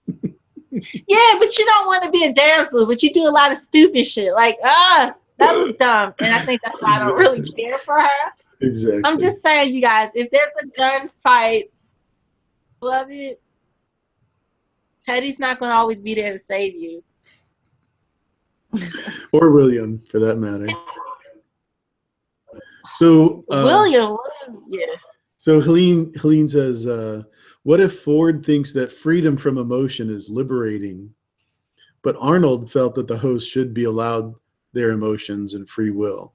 Yeah, but you don't want to be a damsel, but you do a lot of stupid shit. Like, that was dumb. And I think that's why I don't really care for her. Exactly. I'm just saying, you guys, if there's a gunfight, love it. Teddy's not going to always be there to save you. Or William, for that matter. So, William, yeah. so Helene says, "What if Ford thinks that freedom from emotion is liberating, but Arnold felt that the host should be allowed their emotions and free will?"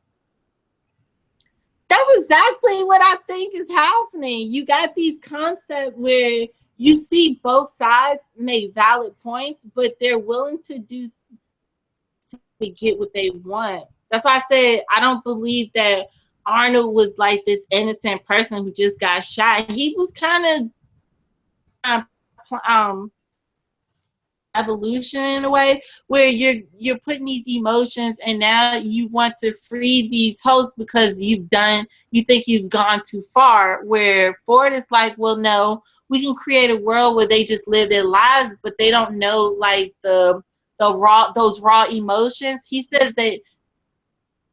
That's exactly what I think is happening. You got these concepts where you see both sides make valid points, but they're willing to do to get what they want. That's why I said I don't believe that Arnold was like this innocent person who just got shot. He was kind of evolution in a way where you're putting these emotions and now you want to free these hosts because you think you've gone too far, where Ford is like, well, no, we can create a world where they just live their lives but they don't know like those raw emotions. He says that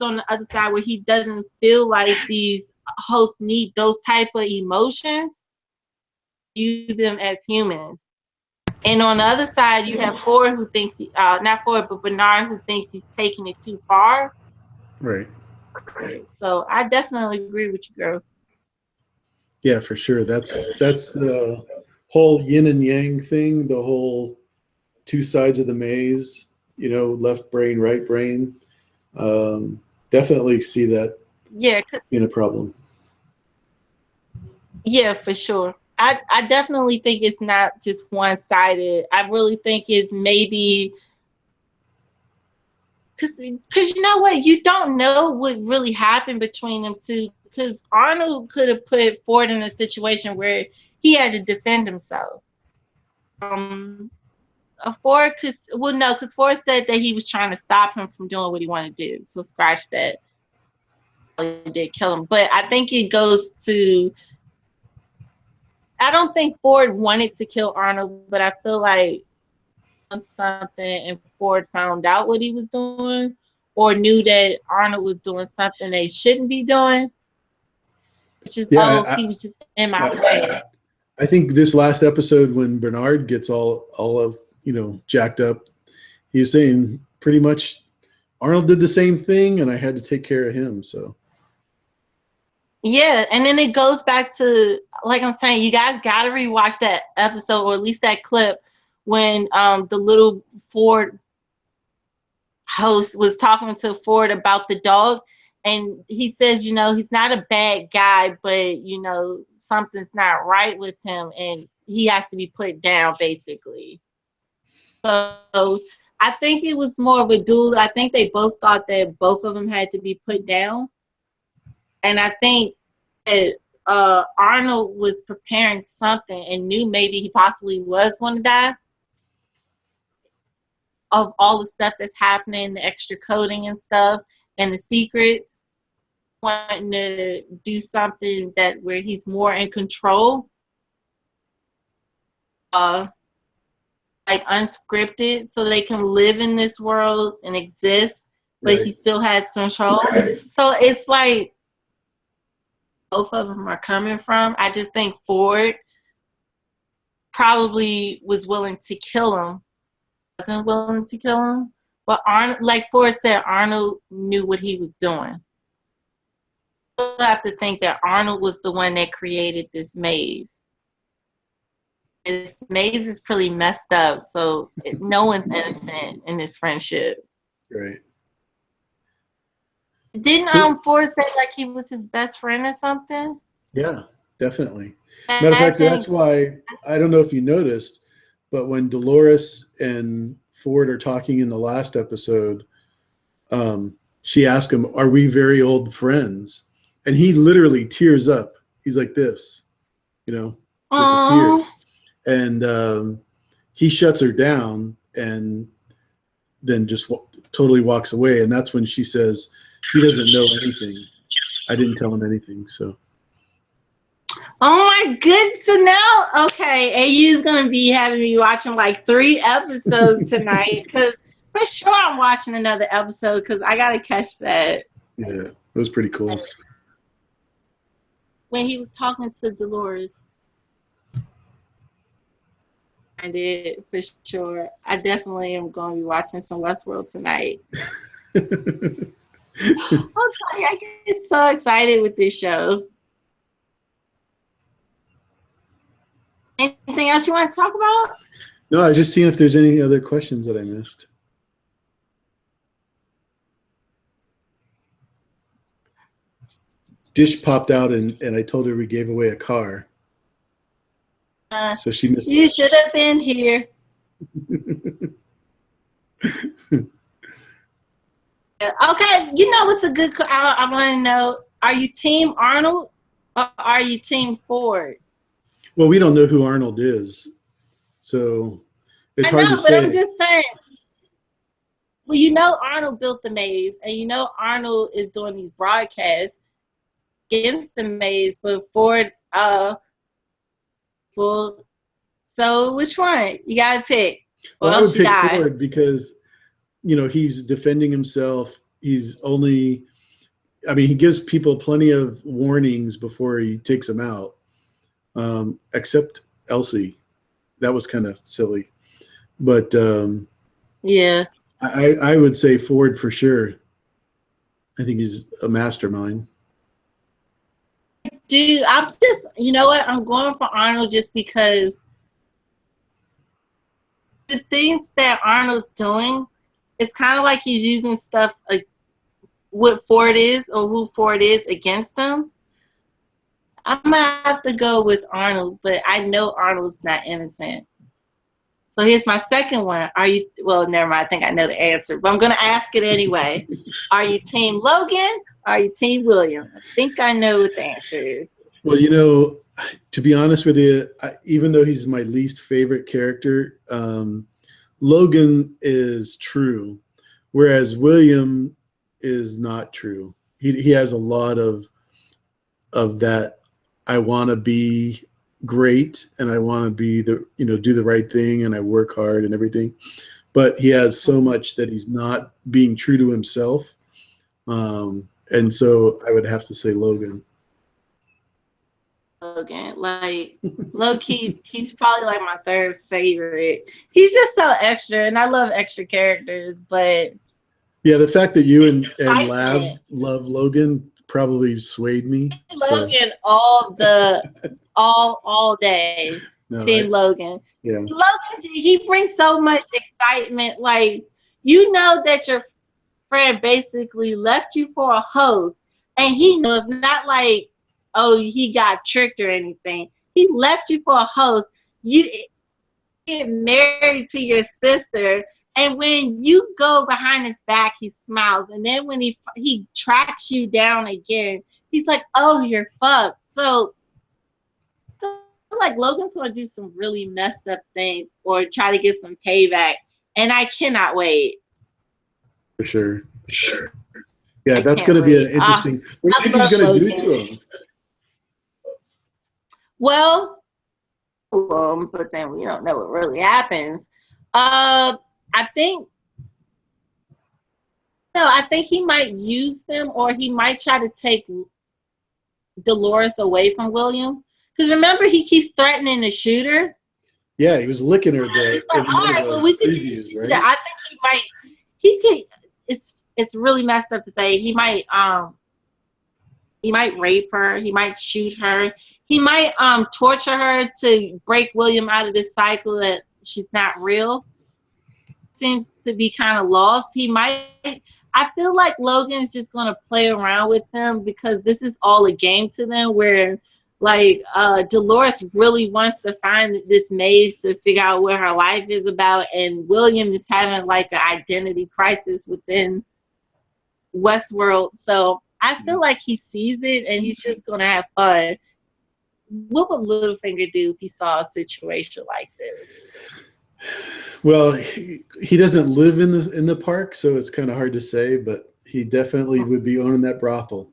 on the other side where he doesn't feel like these hosts need those type of emotions, view them as humans. And on the other side, you have Ford who thinks, not Ford, but Bernard who thinks he's taking it too far. Right. So I definitely agree with you, girl. Yeah, for sure. That's the whole yin and yang thing, the whole two sides of the maze, left brain, right brain. Definitely see that Yeah, being a problem. yeah, for sure. I definitely think it's not just one-sided. I really think it's maybe because you know what? You don't know what really happened between them two. Because Arnold could have put Ford in a situation where he had to defend himself. Ford, because Ford said that he was trying to stop him from doing what he wanted to do. So scratch that. He did kill him, but I think it goes to. I don't think Ford wanted to kill Arnold, but I feel like something and Ford found out what he was doing, or knew that Arnold was doing something they shouldn't be doing. It's just he was just in my way. I think this last episode when Bernard gets all of jacked up, he was saying pretty much Arnold did the same thing and I had to take care of him. So yeah, and then it goes back to, like I'm saying, you guys got to rewatch that episode, or at least that clip, when the little Ford host was talking to Ford about the dog, and he says, he's not a bad guy, but something's not right with him, and he has to be put down, basically. So I think it was more of a duel. I think they both thought that both of them had to be put down, and I think that Arnold was preparing something and knew maybe he possibly was going to die of all the stuff that's happening, the extra coding and stuff, and the secrets, wanting to do something where he's more in control, like unscripted, so they can live in this world and exist, but right. he still has control. So it's like both of them are coming from. I just think Ford probably was willing to kill him, wasn't willing to kill him, but Arnold, like Ford said, Arnold knew what he was doing. You have to think that Arnold was the one that created this maze. This maze is pretty messed up, so no one's innocent in this friendship. Right. Didn't Ford say like he was his best friend or something? Yeah, definitely. Matter of fact, that's why, I don't know if you noticed, but when Dolores and Ford are talking in the last episode, she asked him, "Are we very old friends?" And he literally tears up. He's like this, with the tears. And he shuts her down and then just totally walks away. And that's when she says, "He doesn't know anything. I didn't tell him anything." So. Oh my goodness! So now, okay, AU's gonna be having me watching like 3 episodes tonight, because for sure I'm watching another episode because I gotta catch that. Yeah, it was pretty cool. When he was talking to Dolores, I did for sure. I definitely am gonna be watching some Westworld tonight. Okay, I get so excited with this show. Anything else you want to talk about? No, I was just seeing if there's any other questions that I missed. Dish popped out and I told her we gave away a car. So she missed You should have been here. that. Okay, you know what's a good? I want to know: are you Team Arnold or are you Team Ford? Well, we don't know who Arnold is, so it's I hard to know, but I'm say. just saying. Well, you know Arnold built the maze, and you know Arnold is doing these broadcasts against the maze, but Ford, well, so which one? You gotta pick, or Well, I else would you pick die. Ford because he's defending himself. He's only, I mean, he gives people plenty of warnings before he takes them out. Except Elsie, that was kind of silly. But Yeah. I would say Ford for sure. I think he's a mastermind. Dude, I'm just, you know what? I'm going for Arnold just because the things that Arnold's doing, it's kind of like he's using stuff like what Ford is or who Ford is against him. I'm gonna have to go with Arnold, but I know Arnold's not innocent. So here's my second one. Are you, well, never mind. I think I know the answer, but I'm going to ask it anyway. Are you Team Logan? Or are you Team William? I think I know what the answer is. Well, to be honest with you, even though he's my least favorite character, Logan is true, whereas William is not true. He has a lot of that. I want to be great, and I want to be do the right thing, and I work hard and everything. But he has so much that he's not being true to himself, and so I would have to say Logan. Logan, like low key, he's probably like my third favorite. He's just so extra, and I love extra characters. But Yeah, the fact that you and excitement, Lav love Logan probably swayed me. So Logan all day. no, Team Logan. yeah. Logan, he brings so much excitement. Like, you know that your friend basically left you for a host, and he knows, not like, oh, he got tricked or anything. He left you for a host. You get married to your sister, and when you go behind his back, he smiles, and then when he tracks you down again, he's like, oh, you're fucked. So like Logan's gonna do some really messed up things or try to get some payback, and I cannot wait. For sure. Yeah, I that's can't going to be an wait. interesting. What do you I think he's love going to do Logan. to him? Well, but then we don't know what really happens. I think no, I think he might use them, or he might try to take Dolores away from William. Because remember, he keeps threatening to shoot her. Yeah, he was licking her He's like, in all one of right, well, the we could just previews, shoot her. right? I think he might. He could. It's really messed up to say. He might rape her. He might shoot her. He might torture her to break William out of this cycle that she's not real. Seems to be kind of lost. He might. I feel like Logan's just gonna play around with them because this is all a game to them. Where like Dolores really wants to find this maze to figure out what her life is about, and William is having like an identity crisis within Westworld. So I feel like he sees it and he's just gonna have fun. What would Littlefinger do if he saw a situation like this? Well, he doesn't live in the park, so it's kind of hard to say, but he definitely would be owning that brothel.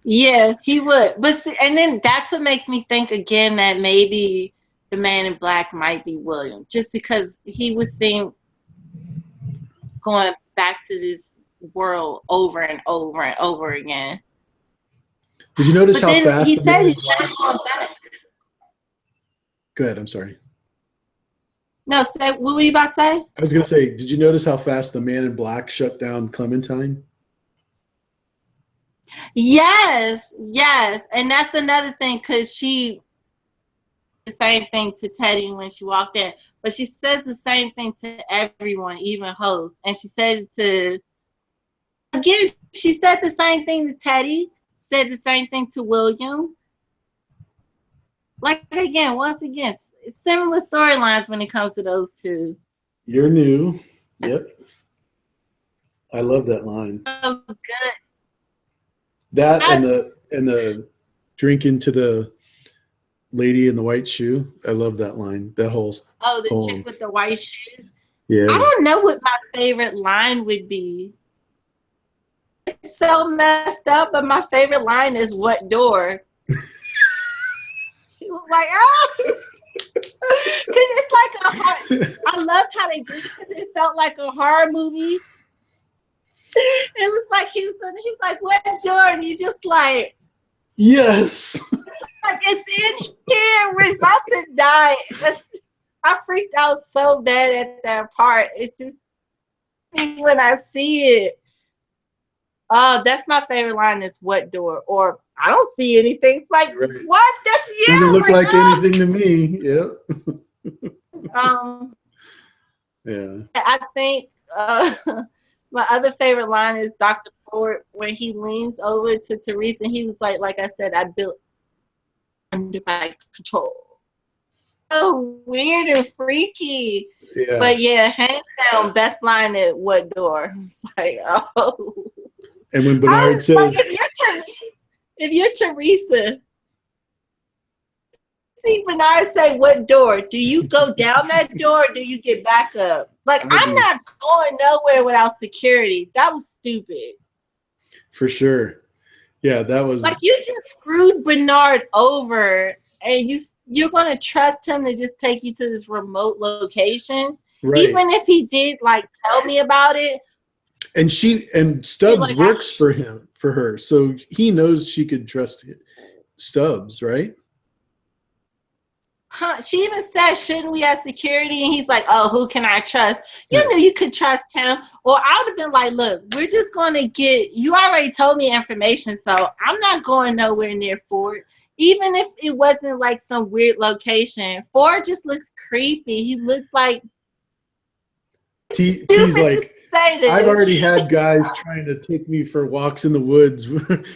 Yeah, he would. But see, and then that's what makes me think again that maybe the man in black might be William, just because he was seen going back to this world over and over and over again. Did you notice But how then fast he the man said in he's black? never going back. Go ahead. I'm sorry. No, say what were you about to say? I was going to say, did you notice how fast the Man in Black shut down Clementine? Yes, yes, and that's another thing because she the same thing to Teddy when she walked in, but she says the same thing to everyone, even hosts, and she said it to again. She said the same thing to Teddy, said the same thing to William. Like again, once again, similar storylines when it comes to those two. You're new. That's Yep. I love that line. so good. That and the drinking to the lady in the white shoe. I love that line. That whole Oh, the chick poem. with the white shoes. Yeah. I don't know what my favorite line would be. It's so messed up, but my favorite line is "What door?" He was like, "Oh," because it's like a horror. I loved how they did it because it felt like a horror movie. It was like he's like, "What door?" And you just like Yes. it's in here. We're about to die. I freaked out so bad at that part. It's just when I see it. Oh, that's my favorite line is "What door?" Or "I don't see anything." It's like, Right. what? That's you. Doesn't look like oh. anything to me. Yeah. Yeah. I think my other favorite line is Dr. Ford when he leans over to Teresa and he was like I said, I built under my control. So weird and freaky. Yeah. But yeah, hands down, best line at "What door?" It's like, oh. And when Bernard says, like, if you're Teresa, see Bernard say, "What door?" Do you go down that door or do you get back up? Like, I'm not going nowhere without security. That was stupid. for sure. Yeah, that was like you just screwed Bernard over and you're gonna trust him to just take you to this remote location. right. Even if he did like tell me about it. And Stubbs works for her, so he knows she could trust Stubbs, right? She even said, shouldn't we have security? And he's like, oh, who can I trust? You knew you could trust him. Or I would have been like, look, we're just going to you already told me information, so I'm not going nowhere near Ford. Even if it wasn't like some weird location. Ford just looks creepy. He looks like He's like, I've already had guys trying to take me for walks in the woods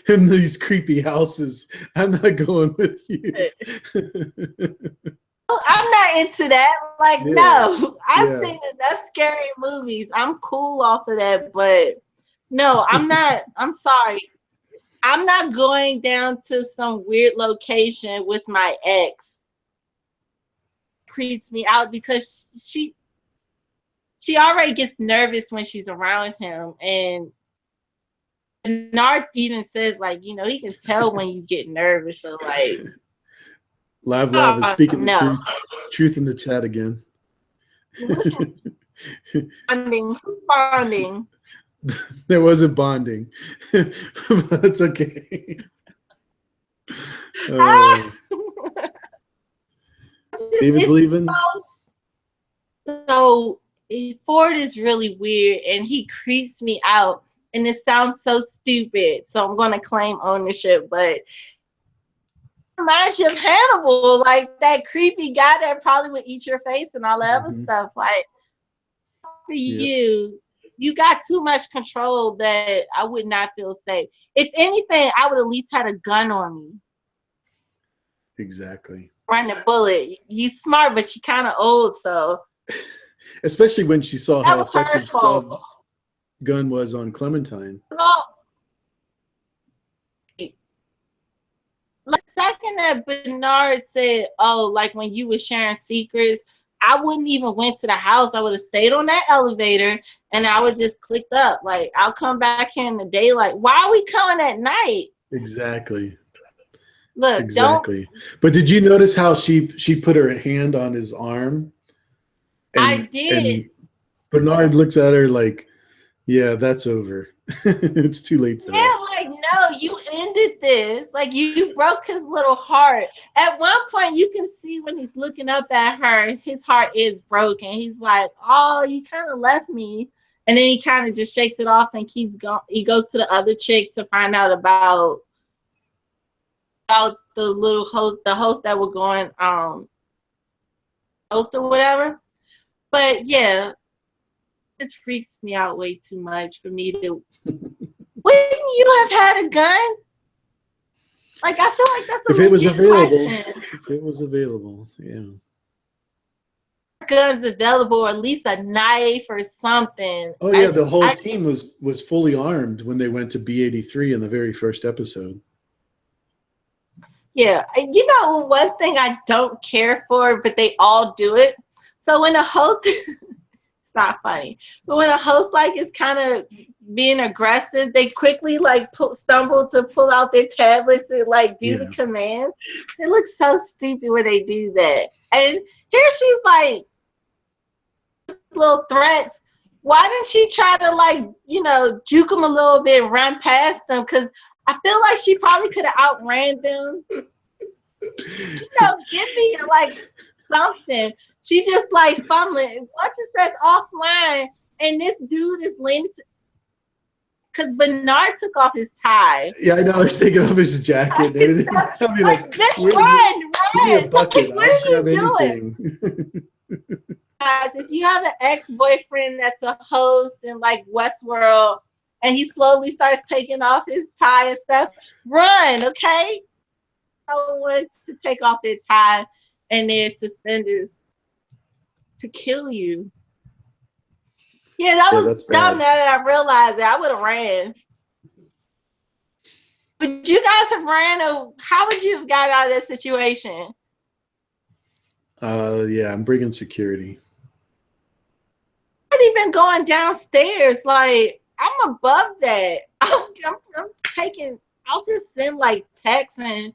in these creepy houses. I'm not going with you. I'm not into that. Like, no. I've seen enough scary movies. I'm cool off of that, but no, I'm not. I'm sorry. I'm not going down to some weird location with my ex. Creeps me out because she already gets nervous when she's around him. And Bernard even says, like, you know, he can tell when you get nervous. So, like, Lav is speaking the truth in the chat again. Bonding. There wasn't bonding, but it's okay. David's leaving. So Ford is really weird, and he creeps me out. And it sounds so stupid, so I'm gonna claim ownership. But reminds you of Hannibal, like that creepy guy that probably would eat your face and all that other stuff. Like for you got too much control that I would not feel safe. If anything, I would at least had a gun on me. Exactly. Run the bullet. You smart, but you kind of old, so. Especially when she saw how effective Stubbs' gun was on Clementine. Well, the second that Bernard said, oh, like when you were sharing secrets, I wouldn't even went to the house. I would have stayed on that elevator and I would just clicked up. Like, I'll come back here in the daylight. Why are we coming at night? Exactly. Look, exactly. But did you notice how she put her hand on his arm? I did. And Bernard looks at her like, yeah, that's over. It's too late for that. Yeah, like, no, you ended did this. Like, you broke his little heart. At one point, you can see when he's looking up at her, his heart is broken. He's like, oh, you kind of left me. And then he kind of just shakes it off and keeps going. He goes to the other chick to find out about the little host, the host that were going, host or whatever. But yeah, this freaks me out way too much for me to. Wouldn't you have had a gun? Like, I feel like that's a if it was available. question. If it was available, yeah. Guns available, or at least a knife or something. Oh yeah, the whole team was fully armed when they went to B-83 in the very first episode. Yeah, you know, one thing I don't care for, but they all do it. So when a host, it's not funny, but when a host like is kind of being aggressive, they quickly like stumble to pull out their tablets to like do the commands. It looks so stupid when they do that. And here she's like, little threats. Why didn't she try to, like, you know, juke them a little bit and run past them? Because I feel like she probably could have outran them. You know, give me like something. She just like fumbling. Once it says offline, and this dude is leaning to, because Bernard took off his tie. Yeah, I know. He's taking off his jacket and everything. I'll be like, bitch, run! Give me a bucket. Like, what I'll are you grab doing? anything. Guys, if you have an ex-boyfriend that's a host in like Westworld, and he slowly starts taking off his tie and stuff, run, okay? No one to take off their tie and their suspenders to kill you. Yeah, that was dumb. Now that I realized it, I would have ran. Would you guys have ran, or how would you have got out of that situation? Yeah, I'm bringing security. I'm not even going downstairs. Like, I'm above that. I'm taking. I'll just send like text and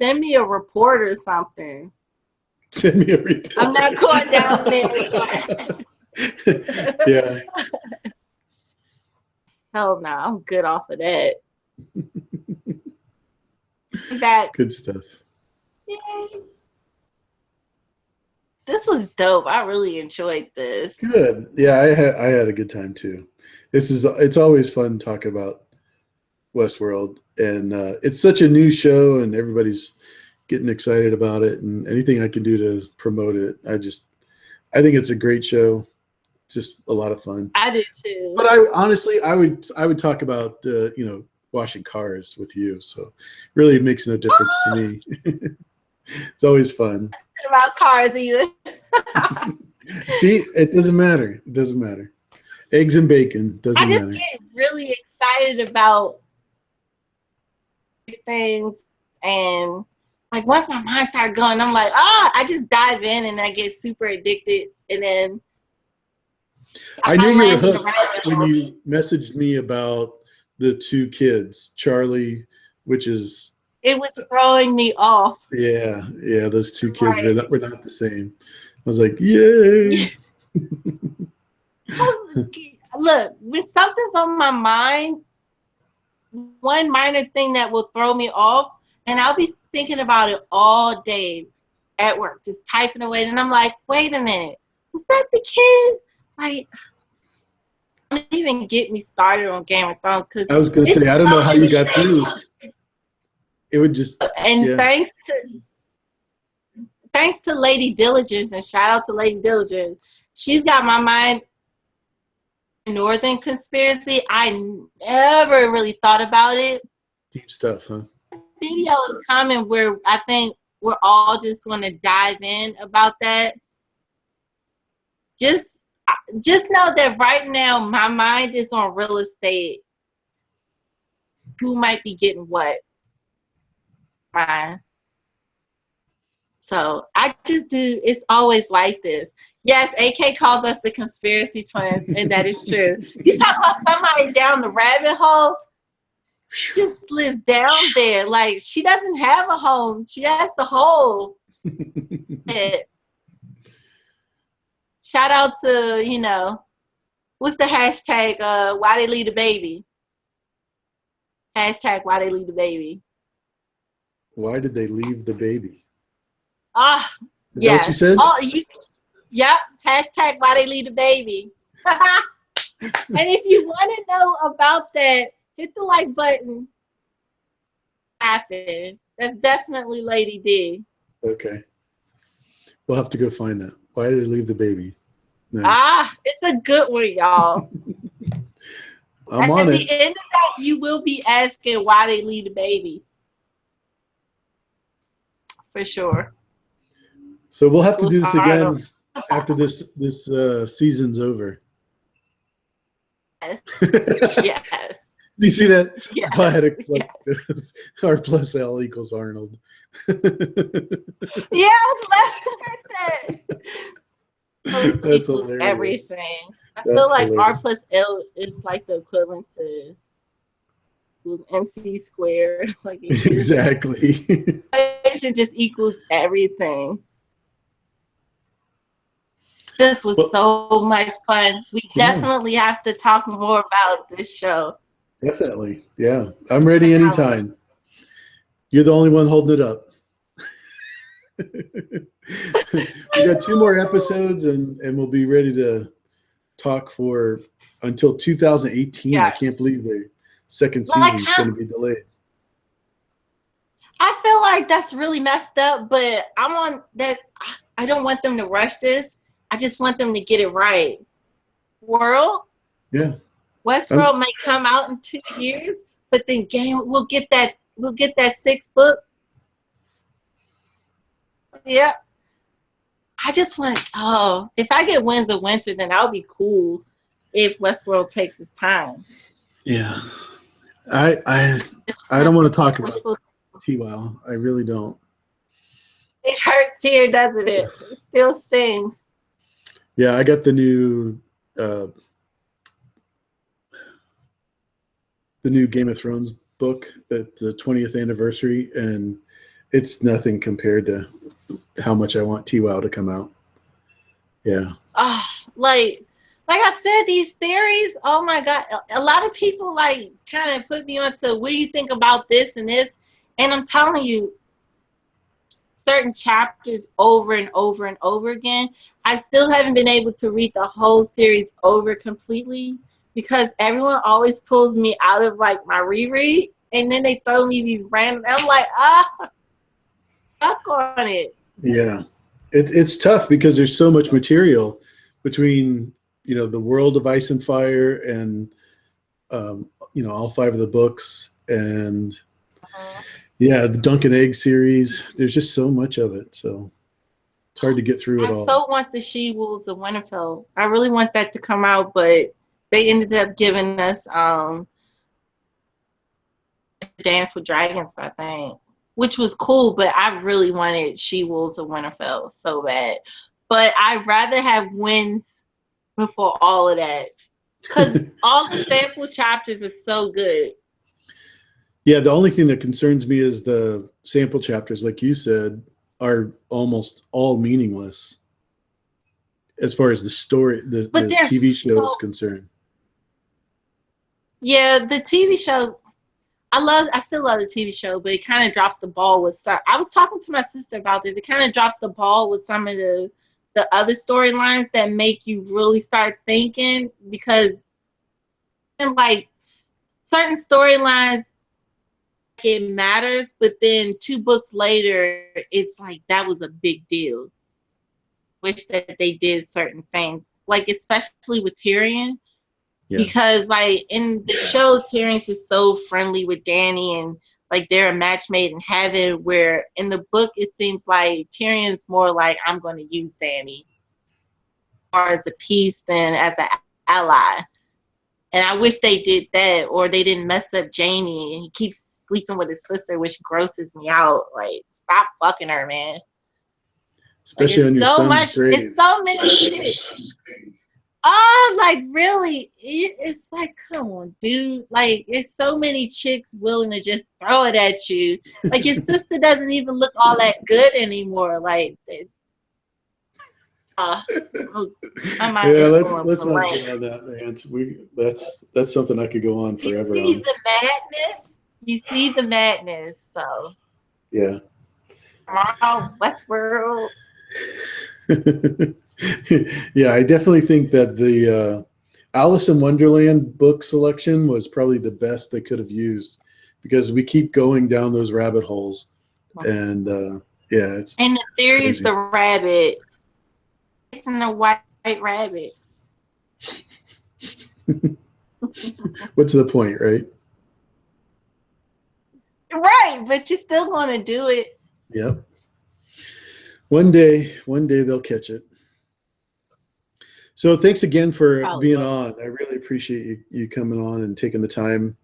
send me a report or something. Send me a report. I'm not going down there. Yeah. Hell no, I'm good off of that. Back. Good stuff. Yay. This was dope. I really enjoyed this. Good. Yeah, I had a good time too. It's always fun talking about Westworld, and it's such a new show, and everybody's getting excited about it. And anything I can do to promote it, I think it's a great show. Just a lot of fun. I do too. But I would talk about washing cars with you. So really, it makes no difference to me. It's always fun. About cars either. See, it doesn't matter. It doesn't matter. Eggs and bacon doesn't matter. I just get really excited about things, and like once my mind starts going, I'm like, I just dive in and I get super addicted, and then I knew you were hooked when you messaged me about the two kids, Charlie, which is. It was throwing me off. Yeah, those two kids were not the same. I was like, yay. Look, when something's on my mind, one minor thing that will throw me off, and I'll be thinking about it all day at work, just typing away, and I'm like, wait a minute, was that the kid? Like, don't even get me started on Game of Thrones, because I was going to say, I don't know how you got through. It would just, and thanks to Lady Diligence, and shout out to Lady Diligence, she's got my mind. Northern conspiracy, I never really thought about it. Deep stuff, huh? Video is coming where I think we're all just going to dive in about that. Just know that right now my mind is on real estate. Who might be getting what? Fine. So I just do, it's always like this. Yes, AK calls us the conspiracy twins, and that is true. You talk about somebody down the rabbit hole, she just lives down there. Like, she doesn't have a home. She has the hole. Shout out to, what's the hashtag, why they leave the baby? Hashtag why they leave the baby. Why did they leave the baby? Ah, Is that what you yes. said? Oh, yep. Hashtag why they leave the baby. And if you want to know about that, hit the like button. Happen. That's definitely Lady D. Okay. We'll have to go find that. Why did they leave the baby? Nice. Ah, it's a good one, y'all. I'm At on the it. end of that, you will be asking why they leave the baby. For sure. So we'll have to do this Arnold. again after this season's over. Yes. Do Yes. you see that? Yes. Poetic Yes. R plus L equals Arnold. Yes, let's that. That's Equals hilarious. everything. I feel That's like R hilarious. plus L is like the equivalent to MC squared. Like it just Exactly. equation just equals everything. This was Well, so much fun. We yeah, definitely have to talk more about this show. definitely. Yeah, I'm ready anytime. You're the only one holding it up. We got 2 more episodes, and we'll be ready to talk for until 2018. I Yeah. can't believe the second Like season's going to be delayed. I feel like that's really messed up, but I'm on that. I don't want them to rush this. I just want them to get it right. Yeah. Westworld might come out in 2 years, but then we'll get that 6th book. Yep. I just want if I get Winds of Winter, then I'll be cool if Westworld takes its time. Yeah. I don't want to talk about T-Wow. I really don't. It hurts here, doesn't it? It still stings. Yeah, I got the new Game of Thrones book at the 20th anniversary, and it's nothing compared to how much I want T-Wow to come out. Yeah. Like I said, these theories, oh my God. A lot of people like kind of put me onto what do you think about this and this? And I'm telling you, certain chapters over and over and over again. I still haven't been able to read the whole series over completely because everyone always pulls me out of like my reread and then they throw me these random. I'm like, stuck on it. Yeah. It's tough because there's so much material between, the world of Ice and Fire and, all 5 of the books and, yeah, the Dunk and Egg series. There's just so much of it. So it's hard to get through it all. I so want the She-Wolves of Winterfell. I really want that to come out, but they ended up giving us Dance with Dragons, I think, which was cool, but I really wanted She-Wolves of Winterfell so bad. But I'd rather have Winds before all of that because all the sample chapters are so good. Yeah, the only thing that concerns me is the sample chapters, like you said, are almost all meaningless as far as the story, the TV show is concerned. Yeah, the TV show, I still love the TV show, but it kind of drops the ball with some. I was talking to my sister about this. It kind of drops the ball with some of the other storylines that make you really start thinking because, like, certain storylines, it matters, but then 2 books later, it's like that was a big deal. Wish that they did certain things, like especially with Tyrion. Yeah. Because like in the show, Tyrion's just so friendly with Dany and like they're a match made in heaven, where in the book it seems like Tyrion's more like I'm going to use Dany more as a piece than as an ally. And I wish they did that, or they didn't mess up Jaime and he keeps sleeping with his sister, which grosses me out. Like, stop fucking her, man. Especially on your son's grave. It's so many shit. Like really, it's like, come on, dude. Like, it's so many chicks willing to just throw it at you. Like, your sister doesn't even look all that good anymore. Like, yeah, let's not get on that, man. That's something I could go on forever. You see the madness. So Yeah. Tomorrow, Westworld. Yeah, I definitely think that the Alice in Wonderland book selection was probably the best they could have used because we keep going down those rabbit holes. And yeah, it's And the series, crazy. The Rabbit. It's in the white rabbit. What's the point, right? Right, but you're still going to do it. Yep. One day they'll catch it. So thanks again for Probably being will. on. I really appreciate you coming on and taking the time.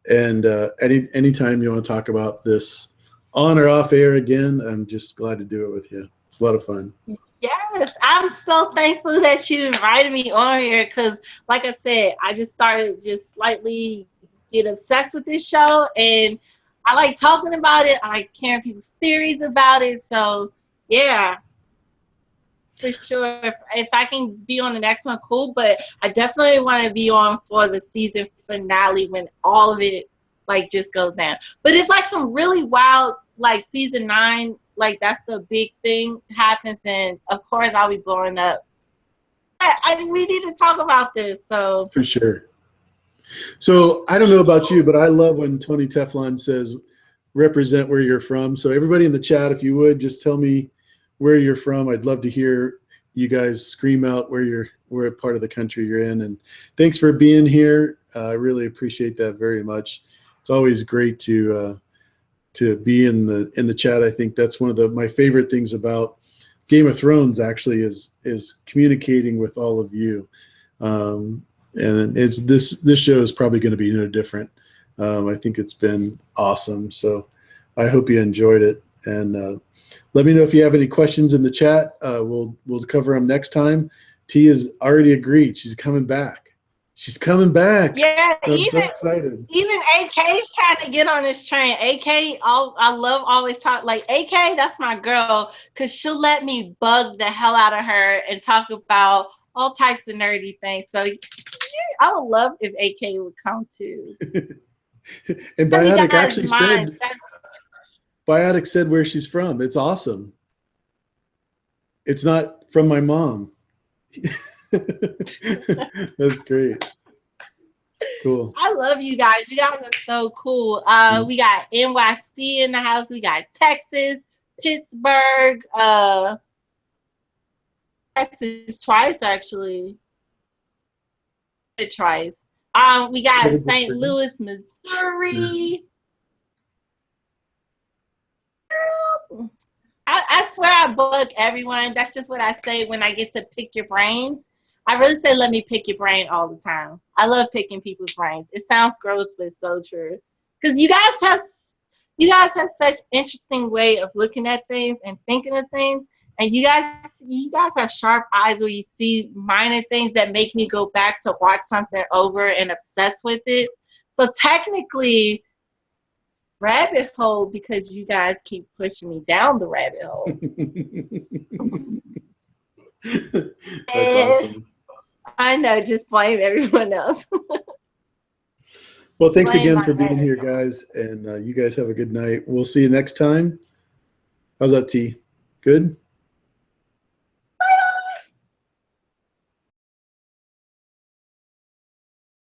And anytime you want to talk about this on or off air again, I'm just glad to do it with you. It's a lot of fun. Yes, I'm so thankful that you invited me on here because, like I said, I just started just slightly get obsessed with this show, and I like talking about it. I like hearing people's theories about it. So, yeah, for sure. If I can be on the next one, cool. But I definitely want to be on for the season finale when all of it like just goes down. But if like some really wild like season 9, like that's the big thing happens, then of course I'll be blowing up. We need to talk about this. So For sure. So I don't know about you, but I love when Tony Teflon says, represent where you're from. So everybody in the chat, if you would, just tell me where you're from. I'd love to hear you guys scream out where part of the country you're in. And thanks for being here. I really appreciate that very much. It's always great to be in the chat. I think that's one of my favorite things about Game of Thrones actually is communicating with all of you. And it's this show is probably going to be no different. I think it's been awesome. So I hope you enjoyed it. And let me know if you have any questions in the chat. We'll cover them next time. T has already agreed. She's coming back. She's coming back. yeah, I'm so excited. Even AK's trying to get on this train. AK, I love always talk like AK. That's my girl because she'll let me bug the hell out of her and talk about all types of nerdy things. So yeah, I would love if AK would come too. And Biotic said where she's from. It's awesome. It's not from my mom. That's great. Cool. I love you guys. You guys are so cool. We got NYC in the house. We got Texas, Pittsburgh, Texas twice actually. Twice. We got St. Louis, Missouri. I swear I bug everyone. That's just what I say when I get to pick your brains. I really say let me pick your brain all the time. I love picking people's brains. It sounds gross, but it's so true. Because you guys have such interesting way of looking at things and thinking of things. And you guys have sharp eyes where you see minor things that make me go back to watch something over and obsess with it. So technically, rabbit hole because you guys keep pushing me down the rabbit hole. That's awesome. I know, just blame everyone else. Well, thanks again for being here, guys. And you guys have a good night. We'll see you next time. How's that, T? Good?